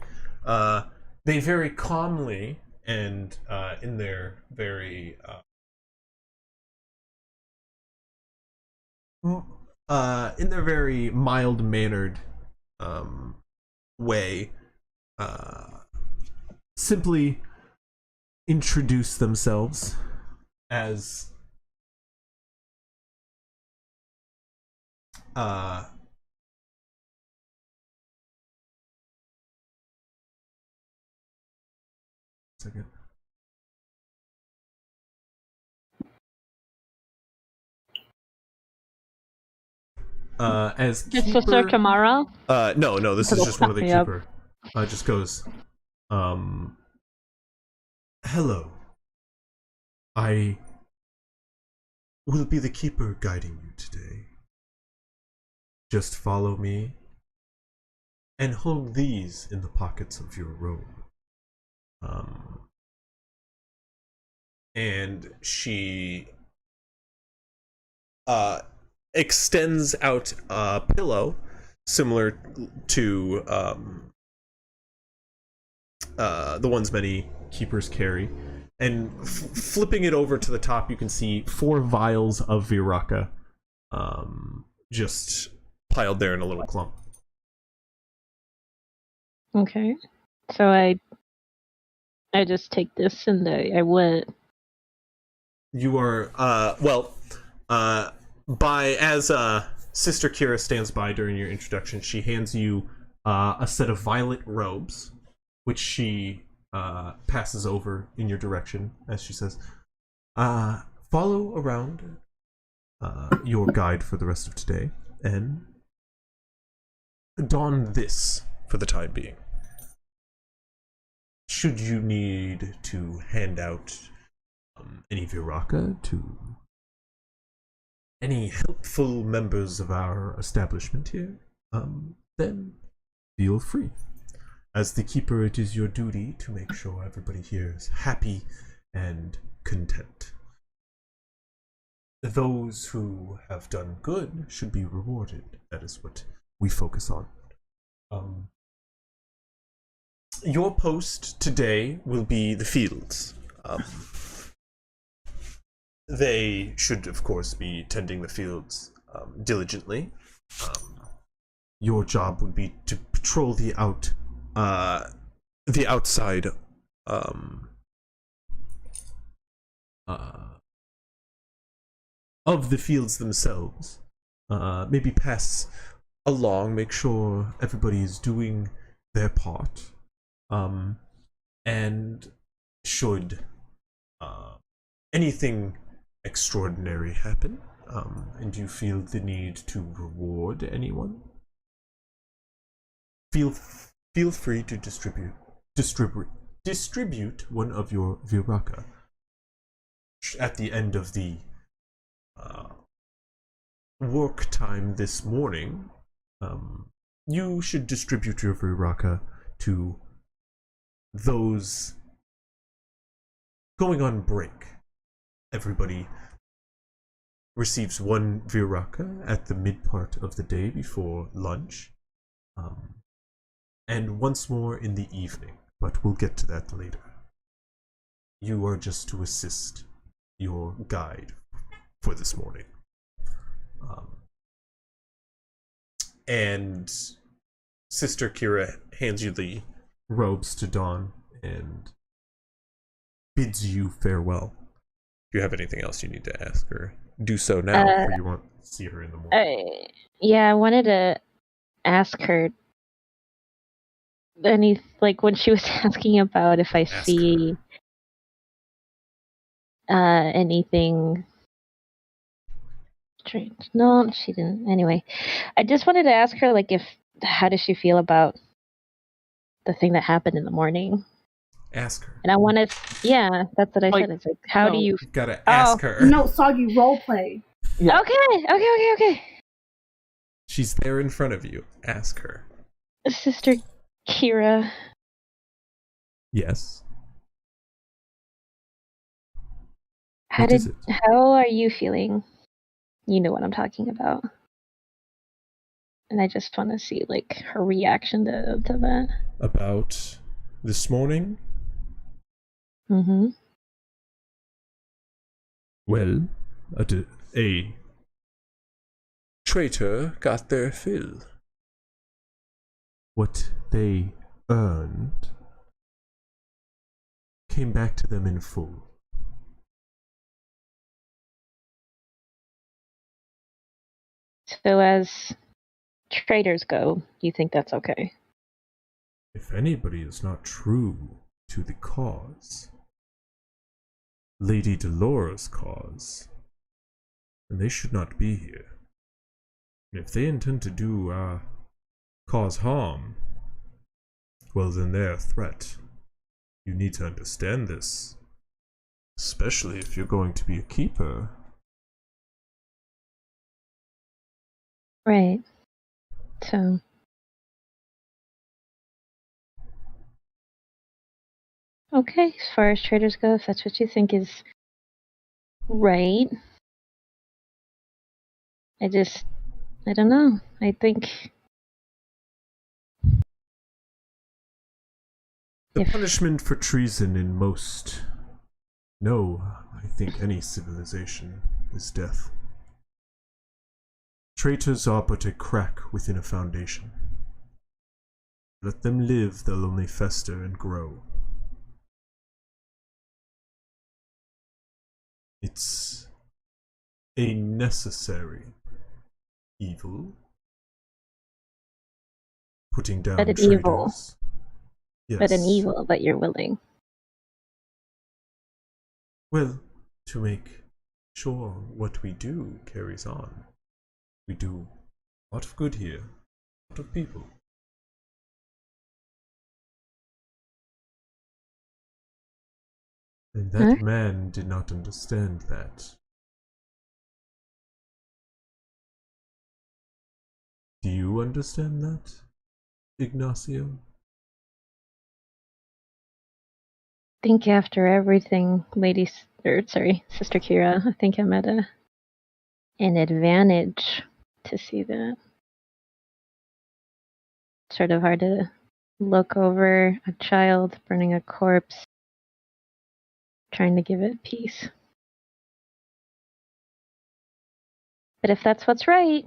They very calmly and in their very mild-mannered way simply introduce themselves as second. As Is keeper, Sister Tamara? no, this is just one of the Yep. keeper. Just goes, hello. I will be the keeper guiding you today. Just follow me and hold these in the pockets of your robe. And she extends out a pillow similar to the ones many keepers carry, and flipping it over to the top, you can see 4 vials of Vyraaka just piled there in a little clump. Okay. So I just take this and I would. You are as Sister Kira stands by during your introduction, she hands you a set of violet robes, which she passes over in your direction as she says, follow around your guide for the rest of today and don this for the time being. Should you need to hand out any Vyraaka to any helpful members of our establishment here, then feel free. As the keeper, it is your duty to make sure everybody here is happy and content. Those who have done good should be rewarded. That is what we focus on. Your post today will be the fields. They should, of course, be tending the fields diligently. Your job would be to patrol the outside of the fields themselves. Maybe pass along, make sure everybody is doing their part. And should anything extraordinary happen, and you feel the need to reward anyone, feel free to distribute one of your Vyraaka. At the end of the work time this morning, you should distribute your Vyraaka to those going on break. Everybody receives one Vyraaka at the mid part of the day before lunch, and once more in the evening, but we'll get to that later. You are just to assist your guide for this morning. And Sister Kira hands you the robes to don and bids you farewell. Do you have anything else you need to ask her? Do so now, or you won't see her in the morning. Yeah, I wanted to ask her when she was asking about if I see anything strange. No, she didn't. Anyway, I just wanted to ask her how does she feel about the thing that happened in the morning? Ask her. And I want to, yeah, that's what I said. It's how do you? You've got to ask her. No, Soggy, roleplay. Yeah. Okay. She's there in front of you. Ask her. Sister Kira. Yes. How are you feeling? You know what I'm talking about. And I just want to see her reaction to that. About this morning? Mm-hmm. Well, a traitor got their fill. What they earned came back to them in full. So as traitors go, you think that's okay? If anybody is not true to the cause, Lady Delora's cause, then they should not be here. And if they intend to cause harm, well, then they're a threat. You need to understand this, especially if you're going to be a keeper. Right. So. Okay, as far as traders go, if that's what you think is right. I don't know. I think The punishment for treason in I think any civilization is death. Traitors are but a crack within a foundation. Let them live, they'll only fester and grow. It's a necessary evil. Putting down but an traitors. evil. Yes. But an evil, but you're willing. Well, to make sure what we do carries on. We do a lot of good here. A lot of people. And that man did not understand that. Do you understand that, Ignacio? I think after everything, Sister Kira, I think I'm at an advantage to see that. Sort of hard to look over a child burning a corpse, trying to give it peace. But if that's what's right.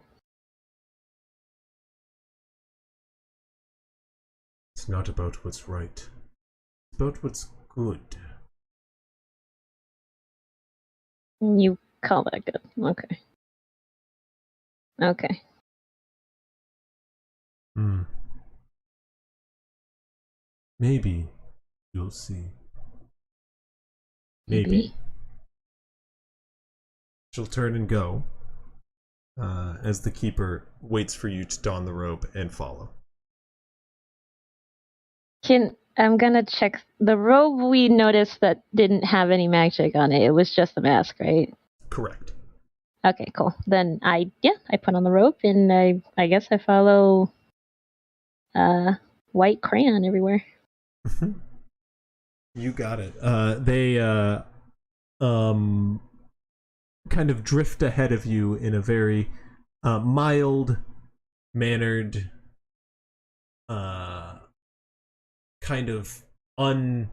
It's not about what's right. It's about what's good. You call that good. Okay. Okay. Maybe you'll see. Maybe. She'll turn and go, as the keeper waits for you to don the robe and follow. I'm gonna check the robe. We noticed that didn't have any magic on it. It was just the mask, right? Correct. Okay, cool. Then I put on the robe and I guess I follow white crayon everywhere. You got it. They kind of drift ahead of you in a very mild mannered kind of uncharismatic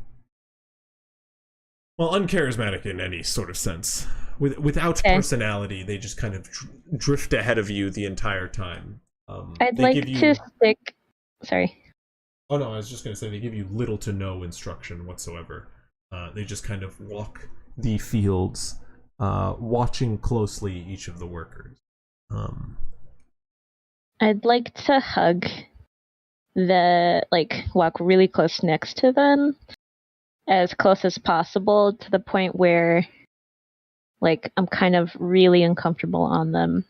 in any sort of sense. Without personality, they just kind of drift ahead of you the entire time. I'd like to stick. Sorry. Oh no, I was just going to say they give you little to no instruction whatsoever. They just kind of walk the fields, watching closely each of the workers. I'd like to walk really close next to them, as close as possible, to the point where, I'm kind of really uncomfortable on them.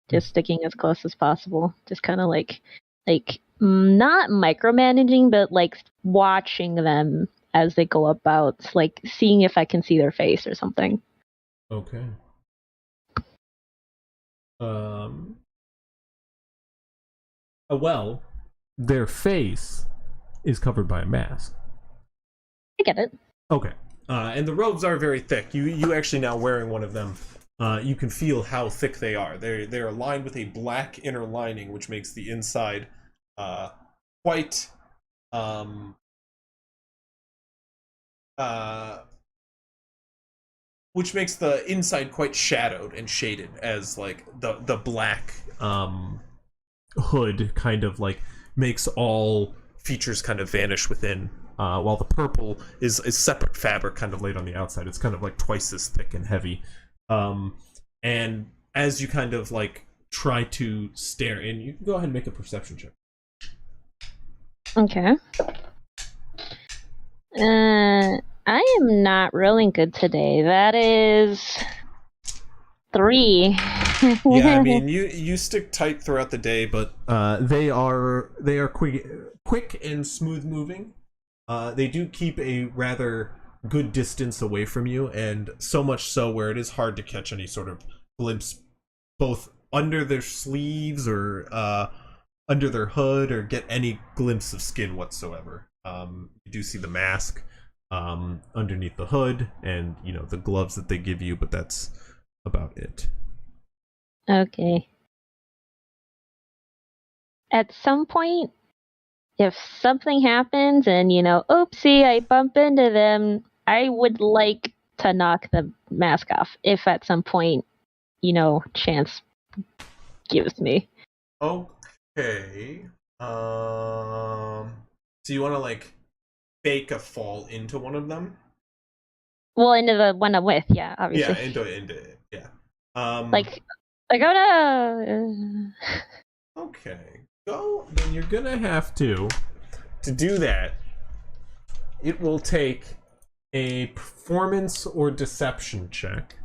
Just sticking as close as possible. Just kind of not micromanaging, but watching them as they go about, seeing if I can see their face or something. Okay. Well, their face is covered by a mask. I get it. Okay. And the robes are very thick. You actually now wearing one of them. You can feel how thick they are. They're lined with a black inner lining, which makes the inside quite which makes the inside quite shadowed and shaded, as the black hood kind of makes all features kind of vanish within, while the purple is separate fabric kind of laid on the outside. It's kind of twice as thick and heavy. And as you kind of try to stare in, you can go ahead and make a perception check. Okay. I am not rolling good today. That is 3. Yeah, I mean, you stick tight throughout the day, but they are quick and smooth moving. They do keep a rather good distance away from you, and so much so where it is hard to catch any sort of glimpse, both under their sleeves or under their hood, or get any glimpse of skin whatsoever. You do see the mask underneath the hood, and the gloves that they give you, but that's about it. Okay. At some point, if something happens and, oopsie, I bump into them, I would like to knock the mask off, if at some point, chance gives me. Okay. So you want to fake a fall into one of them? Well, into the one I'm with, yeah, obviously. Yeah, into it, yeah. Oh no. Okay. So then you're gonna have to do that. It will take a performance or deception check.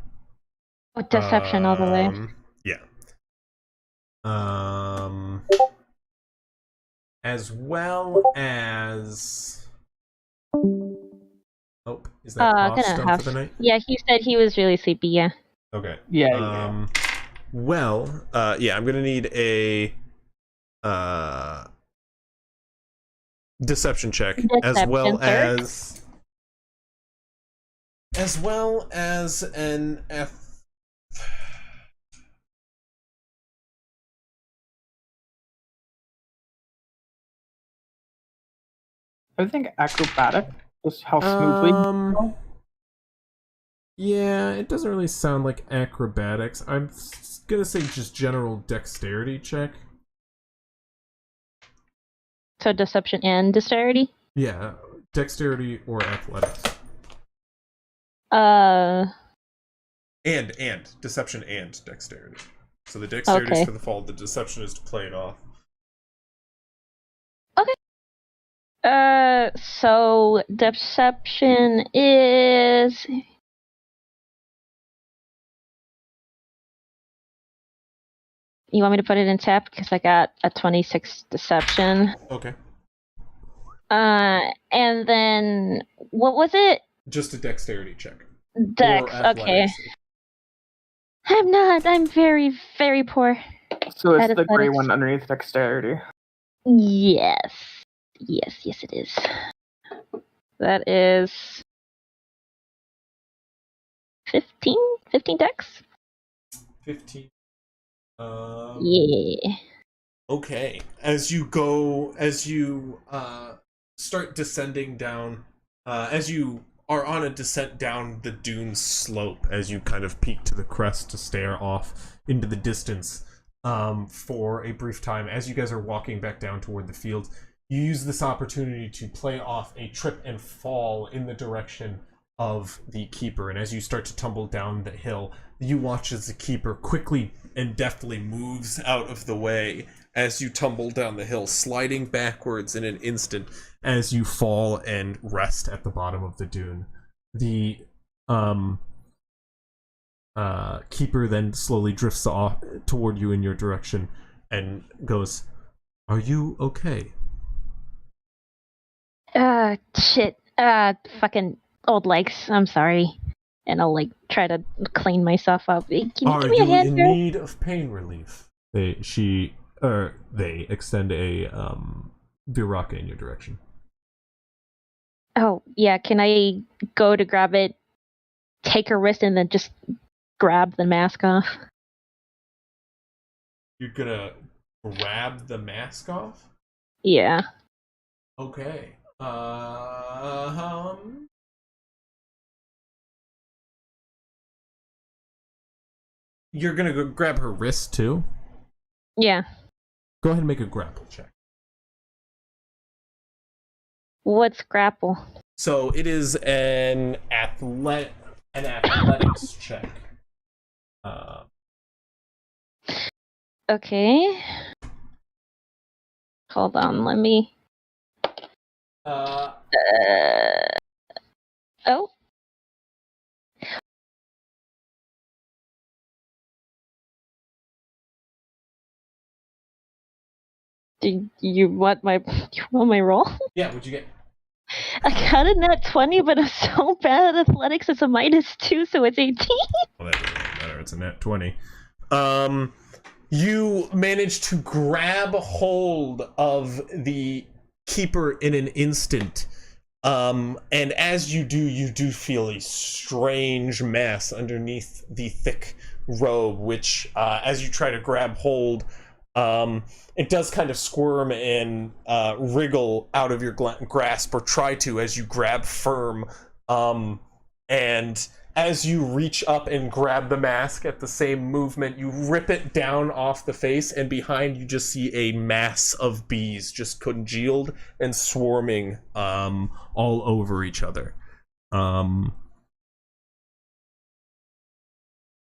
Deception all the way. Yeah. As well as. Oh, is that Hoff's done for the night? Yeah, he said he was really sleepy. Yeah. Okay. Yeah. Well, I'm gonna need a deception check, as well as an F. I think acrobatic, just how smoothly. Yeah, it doesn't really sound like acrobatics. I'm gonna say just general dexterity check. So deception and dexterity? Yeah, dexterity or athletics. And deception and dexterity. So the dexterity is for the fall, the deception is to play it off. Okay. So deception is You want me to put it in tap because I got a 26 deception. Okay. And then what was it? Just a dexterity check. Dex. Or Okay. athletics. I'm not. I'm very, very poor. So it's the gray Athletics. one underneath dexterity. Yes. Yes, it is. That is 15? 15 dex? 15. Yeah. Okay. As you start descending down, as you are on a descent down the dune slope, as you kind of peek to the crest to stare off into the distance for a brief time, as you guys are walking back down toward the field, you use this opportunity to play off a trip and fall in the direction of the keeper. And as you start to tumble down the hill, you watch as the keeper quickly and deftly moves out of the way as you tumble down the hill, sliding backwards in an instant as you fall and rest at the bottom of the dune. The keeper then slowly drifts off toward you in your direction and goes, "Are you okay?" Shit. Fucking old legs. I'm sorry. And I'll try to clean myself up. Can you Are give me a you hand in here? need of pain relief? They extend a Vyraaka in your direction. Oh, yeah. Can I go to grab it, take her wrist, and then just grab the mask off? You're gonna grab the mask off? Yeah. Okay. You're gonna go grab her wrist too? Yeah. Go ahead and make a grapple check. What's grapple? So it is an athletics check. Okay. Hold on, let me... Oh. Do you want my roll? Yeah, what'd you get? I got a nat 20, but I'm so bad at athletics. It's a -2, so it's 18. Well, that doesn't really matter. It's a nat 20. You manage to grab hold of the keeper in an instant. And as you do feel a strange mass underneath the thick robe, which, as you try to grab hold, it does kind of squirm and wriggle out of your grasp, or try to, as you grab firm. And as you reach up and grab the mask at the same movement, you rip it down off the face, and behind you just see a mass of bees just congealed and swarming all over each other.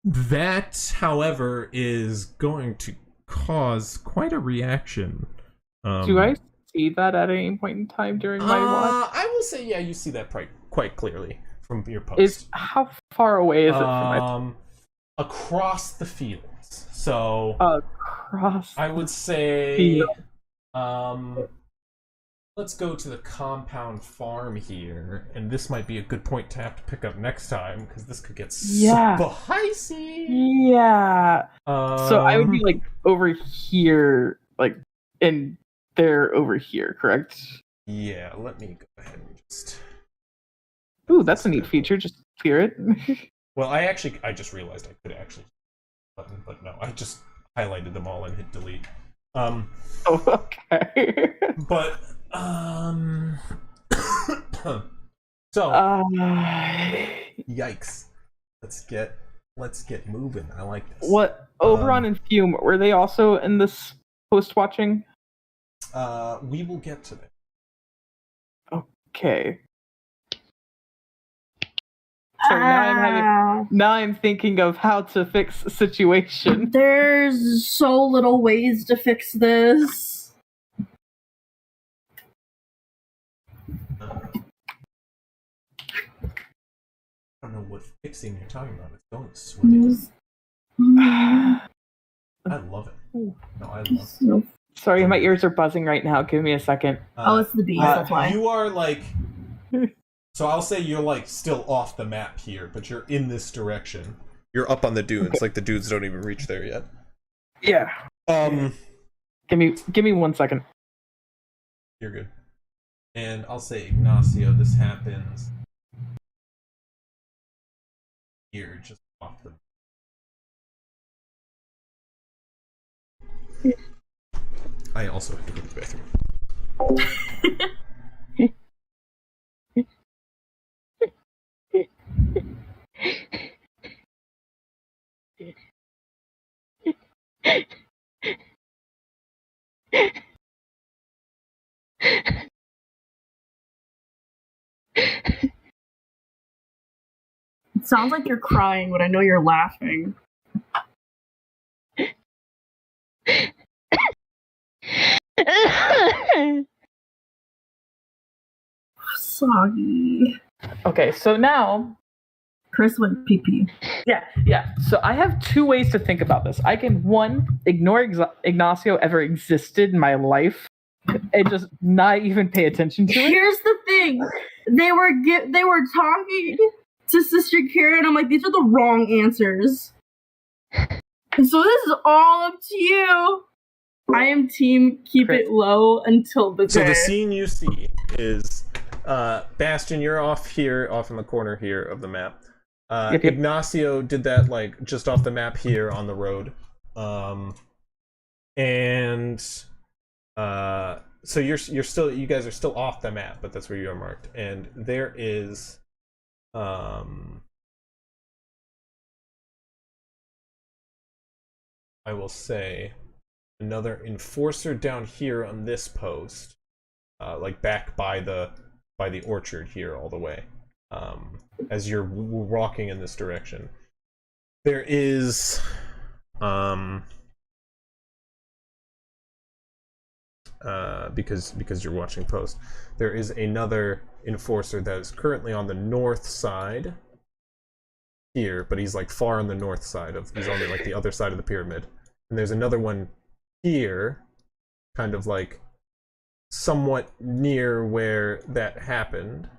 That, however, is going to cause quite a reaction. Do I see that at any point in time during my watch? I will say, yeah, you see that quite clearly from your post. How far away is it from my... Across the fields. So across I would say field. Let's go to the compound farm here, and this might be a good point to have to pick up next time, because this could get spicy. Yeah. So I would be over here, and they're over here, correct? Yeah, let me go ahead and just... Ooh, that's a neat feature. Just clear it. Well, I just realized I could actually button, but no, I just highlighted them all and hit delete. Oh, okay. But so yikes. Let's get moving. I like this. What Oberon and Fume, were they also in this post watching? We will get to that. Okay. So now I'm thinking of how to fix a situation. There's so little ways to fix this. I don't know what fixing you're talking about. It's going swimming. I love it. No, I love. No. Sorry, my ears are buzzing right now. Give me a second. Oh, it's the bees. That's why. You are like. So I'll say you're like still off the map here, but you're in this direction. You're up on the dunes, like the dudes don't even reach there yet. Yeah. Give me 1 second. You're good. And I'll say, Ignacio, this happens here, just off the. I also have to go to the bathroom. It sounds like you're crying, but I know you're laughing. Soggy. Okay, so now Chris went pee-pee. Yeah. So I have two ways to think about this. I can, one, ignore Ignacio ever existed in my life and just not even pay attention to it. Here's the thing. They were talking to Sister Karen. I'm like, these are the wrong answers. So this is all up to you. I am team keep it low until the So day. the scene you see is Bastion, you're off here, off in the corner here of the map. Yep. Ignacio did that like just off the map here on the road. So you guys are still off the map, but that's where you are marked. And there is I will say another enforcer down here on this post, like back by the orchard here all the way. As you're walking in this direction, there is because you're watching post, there is another enforcer that is currently on the north side here, but he's like far on the north side he's on like the other side of the pyramid. And there's another one here, kind of like somewhat near where that happened.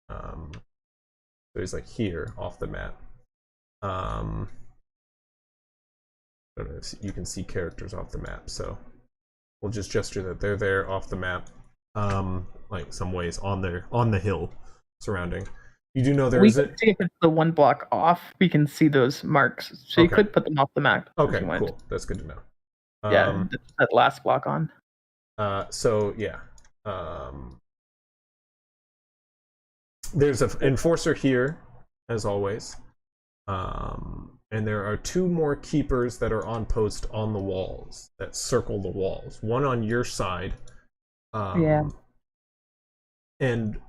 So he's like here off the map. I don't know if you can see characters off the map, so we'll just gesture that they're there off the map, like some ways on the hill surrounding. You do know there is can see if it's the one block off. We can see those marks, so you could put them off the map. Okay, cool. That's good to know. Yeah, that last block on. So yeah, there's an enforcer here, as always, and there are two more keepers that are on post on the walls that circle the walls. One on your side, and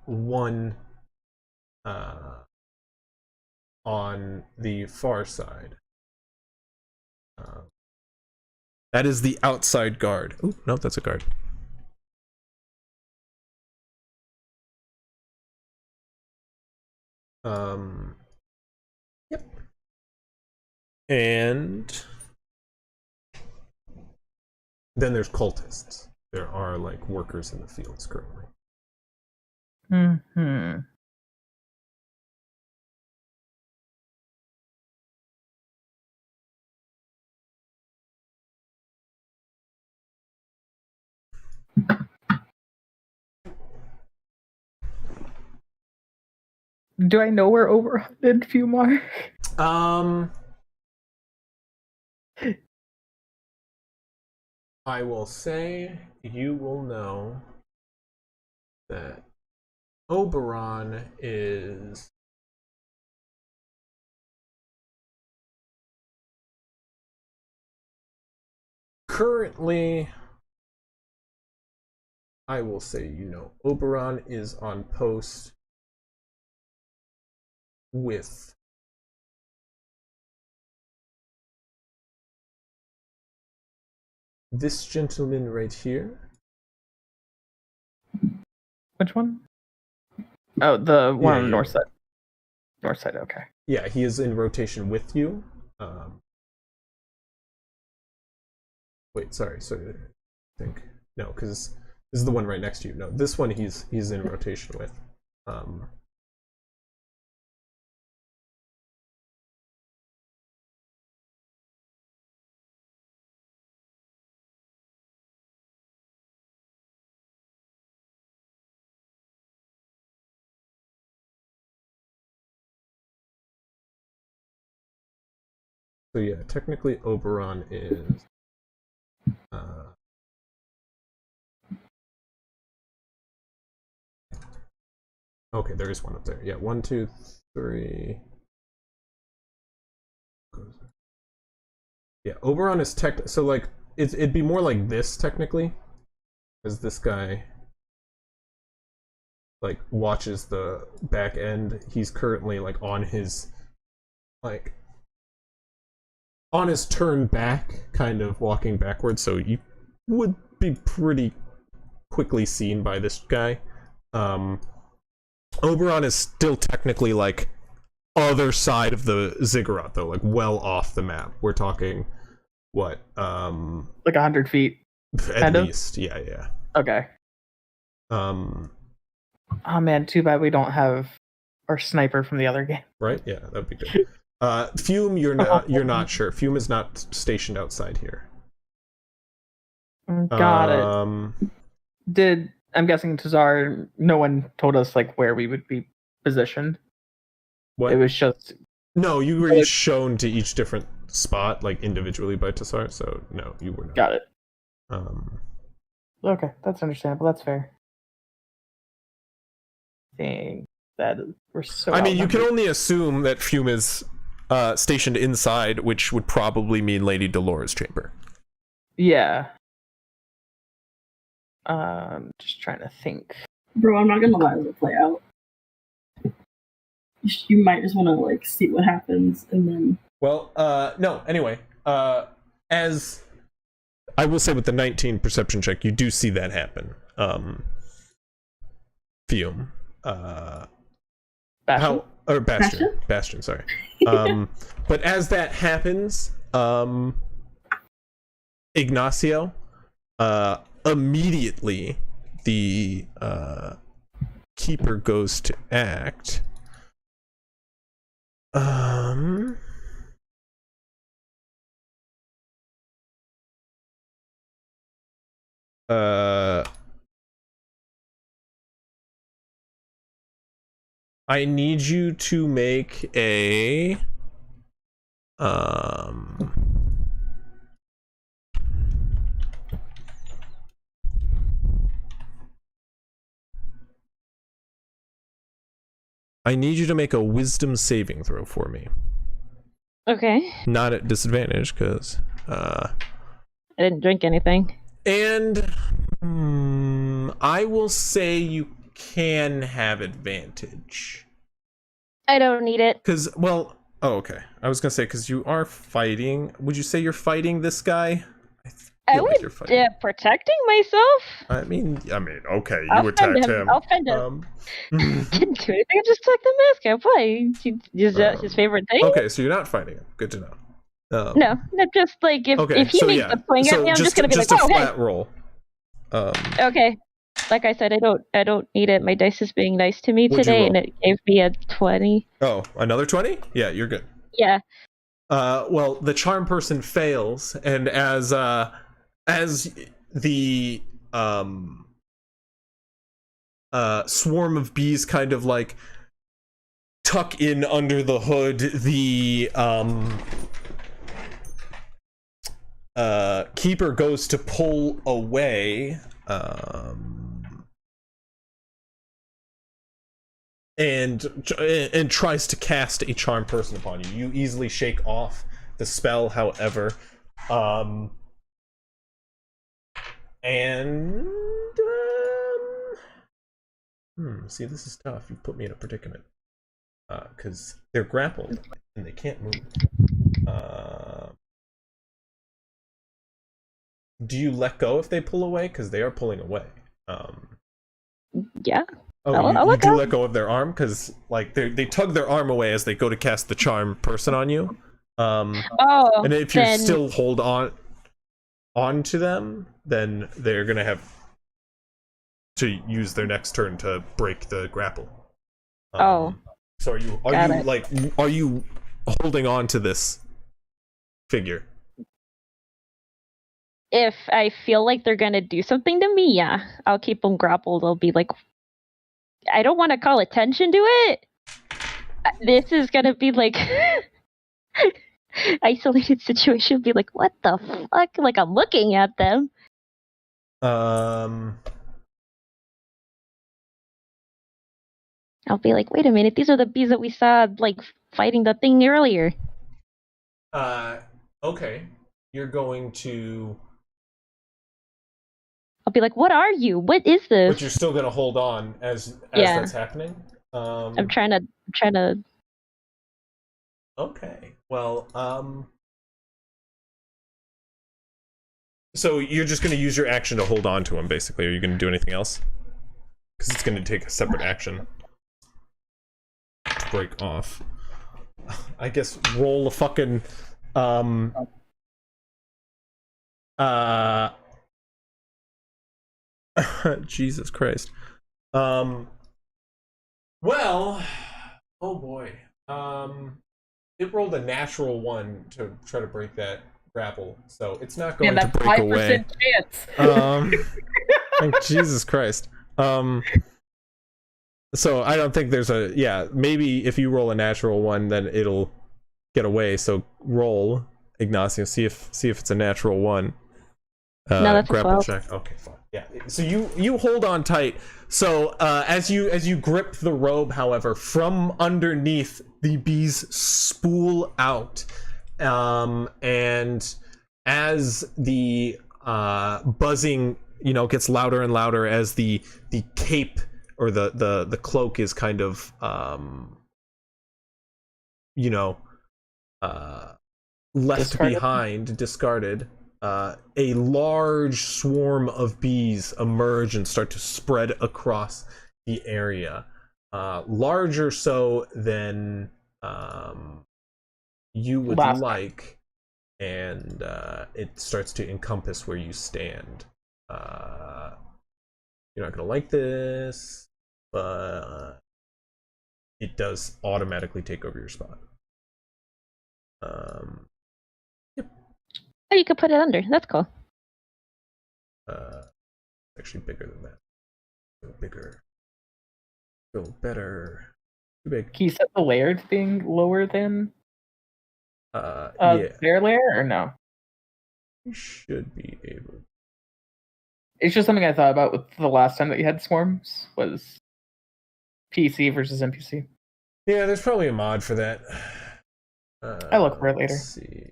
one on the far side. That is the outside guard. Oh, no, that's a guard. Yep. And then there's cultists. There are like workers in the fields currently. Mm-hmm. Do I know where Oberon and Fumar? I will say you will know that Oberon is currently, I will say, Oberon is on post with this gentleman right here. Which one? Oh, the one on the Yeah. north side. North side, okay. Yeah, he is in rotation with you. Wait, sorry. So I think no, because this is the one right next to you. No, this one he's in rotation with. So yeah, technically Oberon is okay, there is one up there. Yeah, 1, 2, 3. Yeah, Oberon is so like it'd be more like this technically, as this guy like watches the back end. He's currently like on his turn back, kind of walking backwards, so you would be pretty quickly seen by this guy. Oberon is still technically like other side of the ziggurat though, like well off the map. We're talking what? Like 100 feet. At least. Yeah. Okay. Oh man, too bad we don't have our sniper from the other game. Right? Yeah, that'd be good. Fume, you're not sure. Fume is not stationed outside here. Got it. I'm guessing Tazar, no one told us like where we would be positioned. What? It was just no, you were shown to each different spot like individually by Tazar, so no, you were not. Got it. Okay, that's understandable. That's fair. Dang, that we're so. I mean, you can only assume that Fume is stationed inside, which would probably mean Lady Delora's chamber. Yeah. Just trying to think. Bro, I'm not gonna let it play out. You might just want to like see what happens and then. Well, no. Anyway, as I will say, with the 19 perception check, you do see that happen. Fume. Bastion? Bastion, sorry. But as that happens, Ignacio, immediately the keeper goes to act. I need you to make a I need you to make a wisdom saving throw for me. Okay. Not at disadvantage, because I didn't drink anything. And I will say you can have advantage. I don't need it. Because, well, oh, okay. I was gonna say, because you are fighting. Would you say you're fighting this guy? I would protecting myself. I mean, okay, you attacked him. I'll find him. Didn't do anything. I just took the mask out. Why? Is that his favorite thing? Okay, so you're not fighting him. Good to know. No, just like if he makes a swing at me, I'm just gonna be like, oh, a flat roll. Okay. Like I said, I don't need it. My dice is being nice to me today, and it gave me a 20. Oh, another 20? Yeah, you're good. Yeah. Well, the charm person fails, and as the swarm of bees kind of like tuck in under the hood, the keeper goes to pull away, and tries to cast a charm person upon you. You easily shake off the spell, however, see, this is tough. You put me in a predicament, because they're grappled and they can't move. Do you let go if they pull away? Because they are pulling away. Yeah. Oh, you do let go of their arm? Because like they tug their arm away as they go to cast the charm person on you. And if you still hold on, onto them, then they're gonna have to use their next turn to break the grapple. So are you holding on to this figure? If I feel like they're gonna do something to me, yeah, I'll keep them grappled. I'll be like, I don't want to call attention to it. This is gonna be like isolated situation. Be like, what the fuck? Like I'm looking at them. I'll be like, wait a minute, these are the bees that we saw like fighting the thing earlier. Okay. You're going to. I'll be like, what are you? What is this? But you're still gonna hold on as that's happening. I'm trying to. Okay. Well, so you're just gonna use your action to hold on to him, basically. Are you gonna do anything else? Because it's gonna take a separate action to break off. I guess roll a fucking Jesus Christ. Well, oh boy. It rolled a natural 1 to try to break that grapple, so it's not going to break away. Chance. Like, Jesus Christ. So I don't think there's maybe if you roll a natural 1, then it'll get away. So roll, Ignacio, see if it's a natural 1. No, that's a grapple 12. check. Okay, fine. Yeah. So you hold on tight. So as you grip the robe, however, from underneath the bees spool out, and as the buzzing, gets louder and louder as the cape or the cloak is kind of left behind, discarded. A large swarm of bees emerge and start to spread across the area, larger so than you would like, and it starts to encompass where you stand. You're not gonna like this, but it does automatically take over your spot. Oh, you could put it under. That's cool. Actually bigger than that. Go bigger. Go better. Too big. Can you set the layer to being lower than yeah. their layer, or no? You should be able. It's just something I thought about with the last time that you had swarms, was PC versus NPC. Yeah, there's probably a mod for that. I'll look for it later. Let's see.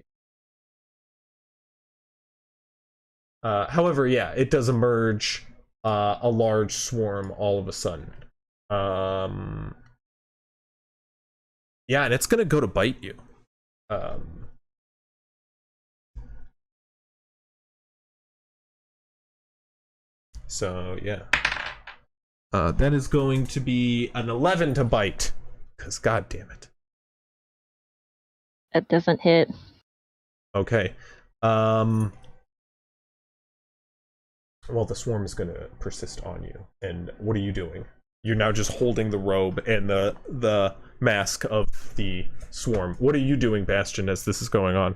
However, yeah, it does emerge a large swarm all of a sudden. Yeah, and it's gonna go to bite you. So yeah, that is going to be an 11 to bite. Cause god damn it. That doesn't hit. Okay. Well, the swarm is going to persist on you. And what are you doing? You're now just holding the robe and the mask of the swarm. What are you doing, Bastion, as this is going on?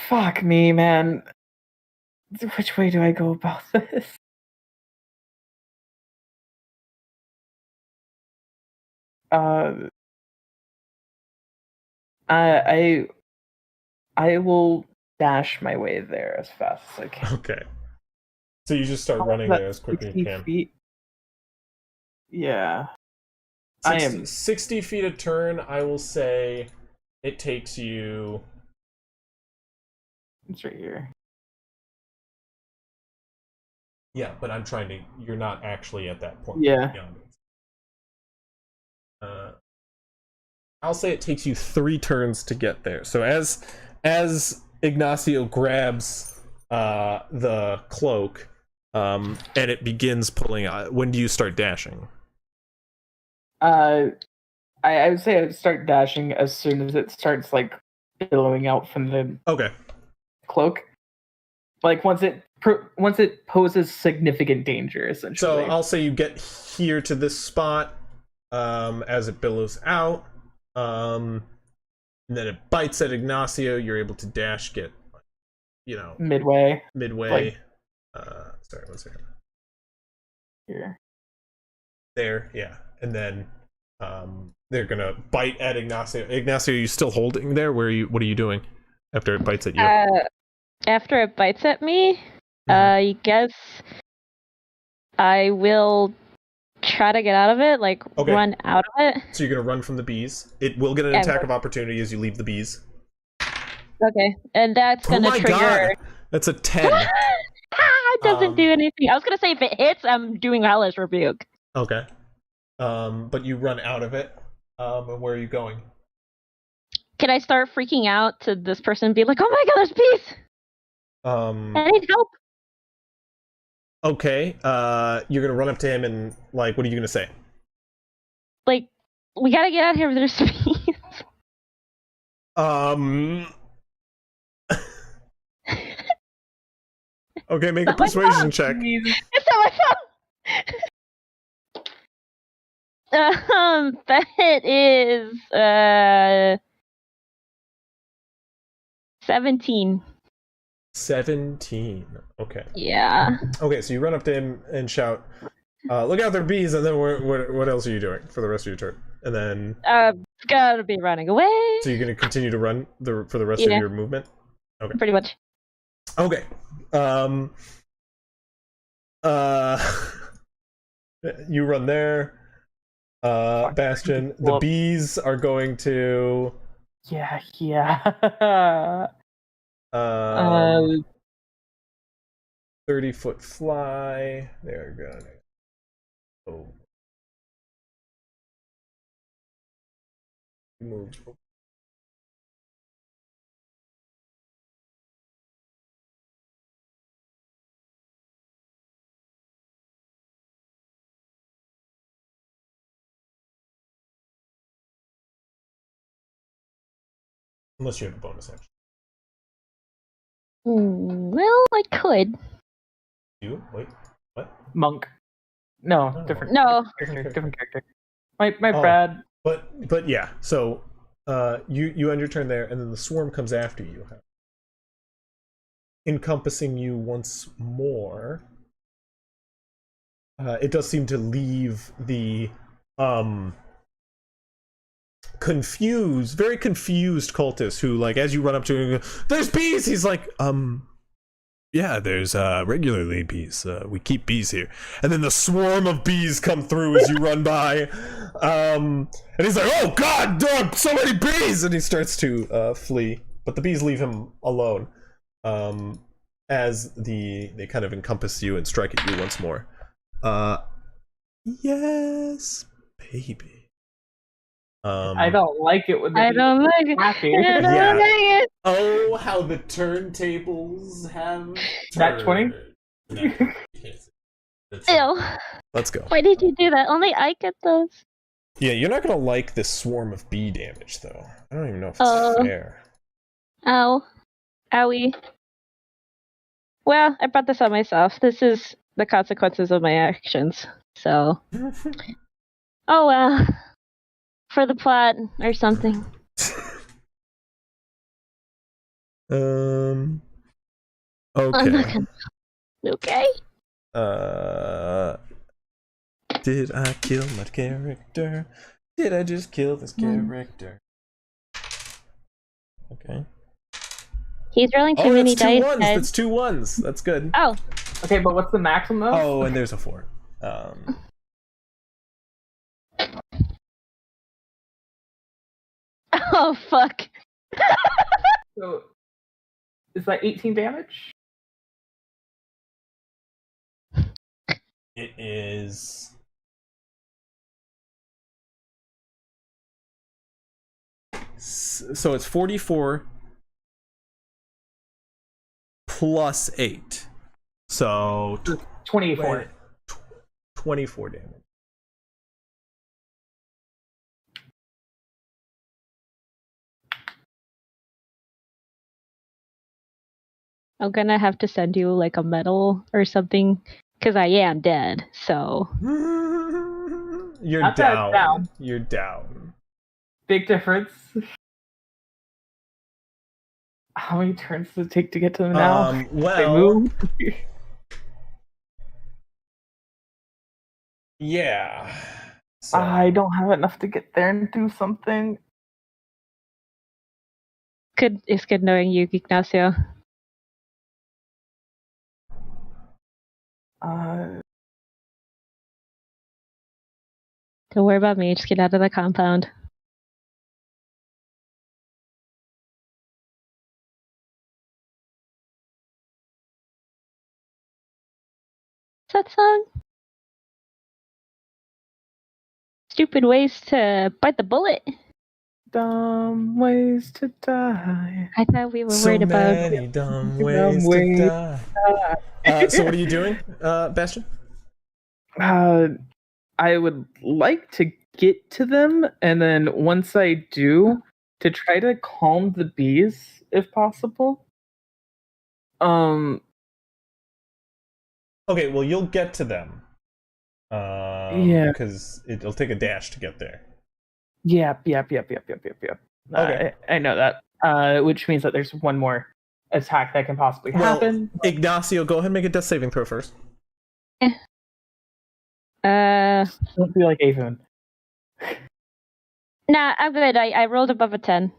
Fuck me, man. Which way do I go about this? I will dash my way there as fast as I can. Okay. So you just start running there as quickly as you can. Feet? Yeah. 60 feet a turn, I will say it takes you... It's right here. Yeah, but I'm trying to... You're not actually at that point. Yeah. I'll say it takes you 3 turns to get there. So as Ignacio grabs the cloak, and it begins pulling out, when do you start dashing? I I would say I'd start dashing as soon as it starts like billowing out from the Okay. cloak. Like once it poses significant danger, essentially. So I'll say you get here to this spot as it billows out. And then it bites at Ignacio. You're able to dash, get, midway. Midway. Sorry, 1 second. Here. There, yeah. And then they're gonna bite at Ignacio. Ignacio, are you still holding there? What are you doing after it bites at you? After it bites at me, I guess I will try to get out of it, like run out of it. So you're gonna run from the bees. It will get an attack of opportunity as you leave the bees. Okay, and that's gonna trigger. God. That's a 10. It doesn't do anything. I was gonna say if it hits, I'm doing Hellish Rebuke. Okay. But you run out of it. And where are you going? Can I start freaking out to this person and be like, "Oh my god, there's bees! I need help." Okay. You're gonna run up to him and like, what are you gonna say? Like, we gotta get out of here. There's bees. Okay, make a persuasion check. It's not my fault. That is 17. 17. Okay. Yeah. Okay, so you run up to him and shout, "Look out, there are bees!" And then what else are you doing for the rest of your turn? And then gotta be running away. So you're gonna continue to run for the rest of your movement? Okay. Pretty much. Okay. You run there. Bastion. The bees are going to. Yeah. 30-foot fly. They're gonna. Oh. Move. Unless you have a bonus action. Well, I could. You? Wait. What? Monk. No, different. No. Different character. My bad. But yeah. So you end your turn there, and then the swarm comes after you, encompassing you once more. It does seem to leave the very confused cultist who, like, as you run up to him, "There's bees!" He's like, yeah, there's regularly bees. We keep bees here. And then the swarm of bees come through as you run by. And he's like, "Oh god, dog, so many bees!" And he starts to flee. But the bees leave him alone. As they kind of encompass you and strike at you once more. Yes, baby. I don't like it when the I don't like it. happy. I don't like it. Oh, how the turntables have That 20? No. Ew. Let's go. Why did you do that? Only I get those. Yeah, you're not gonna like this swarm of bee damage, though. I don't even know if it's fair. Ow. Owie. Well, I brought this on myself. This is the consequences of my actions. So. Oh well. For the plot or something. Okay. Okay. Did I kill my character? Did I just kill this character? Okay. He's rolling too many dice. That's 2 1s. That's good. Oh. Okay, but what's the maximum though? Oh, and there's a 4. Oh fuck. So is that 18 damage? It is. So it's 44 plus 8. So 24. 24 damage. I'm gonna have to send you like a medal or something because I am dead. So You're Not that down. down. You're down. Big difference. How many turns does it take to get to them now? They Well, move. yeah. So, I don't have enough to get there and do something. it's good knowing you, Ignacio. Uh, Don't worry about me. Just get out of the compound. What's that song? Stupid ways to bite the bullet. dumb ways to die. I thought we were so worried about. many dumb Dumb ways to ways die. So what are you doing, Bastion? I would like to get to them, and then once I do, to try to calm the bees if possible. Okay, well you'll get to them. Yeah. Because it'll take a dash to get there. Yep. Okay. I know that. Which means that there's one more attack that can possibly happen. Ignacio, go ahead and make a death saving throw first. Don't be like Avon. Nah, I'm good. I rolled above a 10.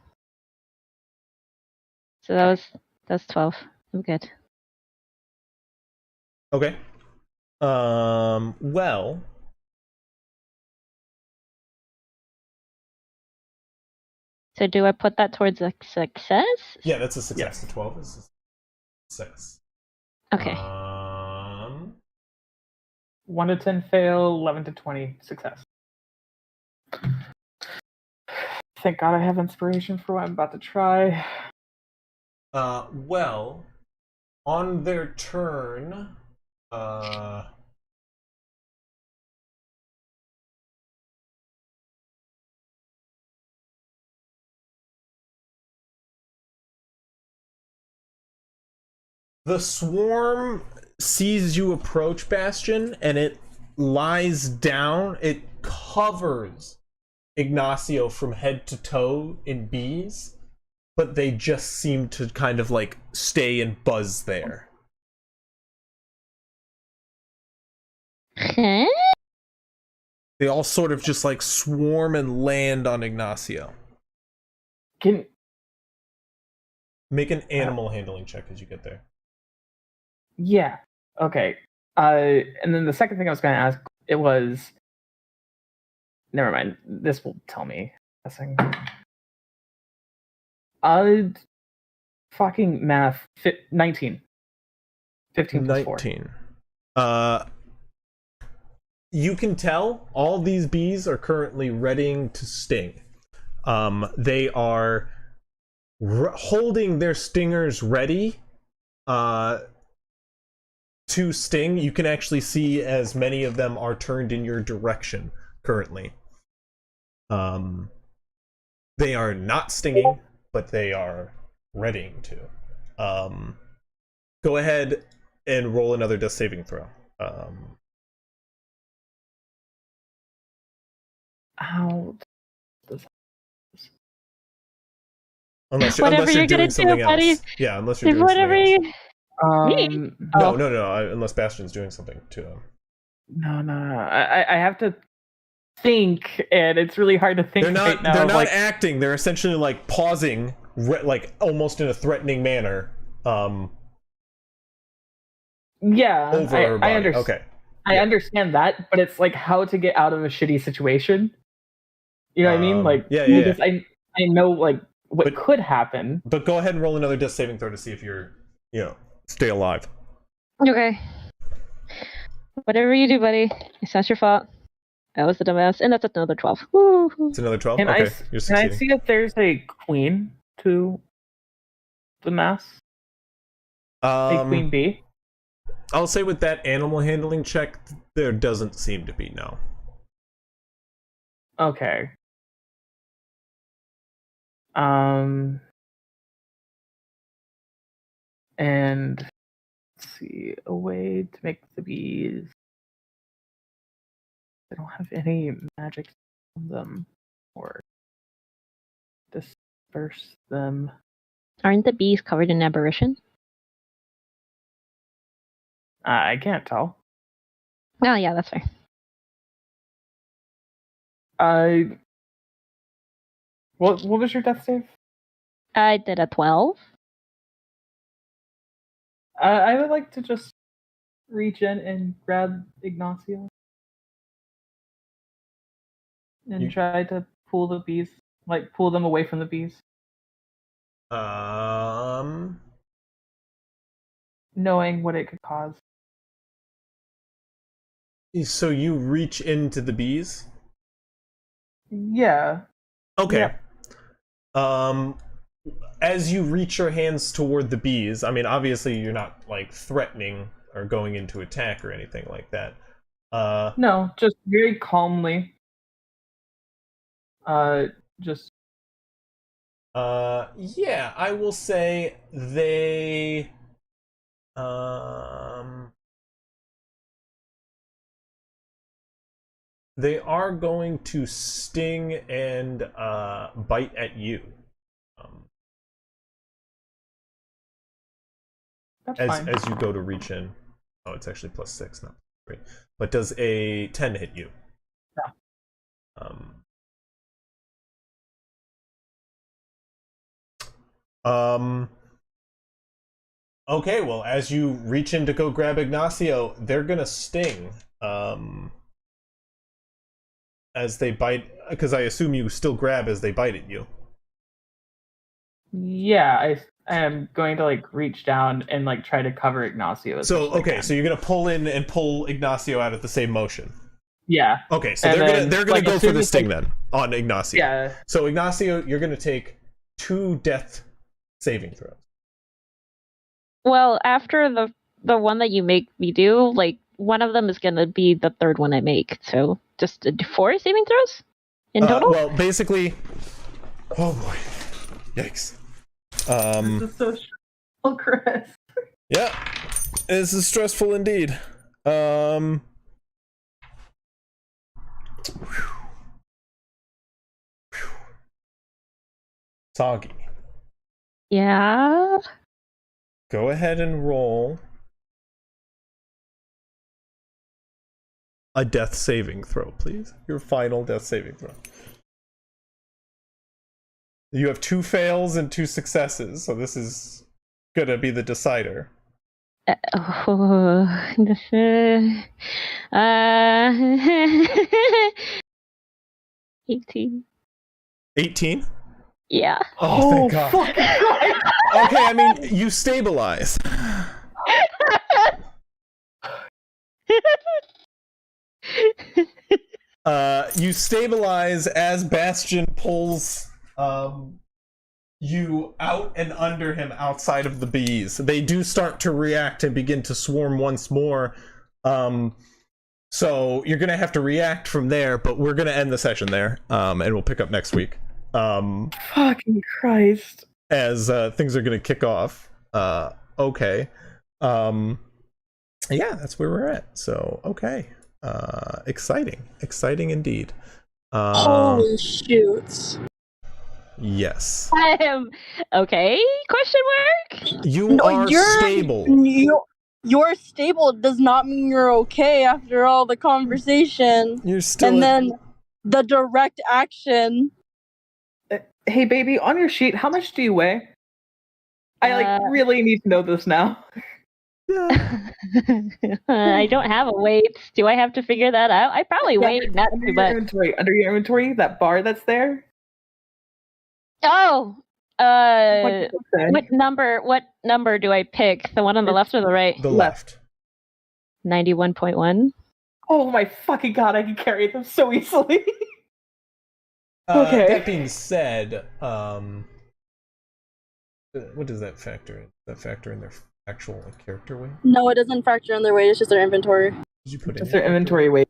So that's 12. I'm good. Okay. Well. So do I put that towards a success? Yeah, that's a success. Yes. The 12 is a success. Okay. 1 to 10 fail, 11 to 20 success. Thank God I have inspiration for what I'm about to try. Well, on their turn, the swarm sees you approach, Bastion, and it lies down. It covers Ignacio from head to toe in bees, but they just seem to kind of like stay and buzz there. Huh? They all sort of just like swarm and land on Ignacio. Make an animal handling check as you get there. Yeah. Okay. And then the second thing I was going to ask, it was. Never mind. This will tell me. Fucking math. 19. 15 plus 4. 19. You can tell all these bees are currently readying to sting. They are holding their stingers ready to sting. You can actually see as many of them are turned in your direction currently. They are not stinging, but they are readying to. Go ahead and roll another death saving throw. How? Unless Whatever you're you're gonna doing something do, buddy. else. Yeah, unless you're doing Whatever something you. else. Me? No, Oh. no. Unless Bastion's doing something to him. No. I have to think, and it's really hard to think right now. They're not like, acting. They're essentially like pausing, like almost in a threatening manner. yeah, Over her body. I understand. Okay. I understand that, but it's like how to get out of a shitty situation. You know what I mean? Like, yeah. because I know like what could happen. But go ahead and roll another death saving throw to see if you're, stay alive. Okay. Whatever you do, buddy. It's not your fault. I was the dumbass, and that's another 12. Woo. It's another 12. Can Okay, you're can I succeeding. see if there's a queen to the mass? A queen bee? I'll say with that animal handling check, there doesn't seem to be, no. Okay. And let's see, a way to make the bees. I don't have any magic on them or disperse them. Aren't the bees covered in aberration? I can't tell. Oh, yeah, that's fair. What was your death save? I did a 12. I would like to just reach in and grab Ignacio and try to pull the bees, like pull them away from the bees. Knowing what it could cause. So you reach into the bees? Yeah. Okay. Yeah. As you reach your hands toward the bees, I mean, obviously you're not like threatening or going into attack or anything like that. No, just very calmly. Just. Yeah, I will say they. They are going to sting and bite at you. That's as fine. as you go to reach in. Oh, it's actually +6, not great. But does a 10 hit you? No. Okay, well, as you reach in to go grab Ignacio, they're gonna sting. As they bite, because I assume you still grab as they bite at you. Yeah, I am going to like reach down and like try to cover Ignacio. So okay, so you're gonna pull in and pull Ignacio out at the same motion. Yeah. Okay, so they're gonna go for the sting then on Ignacio. Yeah. So Ignacio, you're gonna take 2 death saving throws. Well, after the one that you make me do, like one of them is gonna be the third one I make. So just 4 saving throws in total. Well, basically, oh boy, yikes. This is so stressful, Chris. Yeah, this is stressful indeed. Soggy. Yeah. Go ahead and roll a death saving throw, please. Your final death saving throw. You have 2 fails and 2 successes, so this is gonna be the decider. 18. 18? Yeah. Oh, thank God. Okay, I mean, you stabilize. You stabilize as Bastion pulls you out and under him outside of the bees. They do start to react and begin to swarm once more. So you're gonna have to react from there, but we're gonna end the session there, and we'll pick up next week. Fucking Christ. As things are gonna kick off. Okay. Yeah, that's where we're at. So okay. Exciting indeed. Holy shoots. Yes. I am okay? Question mark? You are stable. You're stable does not mean you're okay after all the conversation. You're still. And then the direct action. Hey, baby, on your sheet, how much do you weigh? I really need to know this now. Yeah. I don't have a weight. Do I have to figure that out? I probably weigh not too much. Under your inventory, that bar that's there. Oh, what number do I pick? The one on the left or the right? The left. 91.1. Oh my fucking God, I can carry them so easily. Okay. That being said, what does that factor in? Does that factor in their actual character weight? No, it doesn't factor in their weight. It's just their inventory. Did you put Just their inventory weight.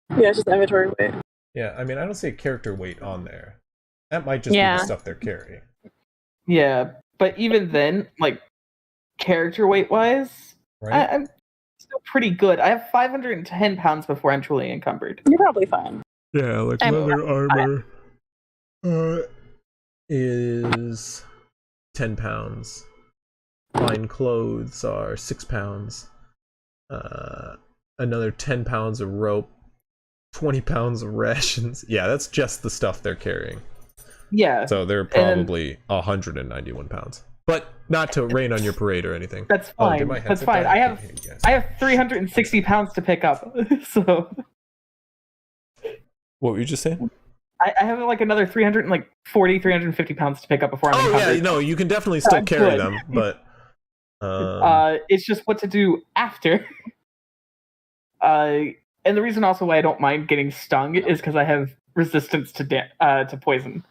Yeah, it's just the inventory weight. Yeah, I mean, I don't see a character weight on there. That might just be the stuff they're carrying. Yeah, but even then, like, character weight wise, Right? I'm still pretty good. I have 510 pounds before I'm truly encumbered. You're probably fine. Yeah, like I'm- leather armor. Is 10 pounds. Fine clothes are 6 pounds. Another 10 pounds of rope. 20 pounds of rations. Yeah, that's just the stuff they're carrying. Yeah, So they're probably 191 pounds. But not to rain on your parade or anything. that's Oh, fine. did my That's headset fine. die? I can't hear you guys. have 360 pounds to pick up. So What were you just saying? I have like another 340, 350 pounds to pick up before I'm Oh yeah, encumbered. no, you can definitely still I'm carry good. them, but It's just what to do after. And the reason also why I don't mind getting stung is because I have resistance to poison.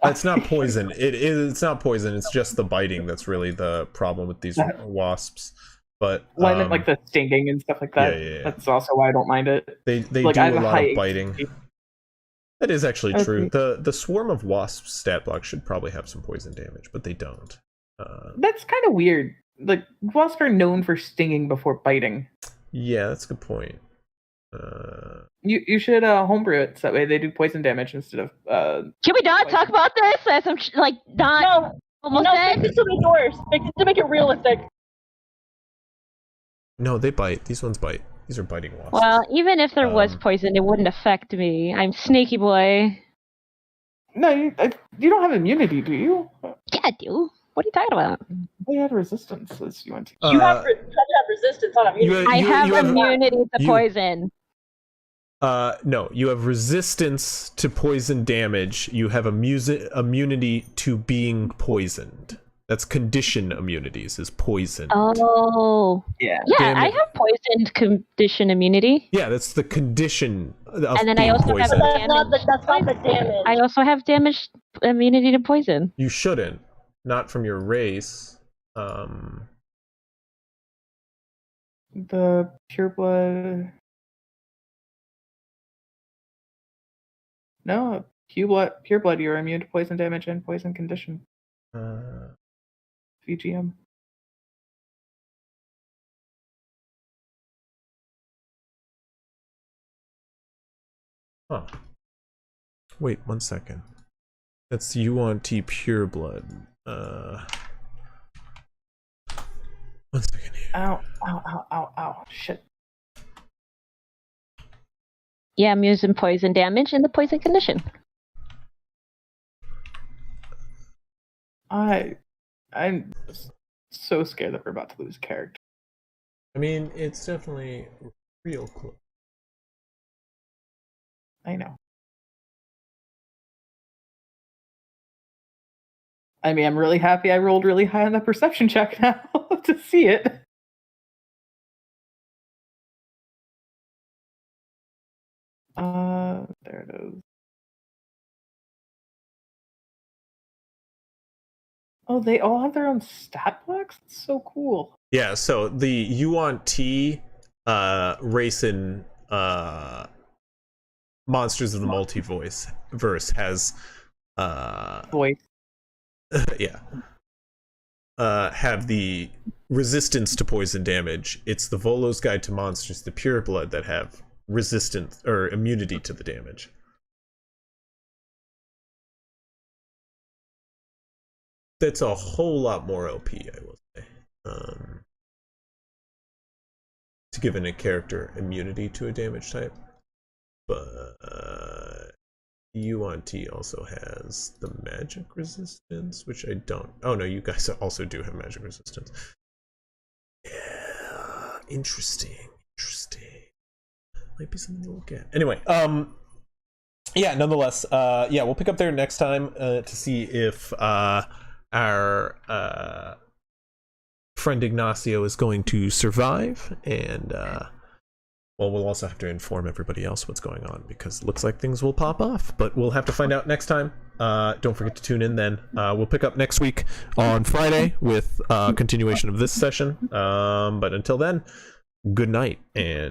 it's not poison. It's not poison. It's just the biting that's really the problem with these wasps. But Well, I meant like the stinging and stuff like that. Yeah. That's also why I don't mind it. they like, do I a have a lot high of biting. HP. That is actually Okay. true. The swarm of wasps stat block should probably have some poison damage, but they don't. That's kind of weird. Like wasps are known for stinging before biting. Yeah, that's a good point. You should homebrew it so that way they do poison damage instead of Can we not talk about this? As I'm not No, almost no, dead. fix it to make it worse. To make it realistic. No, they bite. These ones bite. These are biting wasps. Well, even if there was poison, it wouldn't affect me. I'm sneaky boy. No, you don't have immunity, do you? Yeah, I do. What are you talking about? We had resistance as you went to. You have to have resistance on immunity. I have you have immunity to you- poison. no, you have resistance to poison damage. You have immunity to being poisoned. That's condition immunities, is poison. Oh. Yeah. Yeah, Damn I it. have poisoned condition immunity. Yeah, that's the condition of And then I being also have poisoned. That's not the damage. I also have damage immunity to poison. You shouldn't. Not from your race. The pureblood. No, pureblood. You're immune to poison damage and poison condition. VGM. Huh. Wait 1 second. That's UNT pureblood. 1 second here. Ow. Shit. Yeah, I'm using poison damage and the poison condition. I'm so scared that we're about to lose character. I mean, it's definitely real close. I know. I mean, I'm really happy I rolled really high on the perception check now to see it. There it is. Oh, they all have their own stat blocks? That's so cool. Yeah, so the UNT race in Monsters of the Multiverse has Voice. yeah. Have the resistance to poison damage. It's the Volo's Guide to Monsters, the Pureblood, that have resistance or immunity to the damage. That's a whole lot more OP, I will say. To give a character immunity to a damage type. But UNT also has the magic resistance, which I don't. Oh no, you guys also do have magic resistance. Yeah, interesting. Might be something to look at. Anyway, yeah. Nonetheless, yeah, we'll pick up there next time to see if our friend Ignacio is going to survive, and well, we'll also have to inform everybody else what's going on, because it looks like things will pop off, but we'll have to find out next time. Don't forget to tune in then. We'll pick up next week on Friday with continuation of this session, but until then, good night, and